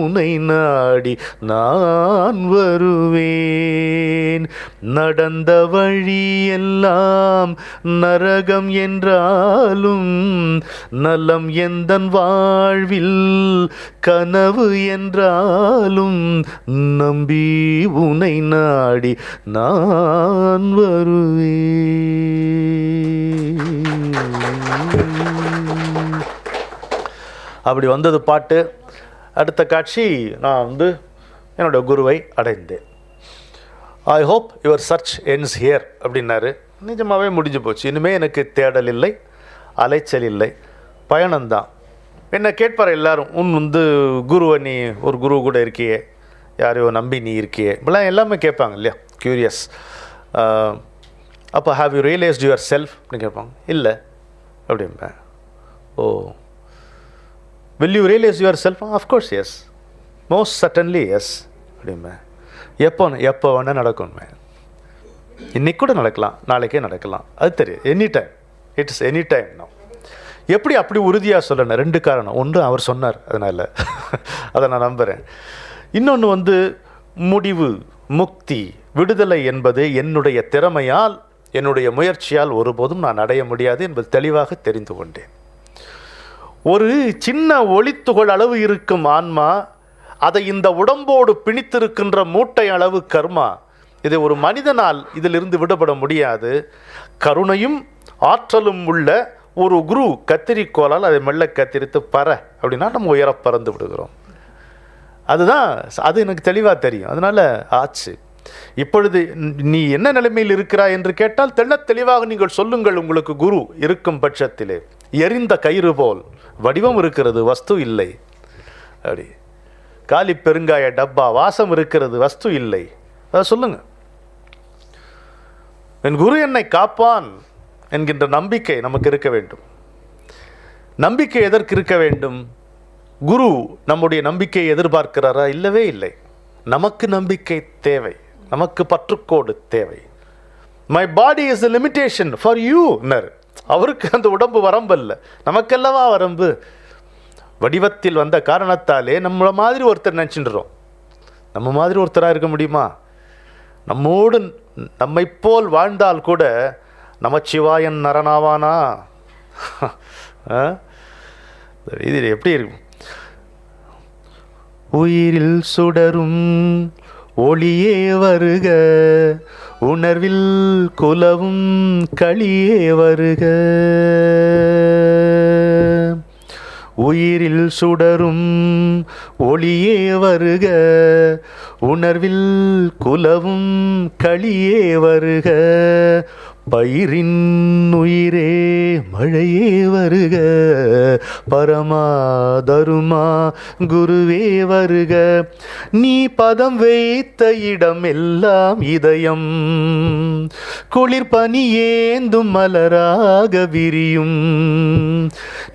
உனை நாடி நான் வருவேன். நடந்த வழியெல்லாம் நரகம் என்றாலும் நலம் எந்தன் வாழ்வில் கனவு என்றாலும் நம்பி உனை நாடி நான் வருவேன். அப்படி வந்தது பாட்டு. அடுத்த காட்சி, நான் என்னோடய குருவை அடைந்தேன். I hope your search ends here அப்படின்னாரு. நிஜமாகவே முடிஞ்சு போச்சு. இனிமேல் எனக்கு தேடல் இல்லை, அலைச்சல் இல்லை, பயணம்தான். என்ன கேட்பார் எல்லாரும், உன் குருவை நீ ஒரு குரு கூட இருக்கியே, யாரையோ நம்பி நீ இருக்கியே, இப்படிலாம் எல்லாமே கேட்பாங்க இல்லையா, க்யூரியஸ். அப்போ have you realised yourself அப்படின்னு கேட்பாங்க. இல்லை அப்படிம்பேன். Oh, will you realise yourself? Of course yes, most certainly yes அப்படிம்பேன். எப்போ வேணால் நடக்கும்மே. இன்றைக்கி கூட நடக்கலாம், நாளைக்கே நடக்கலாம், அது தெரியும். Any time, it's any time no. எப்படி அப்படி உறுதியாக சொல்லணும்? 2 காரணம். ஒன்று, அவர் சொன்னார், அதனால் அதை நான் நம்புகிறேன். இன்னொன்று வந்து முடிவு, முக்தி, விடுதலை என்பது என்னுடைய திறமையால், என்னுடைய முயற்சியால் ஒருபோதும் நான் அடைய முடியாது என்பது தெளிவாக தெரிந்து கொண்டேன். ஒரு சின்ன ஒளித்துகள் அளவு இருக்கும் ஆன்மா, அதை இந்த உடம்போடு பிணித்திருக்கின்ற மூட்டை அளவு கர்மா, இதை ஒரு மனிதனால் இதிலிருந்து விடுபட முடியாது. கருணையும் ஆற்றலும் உள்ள ஒரு குரு கத்திரிக்கோளால் அதை மெல்ல கத்திரித்து பற அப்படின்னா நம்ம உயர பறந்து விடுகிறோம். அதுதான், அது எனக்கு தெளிவாக தெரியும். அதனால் ஆச்சு. இப்பொழுது நீ என்ன நிலைமையில் இருக்கிறாய் என்று கேட்டால் தெளிவாக நீங்கள் சொல்லுங்கள். உங்களுக்கு குரு இருக்கும் பட்சத்திலே எரிந்த கயிறு போல் வடிவம் இருக்கிறது, வஸ்து இல்லை. அப்படி காலி பெருங்காய டப்பா, வாசம் இருக்கிறது, வஸ்து இல்லை. அதை சொல்லுங்க. என் குரு என்னை காப்பான் என்கின்ற நம்பிக்கை நமக்கு இருக்க வேண்டும். நம்பிக்கை எதற்கு இருக்க வேண்டும்? குரு நம்முடைய நம்பிக்கையை எதிர்பார்க்கிறாரா? இல்லவே இல்லை. நமக்கு நம்பிக்கை தேவை, நமக்கு பற்றுக்கோடு தேவை. My body is a limitation for you. அவருக்கு அந்த உடம்பு வரம்பல்ல, நமக்கெல்லவா வரம்பு? வடிவத்தில் வந்த காரணத்தாலே நம்மள மாதிரி ஒருத்தர் நினச்சின்றோம். நம்ம மாதிரி ஒருத்தராக இருக்க முடியுமா? நம்மோடு நம்மை போல் வாழ்ந்தால் கூட நமச்சிவாயன் நரனாவானா? இது எப்படி இருக்கும்? உயிரில் சுடரும் ஒளியே வருக, உணர்வில் குலவும் களியே வருக. உயிரில் சுடரும் ஒளியே வருக, உணர்வில் குலவும் களியே வருக. பயிரின் உயிரே மழையே வருக, பரமா தருமா குருவே வருக. நீ பதம் வைத்த இடம் எல்லாம் இதயம், குளிர் பனி ஏந்தும் மலராக விரியும்.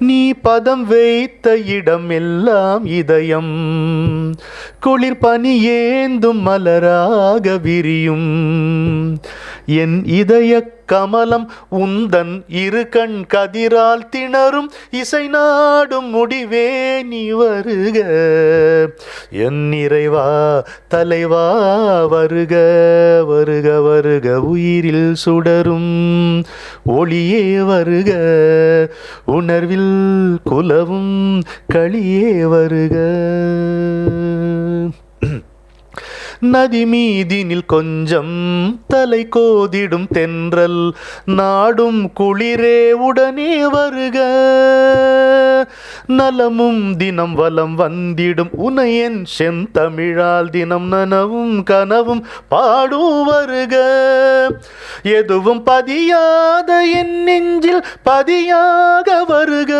நீ பதம் வைத்த இடம் எல்லாம் இதயம், குளிர் பனி ஏந்தும் மலராக விரியும். என் இதய கமலம் உந்தன் இரு கண் கதிரால் திணறும் இசை நாடும் முடிவே நீ வருக. என் இறைவா தலைவா வருக வருக வருக. உயிரில் சுடரும் ஒளியே வருக, உணர்வில் குலவும் களியே வருக. நதி மீதினில் கொஞ்சம் தலை கோதிடும் தென்றல், நாடும் குளிரே உடனே வருக. நலமும் தினம் வலம் வந்திடும் உனையன் செந்தமிழால் தினம் நனவும் கனவும் பாடும் வருக. எதுவும் பதியாத என் நெஞ்சில் பதியாக வருக.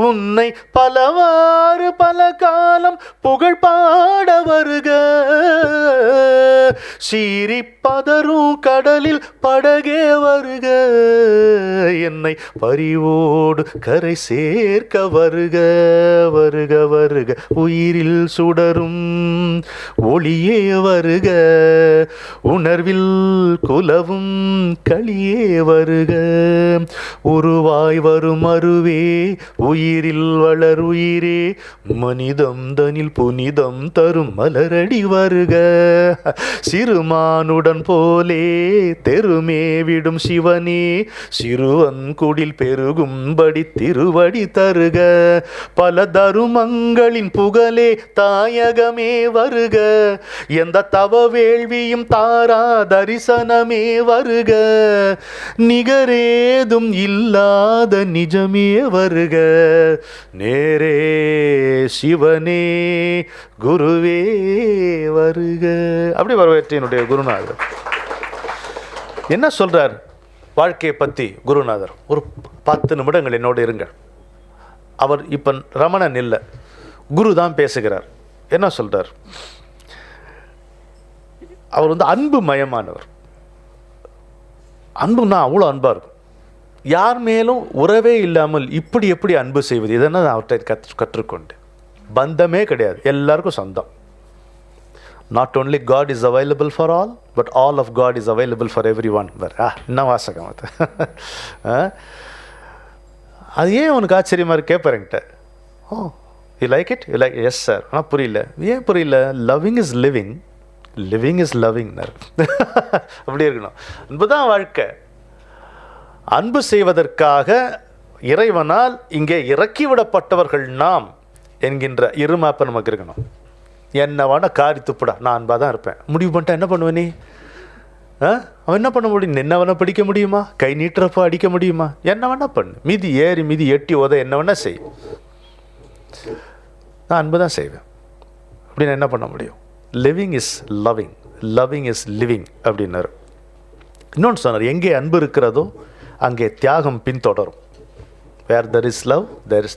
உன்னை பலவாறு பல காலம் புகழ் பாட வருக. சீறி பதரும் கடலில் படகே வருக. என்னை பரிவோடு கரை சேர்க்க வருக வருக வருக. உயிரில் சுடரும் ஒளியே வருக, உணர்வில் குலவும் களியே வருக. உருவாய் வரும் அருவே உயிரில் வளருயிரே, மனிதம் தனில் புனிதம் தரும் மலரடி வருக. சிறுமானுடன் போலே தெருமே விடும் சிவனே, சிறுவன் குடில் பெருகும்படி திருவடி தருக. பல தருமங்களின் புகழே தாயகமே வருக. எந்த தவ வேள்வியும் தாரா தரிசனமே வருக. நிகரேதும் இல்லாத நிஜமே வருக. நேரே சிவனே குருவே வருக. அப்படி வரவேற்று என்னுடைய குருநாதர் என்ன சொல்றார் வாழ்க்கையை பற்றி? குருநாதர் ஒரு 10 நிமிடங்கள் என்னோடு இருங்க. அவர் இப்போ ரமணன் இல்லை, குரு தான் பேசுகிறார். என்ன சொல்றார்? அவர் வந்து அன்பு மயமானவர். அன்புன்னா அவ்வளோ அன்பாக இருக்கும். யார் மேலும் உறவே இல்லாமல் இப்படி எப்படி அன்பு செய்வது, இதெல்லாம் நான் அவர்கிட்ட கற்றுக்கொண்டு. பந்தமே கிடையாது, எல்லாருக்கும் சொந்தம். Not only God is available for all, but all of God is available for everyone. இன்னும் வாசகம் அது. அது ஏன் உனக்கு ஆச்சரியமாக இருக்கு கேட்பாருங்கிட்ட. Oh you like it, you like, yes sir. ஆனால் புரியல. ஏன் புரியல? Loving is living, living is லவ்விங்னார். அப்படி இருக்கணும். அன்பு தான் வாழ்க்கை. அன்பு செய்வதற்காக இறைவனால் இங்கே இறக்கிவிடப்பட்டவர்கள் நாம் என்கின்ற இருமாப்பை நமக்கு இருக்கணும். என்ன வேணா காரி துப்புடா, நான் அன்பாக தான் இருப்பேன் முடிவு பண்ணிட்டா என்ன பண்ணுவ நீ? அவன் என்ன பண்ண முடியும்? என்ன வேணா பிடிக்க முடியுமா? கை நீட்டுறப்போ அடிக்க முடியுமா? என்ன வேணா பண்ணு, மீதி ஏறி மீதி எட்டி உத என்ன வேணா செய், நான் அன்பு தான் செய்வேன் அப்படின்னு என்ன பண்ண முடியும்? Living is loving, loving is living அப்படின்னாரு. இன்னொன்று சொன்னார், எங்கே அன்பு இருக்கிறதோ அங்கே தியாகம் பின்தொடரும். Where there is love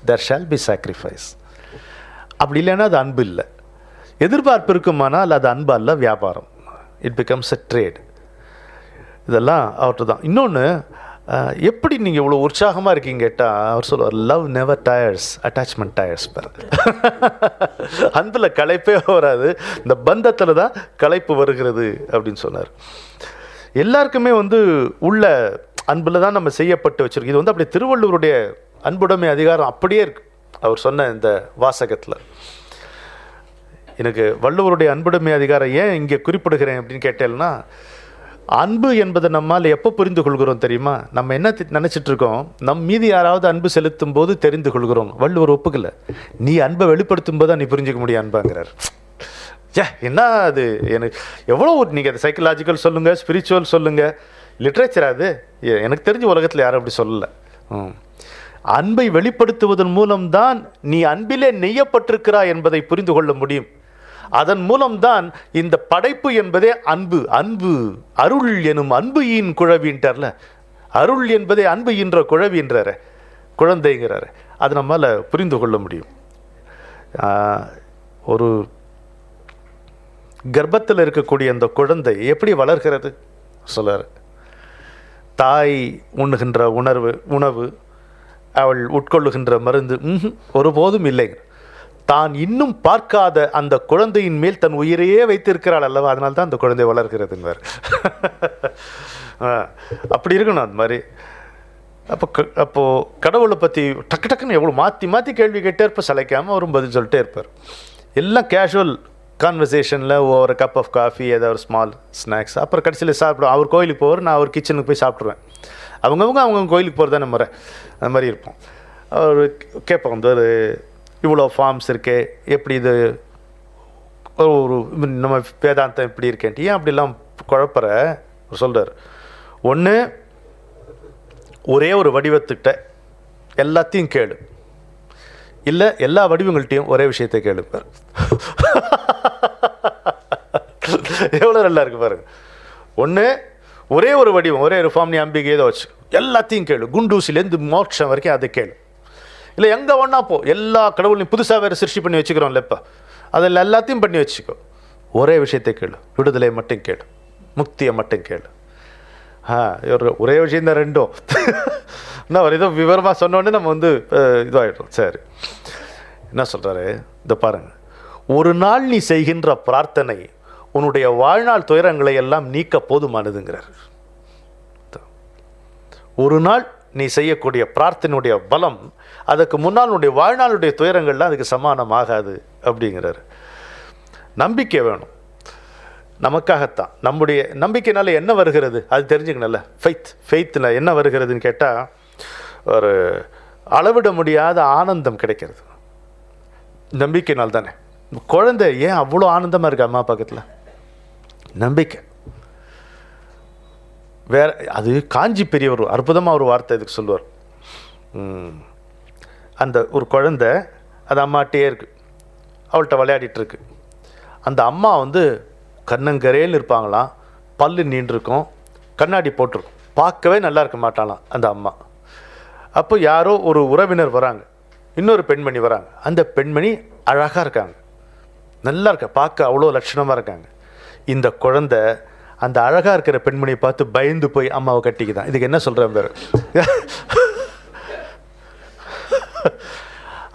there shall be sacrifice. அப்படி இல்லைன்னா அது அன்பு இல்லை. எதிர்பார்ப்பு இருக்குமானால் அது அன்பு அல்ல, வியாபாரம். It becomes a trade. இதெல்லாம் அவர்கிட்ட தான். இன்னொன்று, எப்படி நீங்கள் இவ்வளோ உற்சாகமாக இருக்கீங்க கேட்டால் அவர் சொல்லுவார், love never tires, attachment tires. அன்பில் களைப்பே வராது, இந்த பந்தத்தில் தான் களைப்பு வருகிறது அப்படின்னு சொன்னார். எல்லாருக்குமே உள்ள அன்பில் தான் நம்ம செய்யப்பட்டு வச்சுருக்கோம். இது அப்படியே திருவள்ளுவருடைய அன்புடைமை அதிகாரம் அப்படியே இருக்கு அவர் சொன்ன இந்த வாசகத்தில். எனக்கு வள்ளுவருடைய அன்புடைமை அதிகாரம் ஏன் இங்கே குறிப்பிடுகிறேன் அப்படின்னு கேட்டேன்னா, அன்பு என்பதை நம்மால் எப்போ புரிந்து கொள்கிறோம் தெரியுமா? நம்ம என்ன நினச்சிட்டு இருக்கோம், நம் மீது யாராவது அன்பு செலுத்தும் போது தெரிந்து கொள்கிறோம். வள்ளுவர் ஒப்புக்கல. நீ அன்பை வெளிப்படுத்தும் போது தான் நீ புரிஞ்சிக்க முடியும் அன்பாங்கிறார். என்ன அது? எனக்கு எவ்வளோ நீங்கள் அதை சைக்கலாஜிக்கல் சொல்லுங்கள், ஸ்பிரிச்சுவல் சொல்லுங்கள், லிட்ரேச்சர் அது எனக்கு தெரிஞ்ச உலகத்தில் யாரும் அப்படி சொல்லலை. அன்பை வெளிப்படுத்துவதன் மூலம்தான் நீ அன்பிலே நெய்யப்பட்டிருக்கிறாய் என்பதை புரிந்து கொள்ள முடியும். அதன் மூலம்தான் இந்த படைப்பு என்பதே அன்பு. அன்பு அருள் எனும் அன்பு ஈன் குழவின்றார்ல, அருள் என்பதே அன்பு ஈன்ற குழவின்றார, குழந்தைங்கிறார. அது நம்மால் புரிந்து கொள்ள முடியும். ஒரு கர்ப்பத்தில் இருக்கக்கூடிய அந்த குழந்தை எப்படி வளர்கிறது சொல்றார். தாய் உண்ணுகின்ற உணவு, அவள் உட்கொள்ளுகின்ற மருந்து ஒருபோதும் இல்லைங்க. தான் இன்னும் பார்க்காத அந்த குழந்தையின் மேல் தன் உயிரையே வைத்திருக்கிறாள் அல்லவா, அதனால தான் அந்த குழந்தை வளர்கிறதுன்னு. அப்படி இருக்கணும் அந்த மாதிரி. அப்போது கடவுளை பற்றி டக்கு டக்குன்னு எவ்வளோ மாற்றி கேள்வி கேட்டே இருப்பார், சளைக்காமல் அவரும் பதில் சொல்லிட்டே இருப்பார். எல்லாம் கேஷுவல் கான்வர்சேஷனில் ஒரு கப் ஆஃப் காஃபி, ஏதாவது ஒரு ஸ்மால் ஸ்நாக்ஸ், அப்புறம் கடைசியில் சாப்பிடுவோம். அவர் கோயிலுக்கு போவார், நான் அவர் கிச்சனுக்கு போய் சாப்பிட்ருவேன். அவங்க கோயிலுக்கு போகிறது தான் முறை. அந்த மாதிரி இருப்போம். அவர் கேட்போம், ஒரு இவ்வளோ ஃபார்ம்ஸ் இருக்கே, எப்படி இது ஒரு நம்ம வேதாந்தம் எப்படி இருக்கேன்ட்டு ஏன் அப்படிலாம் குழப்பற சொல்கிறார். ஒன்று, ஒரே ஒரு வடிவத்துக்கிட்ட எல்லாத்தையும் கேளு, இல்லை எல்லா வடிவங்கள்ட்டையும் ஒரே விஷயத்தை கேளுப்பார். எவ்வளோ நல்லா இருக்கு பாருங்க. ஒன்று, ஒரே ஒரு வடிவம், ஒரே ஒரு ஃபார்ம், நீ அம்பிகை ஏதோ வச்சு எல்லாத்தையும் கேளு, குண்டூசிலேருந்து மோட்சம் வரைக்கும் அதை கேளு. இல்லை எங்கே ஒன்றா போ, எல்லா கடவுளையும் புதுசாக வேறு சிருஷ்டி பண்ணி வச்சுக்கிறோம்ல, இப்போ அதில் எல்லாத்தையும் பண்ணி வச்சுக்கோ. ஒரே விஷயத்தை கேளு, விடுதலை மட்டும் கேளு, முக்தியை மட்டும் கேளு. ஒரே விஷயம் தான் ரெண்டும். என்ன ஒரு ஏதோ விவரமாக சொன்னோடனே நம்ம இதுவாகிடுறோம். சரி, என்ன சொல்கிறாரு இந்த பாருங்க. ஒரு நாள் நீ செய்கின்ற பிரார்த்தனை உன்னுடைய வாழ்நாள் துயரங்களை எல்லாம் நீக்க போதுமானதுங்கிறார். ஒரு நாள் நீ செய்யக்கூடிய பிரார்த்தனையுடைய பலம் அதுக்கு முன்னால் உன்னுடைய வாழ்நாளுடைய துயரங்கள்லாம் அதுக்கு சமானமாகாது அப்படிங்கிறார். நம்பிக்கை வேணும் நமக்காகத்தான். நம்முடைய நம்பிக்கைனால என்ன வருகிறது அது தெரிஞ்சுக்கணும்ல. ஃபெய்த்தில் என்ன வருகிறதுன்னு கேட்டால், ஒரு அளவிட முடியாத ஆனந்தம் கிடைக்கிறது நம்பிக்கைனால் தானே. குழந்தை ஏன் அவ்வளோ ஆனந்தமாக இருக்கு அம்மா பக்கத்தில்? நம்பிக்கை. வேற அது காஞ்சி பெரியவர் அற்புதமாக ஒரு வார்த்தை இதுக்கு சொல்லுவார். அந்த ஒரு குழந்தை அது அம்மாட்டே இருக்கு, அவள்கிட்ட விளையாடிட்டு இருக்கு. அந்த அம்மா கண்ணங்கரேன்னு இருப்பாங்களாம், பல்லு நீண்டிருக்கும், கண்ணாடி போட்டிருக்கும், பார்க்கவே நல்லா இருக்க மாட்டாளாம் அந்த அம்மா. அப்போ யாரோ ஒரு உறவினர் வராங்க, இன்னொரு பெண்மணி வராங்க. அந்த பெண்மணி அழகாக இருக்காங்க, நல்லா இருக்க, பார்க்க அவ்வளோ லட்சணமாக இருக்காங்க. இந்த குழந்தை அந்த அழகாக இருக்கிற பெண்மணியை பார்த்து பயந்து போய் அம்மாவை கட்டிக்குதான். இதுக்கு என்ன சொல்கிறேன் பேர்?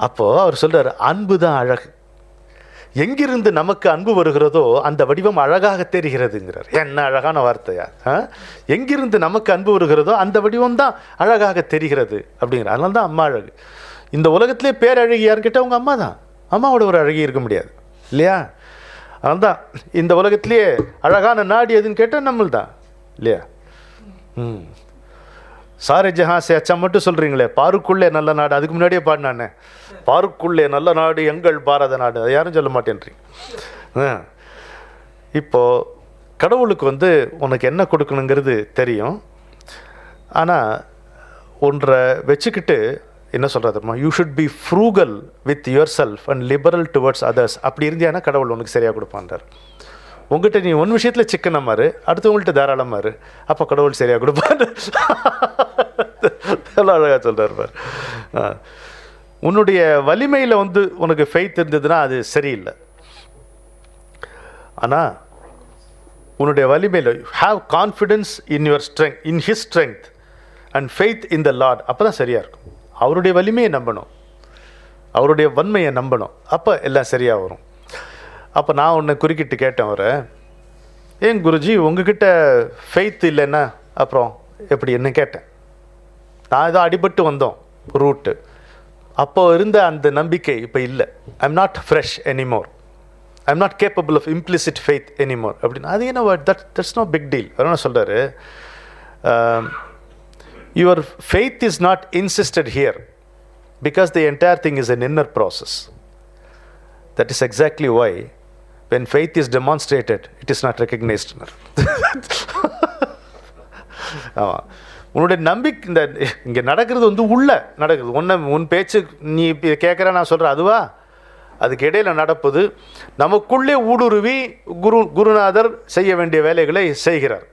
அப்போது அவர் சொல்கிறார், அன்பு தான் அழகு. எங்கிருந்து நமக்கு அன்பு வருகிறதோ அந்த வடிவம் அழகாக தெரிகிறதுங்கிறார். என்ன அழகான வார்த்தையா! எங்கிருந்து நமக்கு அன்பு வருகிறதோ அந்த வடிவம் தான் அழகாக தெரிகிறது அப்படிங்கிறார். அதனால தான் அம்மா அழகு. இந்த உலகத்திலே பேரழகி யாருன்னு கேட்டால் உங்கள் அம்மா தான். அம்மாவோட ஒரு அழகி இருக்க முடியாது இல்லையா? அதனால தான் இந்த உலகத்திலேயே அழகான நாடு எதுன்னு கேட்டால் நம்மள் தான் இல்லையா? சாரே ஜஹான் சே அச்சா மட்டும் சொல்கிறீங்களே, பாருக்குள்ளே நல்ல நாடு. அதுக்கு முன்னாடியே பாடினானே, பாருக்குள்ளே நல்ல நாடு எங்கள் பாரத நாடு. அதை யாரும் சொல்ல மாட்டேன்றீங்க. இப்போது கடவுளுக்கு உனக்கு என்ன கொடுக்கணுங்கிறது தெரியும். ஆனால் ஒன்றை வச்சுக்கிட்டு என்ன சொல்கிறது தெரியுமா, you should be frugal with your self and liberal towards others. அப்படி இருந்தியானா கடவுள் உனக்கு சரியாக கொடுப்பான்றார். உங்கள்கிட்ட நீ ஒன் விஷயத்தில் சிக்கனமாரு, அடுத்தவங்கள்ட்ட தாராளமாரு, அப்போ கடவுள் சரியாக கொடுப்பாரு. அழகாக சொல்கிறார் பார். உன்னுடைய வலிமையில் உனக்கு ஃபெய்த் இருந்ததுன்னா அது சரியில்லை. ஆனால் உன்னுடைய வலிமையில் have confidence in your strength, in his strength and faith in the Lord. அப்போ தான் சரியாக இருக்கும். அவருடைய வலிமையை நம்பணும், அவருடைய வன்மையை நம்பணும், அப்போ எல்லாம் சரியாக வரும். அப்போ நான் உன்னை குறுக்கிட்டு கேட்டேன் அவரை, ஏன் குருஜி உங்ககிட்ட ஃபெய்த் இல்லைன்னா அப்புறம் எப்படி என்ன கேட்டேன். நான் ஏதோ அடிபட்டு வந்தோம் ரூட்டு, அப்போ இருந்த அந்த நம்பிக்கை இப்போ இல்லை. I am not fresh anymore, I am not capable of implicit faith anymore அப்படின்னு. அது என்ன word, that's no big deal. அதனால சொல்கிறாரு, your faith is not insisted here because the entire thing is an inner process. That is exactly why when faith is demonstrated, it is not recognized. ஆமாம், உன்னுடைய நம்பிக்கை இந்த இங்கே நடக்கிறது உள்ள நடக்குது. உன் பேச்சு நீ கேட்குற, நான் சொல்கிறேன் அதுவா, அதுக்கு இடையில் நடப்பது நமக்குள்ளே ஊடுருவி குருநாதர் செய்ய வேண்டிய வேலைகளை செய்கிறார்.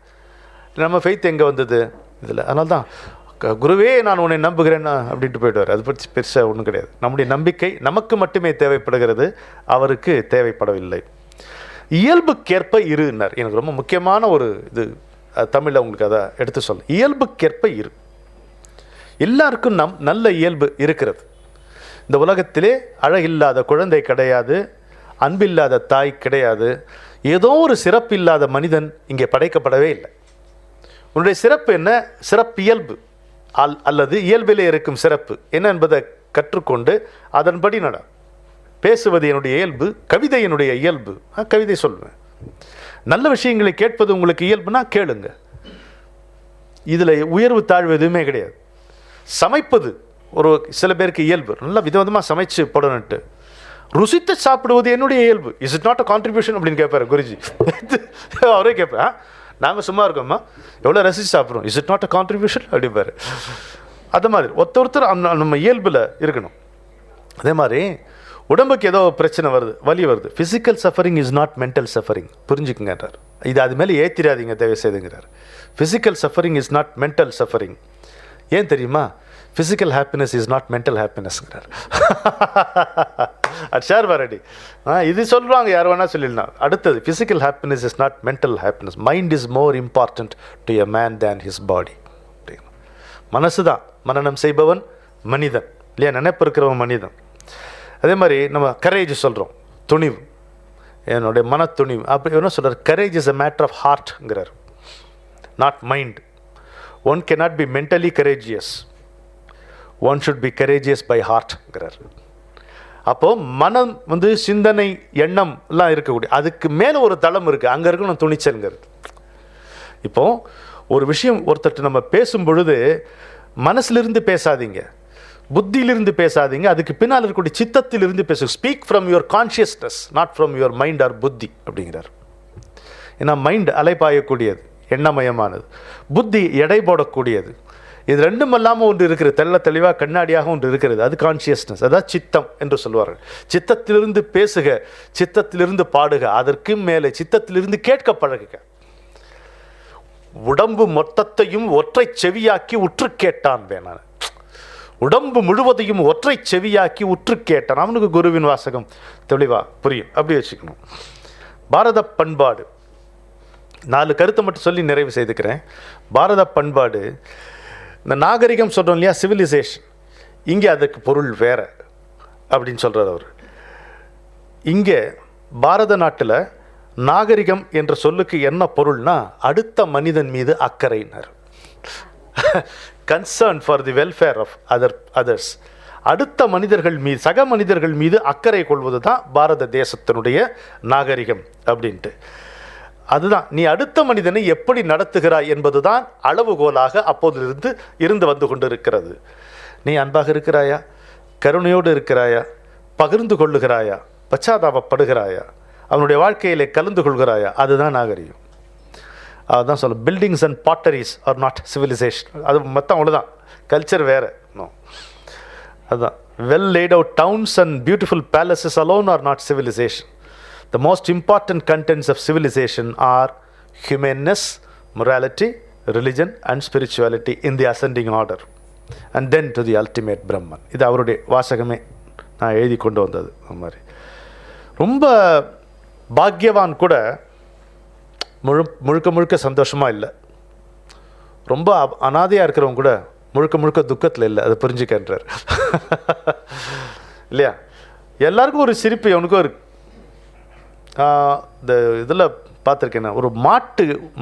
நம்ம ஃபெய்த் எங்கே வந்தது இதில்? அதனால தான் குருவே நான் உன்னை நம்புகிறேன் அப்படின்ட்டு போயிடுவார். அது பற்றி பெருசாக ஒன்றும் கிடையாது. நம்முடைய நம்பிக்கை நமக்கு மட்டுமே தேவைப்படுகிறது, அவருக்கு தேவைப்படவில்லை. இயல்புக்கேற்ப இருன்னார். எனக்கு ரொம்ப முக்கியமான ஒரு இது தமிழில் உங்களுக்கு அதை எடுத்து சொல்ல. இயல்புக்கேற்ப இரு. எல்லாருக்கும் நல்ல இயல்பு இருக்கிறது. இந்த உலகத்திலே அழகில்லாத குழந்தை கிடையாது, அன்பில்லாத தாய் கிடையாது, ஏதோ ஒரு சிறப்பில்லாத மனிதன் இங்கே படைக்கப்படவே இல்லை. உன்னுடைய சிறப்பு என்ன? சிறப்பியல்பு அல்லது இயல்பிலே இருக்கும் சிறப்பு என்ன என்பதை கற்றுக்கொண்டு அதன்படி நட. பேசுவது என்னுடைய இயல்பு, கவிதை என்னுடைய இயல்பு, கவிதை சொல்லுவேன். நல்ல விஷயங்களை கேட்பது உங்களுக்கு இயல்புனா கேளுங்க. இதில் உயர்வு தாழ்வு எதுவுமே கிடையாது. சமைப்பது ஒரு சில பேருக்கு இயல்பு, நல்லா விதவிதமாக சமைச்சு போடணுன்ட்டு. ருசித்து சாப்பிடுவது என்னுடைய இயல்பு. Is it not a contribution அப்படின்னு கேட்பாரு குருஜி. அவரே கேட்பேன், நாங்கள் சும்மா இருக்கோம்மா, எவ்வளோ ரசித்து சாப்பிட்றோம், is it not a contribution அப்படிப்பாரு. அது மாதிரி ஒருத்தர் நம்ம இயல்பில் இருக்கணும். அதே மாதிரி உடம்புக்கு ஏதோ பிரச்சனை வருது, வலி வருது, physical suffering is not mental suffering, புரிஞ்சுக்குங்கன்றார். இது அது மேலே ஏற்றிடாதீங்க தயவு செய்துங்கிறார். Physical suffering is not mental suffering. ஏன் தெரியுமா? Physical happiness is not mental ஹாப்பினஸ்ங்கிறார். அது ஷேர் வரடி இது சொல்லுவாங்க, யார் வேணால் சொல்லிடலாம். அடுத்தது, physical happiness is not mental happiness. Mind is more important to a man than his body. மனசு தான் மனனம் செய்பவன் மனிதன் இல்லையா, நினைப்பு இருக்கிறவன் மனிதன். அதே மாதிரி நம்ம கரேஜ் சொல்கிறோம், துணிவு, என்னுடைய மன துணிவு. அப்படி என்ன சொல்கிறார்? Courage is a matter of ஹார்ட்ங்கிறார், not mind. One cannot be mentally courageous, one should be courageous by heartங்கிறார். அப்போது மனம் சிந்தனை எண்ணம் எல்லாம் இருக்கக்கூடிய அதுக்கு மேலே ஒரு தளம் இருக்குது, அங்கே இருக்கணும் துணிச்சல்ங்கிறது. இப்போது ஒரு விஷயம் ஒருத்தர் நம்ம பேசும் பொழுது மனசிலிருந்து பேசாதீங்க, புத்தியிலிருந்து பேசாதீங்க, அதுக்கு பின்னால் இருக்கக்கூடிய சித்தத்திலிருந்து பேசு. Speak from your consciousness, not from your mind or buddhi அப்படிங்கிறார். ஏன்னா மைண்ட் அலைப்பாயக்கூடியது, எண்ணமயமானது, புத்தி எடை போடக்கூடியது. இது ரெண்டும் இல்லாமல் ஒன்று இருக்கிறது, தெள்ள தெளிவாக கண்ணாடியாக ஒன்று இருக்கிறது, அது கான்ஷியஸ்னஸ், அதாவது சித்தம் என்று சொல்வார்கள். சித்தத்திலிருந்து பேசுக, சித்தத்திலிருந்து பாடுக, அதற்கு மேலே சித்தத்திலிருந்து கேட்க பழகுக. உடம்பு மொத்தத்தையும் ஒற்றை செவியாக்கி உற்று கேட்டான் வேணான். உடம்பு முழுவதையும் ஒற்றை செவியாக்கி உற்று கேட்டான். அவனுக்கு குருவின் வாசகம் தெளிவாக புரியும். அப்படி வச்சுக்கணும். பாரத பண்பாடு, 4 கருத்தை மட்டும் சொல்லி நிறைவு செய்துக்கிறேன். பாரத பண்பாடு, இந்த நாகரிகம் சொல்கிறோம் இல்லையா, சிவிலைசேஷன், இங்கே அதுக்கு பொருள் வேற அப்படின்னு சொல்கிறார் அவர். இங்கே பாரத நாட்டில் நாகரிகம் என்ற சொல்லுக்கு என்ன பொருள்னா அடுத்த மனிதன் மீது அக்கறையினர், concern for the welfare of others. அடுத்த மனிதர்கள் மீது, சக மனிதர்கள் மீது அக்கறை கொள்வது தான் பாரத தேசத்தினுடைய நாகரிகம் அப்படின்ட்டு. அதுதான் நீ அடுத்த மனிதனை எப்படி நடத்துகிறாய் என்பதுதான் அளவுகோலாக அப்போதிலிருந்து இருந்து வந்து கொண்டு இருக்கிறது. நீ அன்பாக இருக்கிறாயா, கருணையோடு இருக்கிறாயா, பகிர்ந்து கொள்ளுகிறாயா, பச்சாதாபப்படுகிறாயா, அவனுடைய வாழ்க்கையிலே கலந்து கொள்கிறாயா, அதுதான் நாகரிகம். அதுதான் சொல்ல buildings and potteries are not civilisation. அது மொத்தம் அவ்வளோதான், கல்ச்சர் வேறு. நோ, அதுதான் well laid out towns and beautiful palaces alone are not civilisation. The most important contents of civilization are humaneness, morality, religion and spirituality in the ascending order, and then to the ultimate Brahman. இது அவருடைய வாசகமே, நான் எழுதி கொண்டு வந்தது. அந்த மாதிரி ரொம்ப பாக்யவான் கூட முழுக்க முழுக்க சந்தோஷமாக இல்லை, ரொம்ப அனாதையாக இருக்கிறவங்க கூட முழுக்க முழுக்க துக்கத்தில் இல்லை, அதை புரிஞ்சுக்கின்றார் இல்லையா? எல்லாருக்கும் ஒரு சிரிப்பு எவனுக்கும் இருக்கு. இந்த இதில் பார்த்துருக்கேன், ஒரு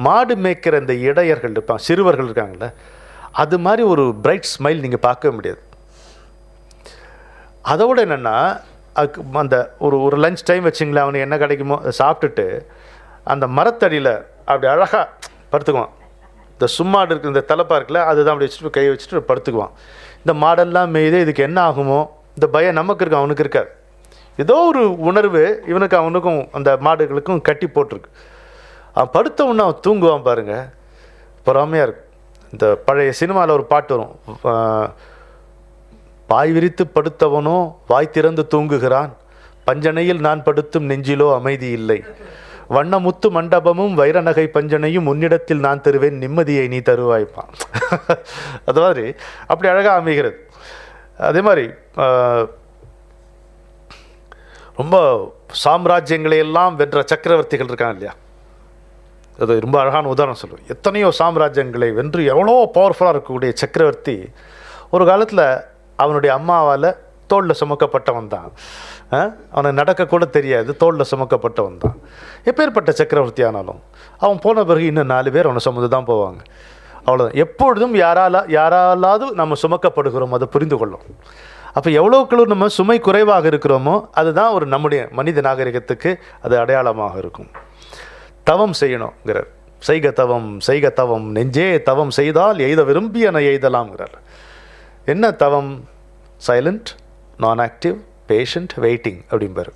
மாடு மேய்க்கிற இந்த இடையர்கள் இருப்பாங்க, சிறுவர்கள் இருக்காங்கள்ல, அது மாதிரி ஒரு பிரைட் ஸ்மைல் நீங்கள் பார்க்கவே முடியாது. அதோட என்னென்னா, அதுக்கு அந்த ஒரு லஞ்ச் டைம் வச்சிங்களேன், அவனுக்கு என்ன கிடைக்குமோ அதை சாப்பிட்டுட்டு அந்த மரத்தடியில் அப்படி அழகாக படுத்துக்குவான். இந்த சும்மாடு இருக்கிற இந்த தலைப்பா இருக்குல்ல, அதுதான் அப்படி வச்சுட்டு கை வச்சுட்டு படுத்துக்குவான். இந்த மாடெல்லாம் மேய்து இதுக்கு என்ன ஆகுமோ இந்த பயம் நமக்கு இருக்கு, அவனுக்கு இருக்காது. ஏதோ ஒரு உணர்வு இவனுக்கு அவனுக்கும் அந்த மாடுகளுக்கும் கட்டி போட்டிருக்கு. அவன் படுத்த உடனே அவன் தூங்குவான் பாருங்க, பொறாமையாக இருக்கும். இந்த பழைய சினிமாவில் ஒரு பாட்டு வரும், பாய் விரித்து படுத்தவனோ வாய் திறந்து தூங்குகிறான், பஞ்சனையில் நான் படுத்தும் நெஞ்சிலோ அமைதி இல்லை, வண்ணமுத்து மண்டபமும் வைரநகை பஞ்சனையும் உன்னிடத்தில் நான் தருவேன், நிம்மதியை நீ தருவாய்ப்பான். அது மாதிரி அப்படி அழகாக அமைகிறது. அதே மாதிரி ரொம்ப சாம்ராஜ்யங்களை எல்லாம் வென்ற சக்கரவர்த்திகள் இருக்காங்க இல்லையா, அது ரொம்ப அழகான உதாரணம் சொல்லுவேன். எத்தனையோ சாம்ராஜ்யங்களை வென்று எவ்வளோ பவர்ஃபுல்லாக இருக்கக்கூடிய சக்கரவர்த்தி ஒரு காலத்தில் அவனுடைய அம்மாவால் தோளில் சுமக்கப்பட்டவன் தான். அவனை நடக்கக்கூட தெரியாது, தோளில் சுமக்கப்பட்டவன் தான். எப்பேற்பட்ட சக்கரவர்த்தி ஆனாலும் அவன் போன பிறகு இன்னும் 4 பேர் அவனை சுமந்து தான் போவாங்க. அவ்வளோதான். எப்பொழுதும் யாராலாவது நம்ம சுமக்கப்படுகிறோம், அதை புரிந்து கொள்ளும். அப்போ எவ்வளோக்களோ நம்ம சுமை குறைவாக இருக்கிறோமோ அதுதான் ஒரு நம்முடைய மனித நாகரிகத்துக்கு அது அடையாளமாக இருக்கும். தவம் செய்யணுங்கிறார். செய்க தவம் நெஞ்சே தவம் செய்தால் எய்த விரும்பியன எய்தலாம்ங்கிறார். என்ன தவம்? சைலண்ட், நான் ஆக்டிவ், பேஷண்ட், வெயிட்டிங் அப்படிம்பார்.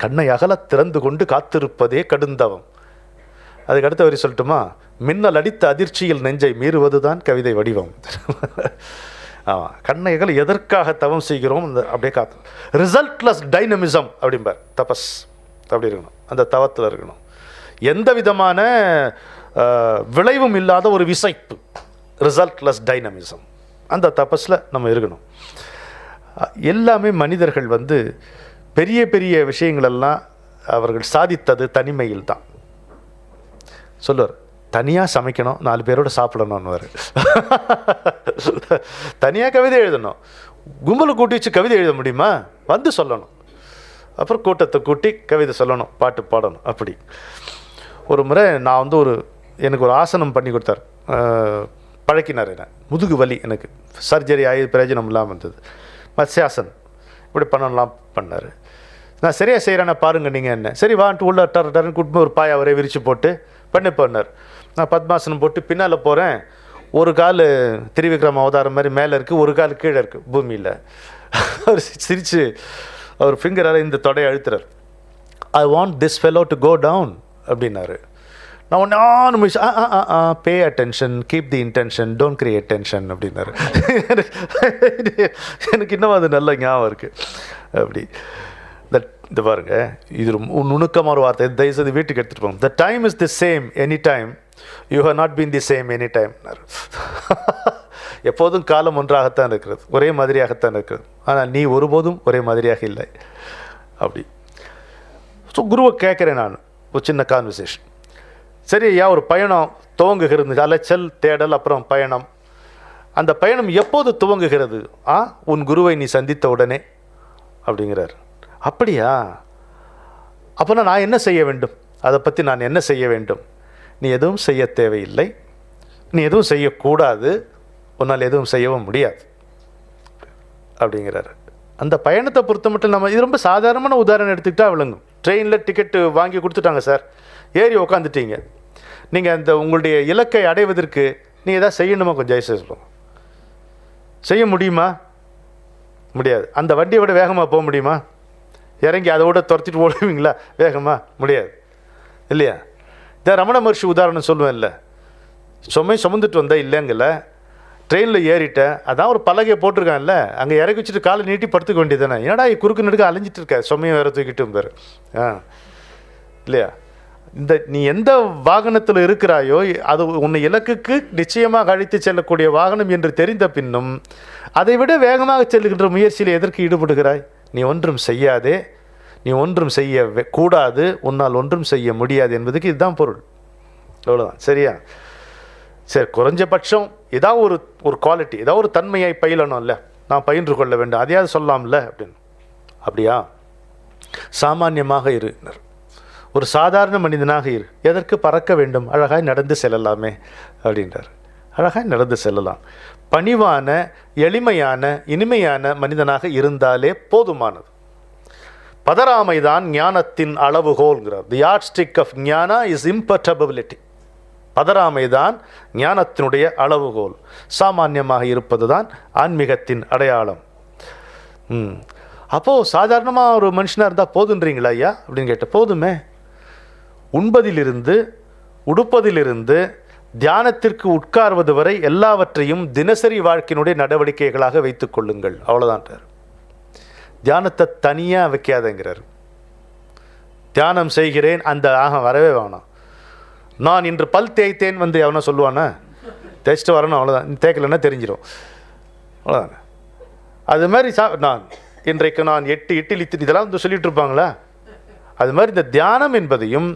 கண்ணை அகல திறந்து கொண்டு காத்திருப்பதே கடுந்தவம். அதுக்கு அடுத்த வரி சொல்லட்டுமா? மின்னல் அடித்த அதிர்ச்சியில் நெஞ்சை மீறுவது தான் கவிதை வடிவம். ஆமாம், கண்ணைகள் எதற்காக தவம் செய்கிறோம் அப்படியே காத்து. ரிசல்ட்லெஸ் டைனமிசம் அப்படிம்பார். தபஸ் அப்படி இருக்கணும், அந்த தவத்தில் இருக்கணும். எந்த விதமான விளைவும் இல்லாத ஒரு விசைப்பு, ரிசல்ட்லெஸ் டைனமிசம், அந்த தபஸில் நம்ம இருக்கணும். எல்லாமே மனிதர்கள் பெரிய பெரிய விஷயங்களெல்லாம் அவர்கள் சாதித்தது தனிமையில் தான். சொல்லுவார், தனியாக சமைக்கணும், 4 பேரோட சாப்பிடணும்னு. தனியாக கவிதை எழுதணும், கும்பலை கூட்டி வச்சு கவிதை எழுத முடியுமா? சொல்லணும், அப்புறம் கூட்டத்தை கூட்டி கவிதை சொல்லணும், பாட்டு பாடணும். அப்படி ஒரு முறை நான் எனக்கு ஒரு ஆசனம் பண்ணி கொடுத்தார், பழக்கினார். என்ன முதுகு வலி, எனக்கு சர்ஜரி ஆகி பிரயோஜனம் இல்லாமல் வந்தது. மத்ஸ்யாசன் இப்படி பண்ணலாம் பண்ணார். நான் சரியாக செய்கிறேன்னா பாருங்க நீங்கள் என்ன. சரி வான்ட்டு உள்ள டர்ன்னு கூட்டு ஒரு பாய் அவரே விரித்து போட்டு பண்ணார். நான் பத்மாசனம் போட்டு பின்னால் போகிறேன். ஒரு கால் திரிவிக்ரம அவதாரம் மாதிரி மேலே இருக்குது, ஒரு கால் கீழே இருக்குது பூமியில். அவர் சிரித்து அவர் ஃபிங்கரால் இந்த தொடையை அழுத்துறார். I want this fellow to go down அப்படின்னாரு. நான் ஒன்று pay attention, keep the intention, don't create tension அப்படின்னாரு. எனக்கு இன்னும் அது நல்ல ஞாபகம் இருக்குது. அப்படி இந்த பாருங்க, இது நுணுக்கமாக ஒரு வார்த்தை, தயவுசெய்து வீட்டுக்கு எடுத்துகிட்டு போங்க. The time is the same any time, you have not been the same any time. எப்போதும் காலம் ஒன்றாகத்தான் இருக்கிறது, ஒரே மாதிரியாகத்தான் இருக்கிறது, ஆனால் நீ ஒருபோதும் ஒரே மாதிரியாக இல்லை. அப்படி ஸோ குருவை கேட்குறேன் நான், ஒரு சின்ன கான்வர்சேஷன். சரி ஐயா, ஒரு பயணம் துவங்குகிறது, அலைச்சல், தேடல், அப்புறம் பயணம். அந்த பயணம் எப்போது துவங்குகிறது? உன் குருவை நீ சந்தித்த உடனே அப்படிங்கிறார். அப்படியா? அப்போனா நான் என்ன செய்ய வேண்டும்? அதை பற்றி நான் என்ன செய்ய வேண்டும்? நீ எதுவும் செய்ய தேவையில்லை, நீ எதுவும் செய்யக்கூடாது, உன்னால் எதுவும் செய்யவும் முடியாது அப்படிங்கிறாரு. அந்த பயணத்தை பொறுத்த மட்டும் நம்ம இது ரொம்ப சாதாரணமான உதாரணம் எடுத்துக்கிட்டா விளங்கும். ட்ரெயினில் டிக்கெட்டு வாங்கி கொடுத்துட்டாங்க சார், ஏறி உக்காந்துட்டீங்க. நீங்கள் அந்த உங்களுடைய இலக்கை அடைவதற்கு நீங்கள் எதாவது செய்யணுமா? கொஞ்சம் சொல்லுங்க. செய்ய முடியுமா? முடியாது. அந்த வண்டியை விட வேகமாக போக முடியுமா? இறங்கி அதை விட துரத்திட்டு ஓடுவீங்களா வேகமாக? முடியாது இல்லையா? இதை ரமண மகர்ஷி உதாரணம் சொல்லுவேன். இல்லை, சுமந்துட்டு வந்தேன் இல்லைங்கல்ல, ட்ரெயினில் ஏறிட்டேன், அதான் ஒரு பலகையை போட்டிருக்கான்ல, அங்கே இறக்கி வச்சுட்டு காலை நீட்டி படுத்துக்க வேண்டியது தானே. ஏன்னா குறுக்கு நடுக்க அலைஞ்சிட்டு இருக்க, சுமையை வேற தூக்கிட்டும் பேர் இல்லையா? நீ எந்த வாகனத்தில் இருக்கிறாயோ அது உன்னை இலக்குக்கு நிச்சயமாக அழைத்து செல்லக்கூடிய வாகனம் என்று தெரிந்த பின்னும் அதை விட வேகமாக செல்லுகின்ற முயற்சியில் எதற்கு ஈடுபடுகிறாய்? நீ ஒன்றும் செய்யாதே, நீ ஒன்றும் செய்ய கூடாது, உன்னால் ஒன்றும் செய்ய முடியாது என்பதுக்கு இதுதான் பொருள். அவ்வளோதான். சரியா? சரி, குறைஞ்சபட்சம் ஏதாவது ஒரு குவாலிட்டி, ஏதாவது ஒரு தன்மையை பயிலணும்ல, நான் பயின்று கொள்ள வேண்டும், அதையாவது சொல்லலாம்ல அப்படின்னு. அப்படியா? சாமானியமாக இரு, ஒரு சாதாரண மனிதனாக இரு. எதற்கு பறக்க வேண்டும்? அழகாய் நடந்து செல்லலாமே அப்படின்றார். அழகாய் நடந்து செல்லலாம். பணிவான, எளிமையான, இனிமையான மனிதனாக இருந்தாலே போதுமானது. பதறாமைதான் ஞானத்தின் அளவுகோல்ங்கிறார். தி யார்ட்ஸ்டிக் ஆஃப் ஞானா இஸ் இம்பர்டபிலிட்டி. பதறாமைதான் ஞானத்தினுடைய அளவுகோல். சாமானியமாக இருப்பது தான் ஆன்மீகத்தின் அடையாளம். அப்போது சாதாரணமாக ஒரு மனுஷனாக இருந்தால் போதுன்றீங்களா ஐயா அப்படின்னு கேட்ட, போதுமே. உண்பதிலிருந்து உடுப்பதிலிருந்து தியானத்திற்கு உட்கார்வது வரை எல்லாவற்றையும் தினசரி வாழ்க்கையினுடைய நடவடிக்கைகளாக வைத்துக் கொள்ளுங்கள், அவ்வளோதான். தியானத்தை தனியாக வைக்காதங்கிறார். தியானம் செய்கிறேன் அந்த வரவே வேணாம். நான் இன்று பல் தேய்த்தேன் வந்து எவனா சொல்லுவானா? தேய்ச்சிட்டு வரணும், அவ்வளோதான். தேய்க்கலைன்னா தெரிஞ்சிடும், அவ்வளோதானே. அது மாதிரி இன்றைக்கு நான் 8 இட்லி இதெல்லாம் வந்து சொல்லிட்டு இருப்பாங்களா? அது மாதிரி இந்த தியானம் என்பதையும்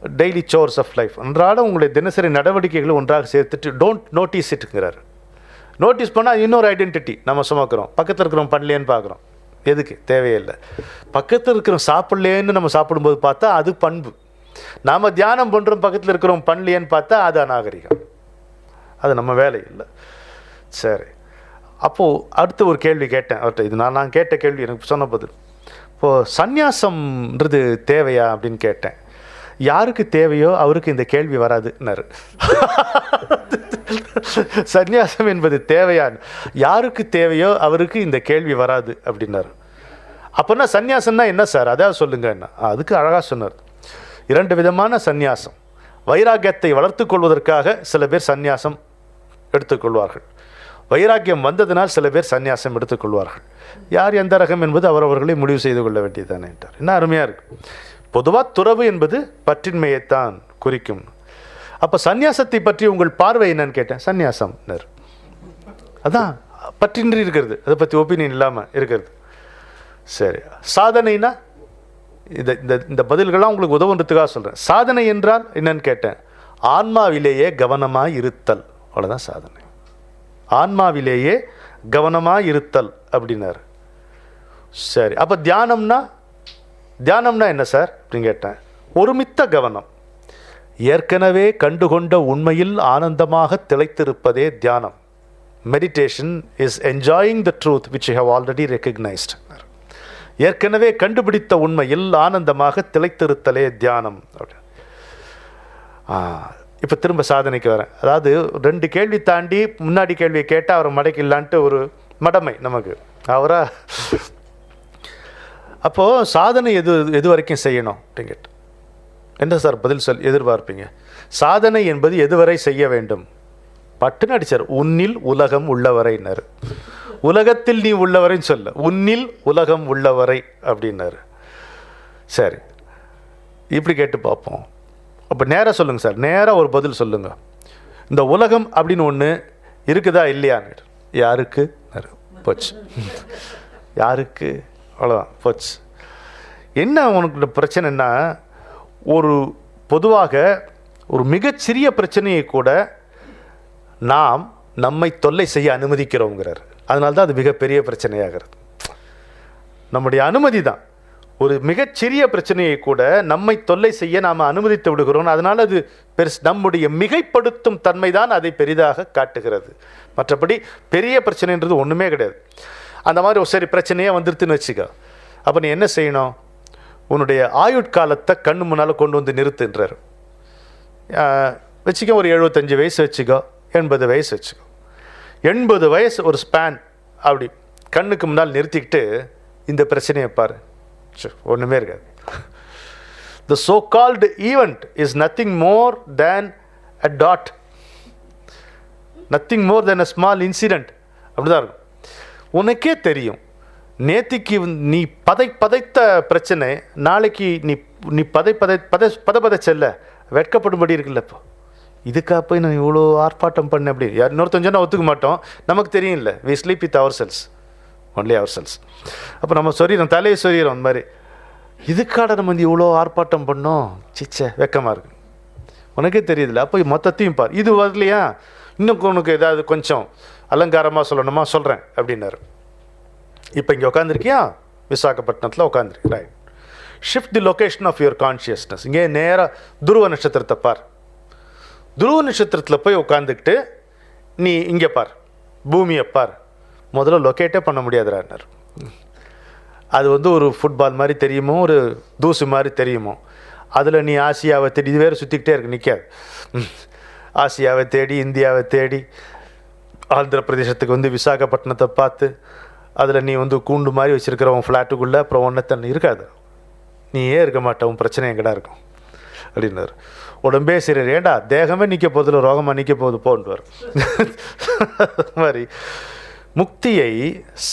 டெய்லி சோர்ஸ் ஆஃப் லைஃப், அன்றாட உங்களுடைய தினசரி நடவடிக்கைகளை ஒன்றாக சேர்த்துட்டு டோன்ட் நோட்டீஸ் இட்டுங்கிறார். நோட்டீஸ் பண்ணால் இன்னொரு ஐடென்டிட்டி நம்ம சுமக்கிறோம். பக்கத்தில் இருக்கிறோம் பண்ணலேன்னு பார்க்குறோம். எதுக்கு? தேவையில்லை. பக்கத்தில் இருக்கிறோம் சாப்பிட்லேன்னு நம்ம சாப்பிடும்போது பார்த்தா அது பண்பு. நாம் தியானம் பண்ணுறோம், பக்கத்தில் இருக்கிறோம் பண்ணலையேன்னு பார்த்தா அது அநாகரிகம். அது நம்ம வேலை இல்லை. சரி, அப்போது அடுத்த ஒரு கேள்வி கேட்டேன் அவர்கிட்ட. இது நான் கேட்ட கேள்வி, எனக்கு சொன்ன பதில். இப்போது சந்நியாசம்ன்றது தேவையா அப்படின்னு கேட்டேன். யாருக்கு தேவையோ அவருக்கு இந்த கேள்வி வராதுன்னாரு. சந்நியாசம் என்பது தேவையான்னு யாருக்கு தேவையோ அவருக்கு இந்த கேள்வி வராது அப்படின்னாரு. அப்போனா சந்நியாசம்னா என்ன சார், அதாவது சொல்லுங்க என்ன? அதுக்கு அழகாக சொன்னார். 2 விதமான சந்நியாசம். வைராக்கியத்தை வளர்த்து கொள்வதற்காக சில பேர் சந்நியாசம் எடுத்துக்கொள்வார்கள். வைராக்கியம் வந்ததினால் சில பேர் சந்நியாசம் எடுத்துக்கொள்வார்கள். யார் எந்த ரகம் என்பது அவரவர்களை முடிவு செய்து கொள்ள வேண்டியதுதானே என்றார். என்ன அருமையாக இருக்கு. பொதுவாக துறவு என்பது பற்றின்மையைத்தான் குறிக்கும். அப்போ சந்நியாசத்தை பற்றி உங்கள் பார்வை என்னன்னு கேட்டேன். சந்நியாசம் அதான் பற்றின்றி இருக்கிறது, அதை பற்றி ஒப்பீனியன் இல்லாமல் இருக்கிறது. சரி, சாதனைனா இந்த பதில்கள்லாம் உங்களுக்கு உதவுன்றதுக்காக சொல்கிறேன். சாதனை என்றால் என்னன்னு கேட்டேன். ஆன்மாவிலேயே கவனமாக இருத்தல், அவ்வளோதான் சாதனை. ஆன்மாவிலேயே கவனமாக இருத்தல் அப்படின்னாரு. சரி, அப்போ தியானம்னா என்ன சார் அப்படின்னு கேட்டேன். ஒருமித்த கவனம், ஏற்கனவே கண்டுகொண்ட உண்மையில் ஆனந்தமாக திளைத்திருப்பதே தியானம். Meditation is enjoying the truth which you have already recognised. ஏற்கனவே கண்டுபிடித்த உண்மையில் ஆனந்தமாக திளைத்திருத்தலே தியானம். இப்போ திரும்ப சாதனைக்கு வரேன். அதாவது 2 கேள்வி தாண்டி முன்னாடி கேள்வியை கேட்டால் அவரை மடக்கிடலான்ட்டு ஒரு மடமை நமக்கு அவரா. அப்போது சாதனை எது வரைக்கும் செய்யணும் அப்படின்னு கேட்டு என்ன சார் பதில் எதிர்பார்ப்பீங்க? சாதனை என்பது எதுவரை செய்ய வேண்டும்? பட்டுன்னு அடிச்சார். உன்னில் உலகம் உள்ளவரைன்னாரு. உலகத்தில் நீ உள்ளவரைன்னு சொல்ல, உன்னில் உலகம் உள்ளவரை அப்படின்னாரு. சரி, இப்படி கேட்டு பார்ப்போம். அப்போ நேராக சொல்லுங்கள் சார், நேராக ஒரு பதில் சொல்லுங்கள். இந்த உலகம் அப்படின்னு ஒன்று இருக்குதா இல்லையான்னு. யாருக்கு? போச்சு. யாருக்கு? அவ்வளோதான், போச்சு. என்ன உனக்கு பிரச்சனைன்னா, ஒரு பொதுவாக ஒரு மிகச்சிறிய பிரச்சனையை கூட நாம் நம்மை தொல்லை செய்ய அனுமதிக்கிறோங்கிறார். அதனால தான் அது மிகப்பெரிய பிரச்சனையாகிறது. நம்முடைய அனுமதி தான். ஒரு மிகச்சிறிய பிரச்சனையை கூட நம்மை தொல்லை செய்ய நாம் அனுமதித்து விடுகிறோம். அதனால் அது நம்முடைய மிகைப்படுத்தும் தன்மை தான் அதை பெரிதாக காட்டுகிறது. மற்றபடி பெரிய பிரச்சனைன்றது ஒன்றுமே கிடையாது. அந்த மாதிரி ஒரு சரி பிரச்சனையே வந்துருதுன்னு வச்சுக்க, அப்போ நீ என்ன செய்யணும்? உன்னுடைய ஆயுட்காலத்தை கண்ணு முன்னால் கொண்டு வந்து நிறுத்துன்றார். வச்சுக்க, ஒரு 75 வயசு வச்சுக்கோ, 80 வயசு வச்சுக்கோ. 80 வயசு ஒரு ஸ்பேன் அப்படி கண்ணுக்கு முன்னால் நிறுத்திக்கிட்டு இந்த பிரச்சனையை பாரு, ஒன்றுமே இருக்காது. The so-called event is nothing more than a dot, nothing more than a small incident. அப்படிதான் இருக்கும். உனக்கே தெரியும், நேத்திக்கு நீ பதைத்த பிரச்சனை நாளைக்கு நீ பதை செல்ல வெட்கப்படும்படி இருக்குல்ல. இப்போ இதுக்காக போய் நான் இவ்வளோ ஆர்ப்பாட்டம் பண்ணேன் அப்படி யார் இன்னொருத்தன் சொன்னால் ஒத்துக்க மாட்டோம். நமக்கு தெரியும் இல்லை, we sleep with ourselves, only ourselves. அப்போ நம்ம சொல்லிடுறோம், தலையை சொல்லிடுறோம் அந்த மாதிரி. இதுக்காக நம்ம வந்து இவ்வளோ ஆர்ப்பாட்டம் பண்ணோம், சிச்சை வெக்கமாக இருக்கு. உனக்கே தெரியுதுல்ல. அப்போ மொத்தத்தையும் பார். இது வரலையா, இன்னும் உனக்கு ஏதாவது கொஞ்சம் அலங்காரமாக சொல்லணுமா, சொல்கிறேன் அப்படின்னாரு. இப்போ இங்கே உட்காந்துருக்கியா, விசாகப்பட்டினத்தில் உட்காந்துருக்கு, right. Shift the location of your consciousness. இங்கே நேராக துருவ நட்சத்திரத்தை பார். துருவ நட்சத்திரத்தில் போய் உட்காந்துக்கிட்டு நீ இங்கே பார், பூமியை பார். முதல்ல லொக்கேட்டே பண்ண முடியாதுறார். அது வந்து ஒரு ஃபுட்பால் மாதிரி தெரியுமோ, ஒரு தூசு மாதிரி தெரியுமோ. அதில் நீ ஆசியாவை தேடி, இது வேறு சுற்றிக்கிட்டே இருக்கு, நிற்காது. ஆசியாவை தேடி, இந்தியாவை தேடி, ஆந்திர பிரதேசத்துக்கு வந்து விசாகப்பட்டினத்தை பார்த்து, அதில் நீ வந்து கூண்டு மாதிரி வச்சுருக்கிற உன் ஃப்ளாட்டுக்குள்ளே அப்புறம் ஒன்றத்தன் இருக்காது. நீ ஏன் இருக்க மாட்ட, உன் பிரச்சனை எங்கடா இருக்கும் அப்படின்னாரு. உடம்பே சரி, ஏண்டா தேகமே நிற்க போதில்ல, ரோகமாக நிற்க போகுது போன்றார். மாதிரி முக்தியை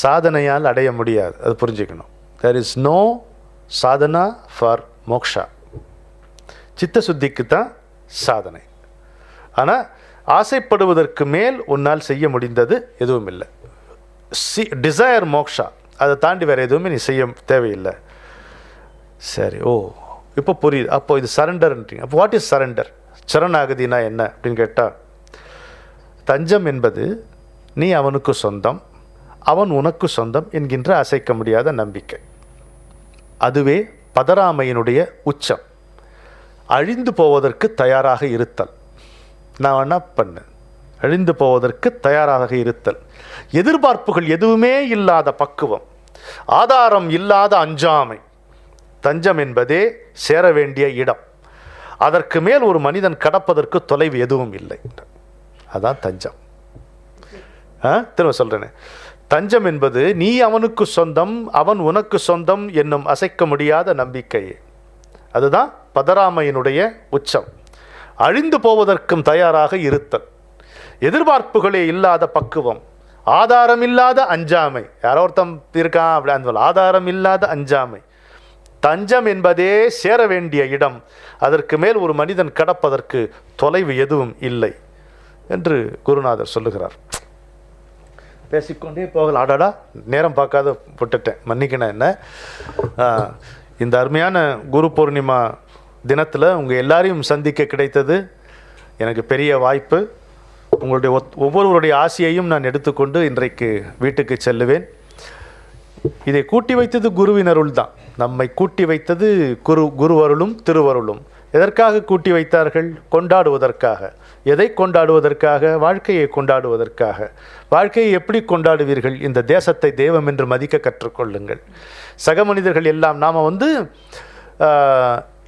சாதனையால் அடைய முடியாது, அது புரிஞ்சுக்கணும். There is no sadhana for moksha. சித்த சுத்திக்கு தான் சாதனை. ஆனால் ஆசைப்படுவதற்கு மேல் உன்னால் செய்ய முடிந்தது எதுவும் இல்லை. டிசையர் மோக்ஷா, அதை தாண்டி வேறு எதுவுமே நீ செய்ய தேவையில்லை. சரி, ஓ இப்போ புரியுது. அப்போ இது சரண்டர்ன்றீங்க. அப்போ வாட் இஸ் சரண்டர்? சரணாகதினா என்ன அப்படின்னு கேட்டால், தஞ்சம் என்பது நீ அவனுக்கு சொந்தம், அவன் உனக்கு சொந்தம் என்கின்ற அசைக்க முடியாத நம்பிக்கை. அதுவே பதறாமையினுடைய உச்சம். அழிந்து போவதற்கு தயாராக இருத்தல். நான் என்ன பண்ணேன், அழிந்து போவதற்கு தயாராக இருத்தல். எதிர்பார்ப்புகள் எதுவுமே இல்லாத பக்குவம், ஆதாரம் இல்லாத அஞ்சாமை. தஞ்சம் என்பதே சேர வேண்டிய இடம். அதற்கு மேல் ஒரு மனிதன் கடப்பதற்கு தொலைவு எதுவும் இல்லை. அதான் தஞ்சம். திரும்ப சொல்றேனே, தஞ்சம் என்பது நீ அவனுக்கு சொந்தம், அவன் உனக்கு சொந்தம் என்னும் அசைக்க முடியாத நம்பிக்கை. அதுதான் பதறாமையினுடைய உச்சம். அழிந்து போவதற்கும் தயாராக இருத்தல், எதிர்பார்ப்புகளே இல்லாத பக்குவம், ஆதாரம் இல்லாத அஞ்சாமை. யாரோ ஒருத்தம் இருக்கான் அப்படி அந்த ஆதாரம் இல்லாத அஞ்சாமை. தஞ்சம் என்பதே சேர வேண்டிய இடம். அதற்கு மேல் ஒரு மனிதன் கடப்பதற்கு தொலைவு எதுவும் இல்லை என்று குருநாதர் சொல்லுகிறார். பேசிக்கொண்டே போகலாம். ஆடாடா, நேரம் பார்க்காத விட்டுட்டேன், மன்னிக்கணும் என்ன. இந்த அருமையான குரு பௌர்ணிமா தினத்தில் உங்கள் எல்லாரையும் சந்திக்க கிடைத்தது எனக்கு பெரிய வாய்ப்பு. உங்களுடைய ஒவ்வொருவருடைய ஆசையையும் நான் எடுத்துக்கொண்டு இன்றைக்கு வீட்டுக்கு செல்லுவேன். இதை கூட்டி வைத்தது குருவினருள் தான். நம்மை கூட்டி வைத்தது குருவருளும் திருவருளும். எதற்காக கூட்டி வைத்தார்கள்? கொண்டாடுவதற்காக. எதை கொண்டாடுவதற்காக? வாழ்க்கையை கொண்டாடுவதற்காக. வாழ்க்கையை எப்படி கொண்டாடுவீர்கள்? இந்த தேசத்தை தெய்வம் என்று மதிக்க கற்றுக்கொள்ளுங்கள். சக மனிதர்கள் எல்லாம் நாம்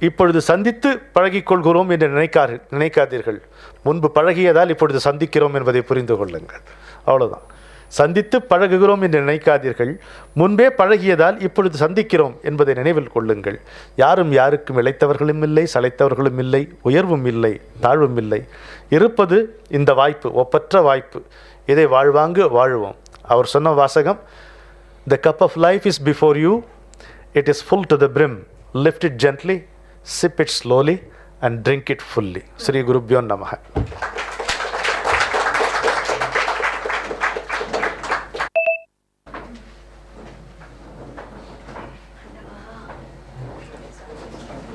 இப்பொழுது சந்தித்து பழகிக்கொள்கிறோம் என்று நினைக்காதீர்கள். முன்பு பழகியதால் இப்பொழுது சந்திக்கிறோம் என்பதை புரிந்து கொள்ளுங்கள். அவ்வளோதான். சந்தித்து பழகுகிறோம் என்று நினைக்காதீர்கள். முன்பே பழகியதால் இப்பொழுது சந்திக்கிறோம் என்பதை நினைவில் கொள்ளுங்கள். யாரும் யாருக்கும் இளைத்தவர்களும் இல்லை, சளைத்தவர்களும் இல்லை, உயர்வும் இல்லை, தாழ்வும் இல்லை. இருப்பது இந்த வாய்ப்பு, ஒப்பற்ற வாய்ப்பு. இதை வாழ்வாங்கு வாழுவோம். அவர் சொன்ன வாசகம், The cup of life is before you. It is full to the brim. Lift it gently, sip it slowly and drink it fully. Sri Gurubhyo Namaha.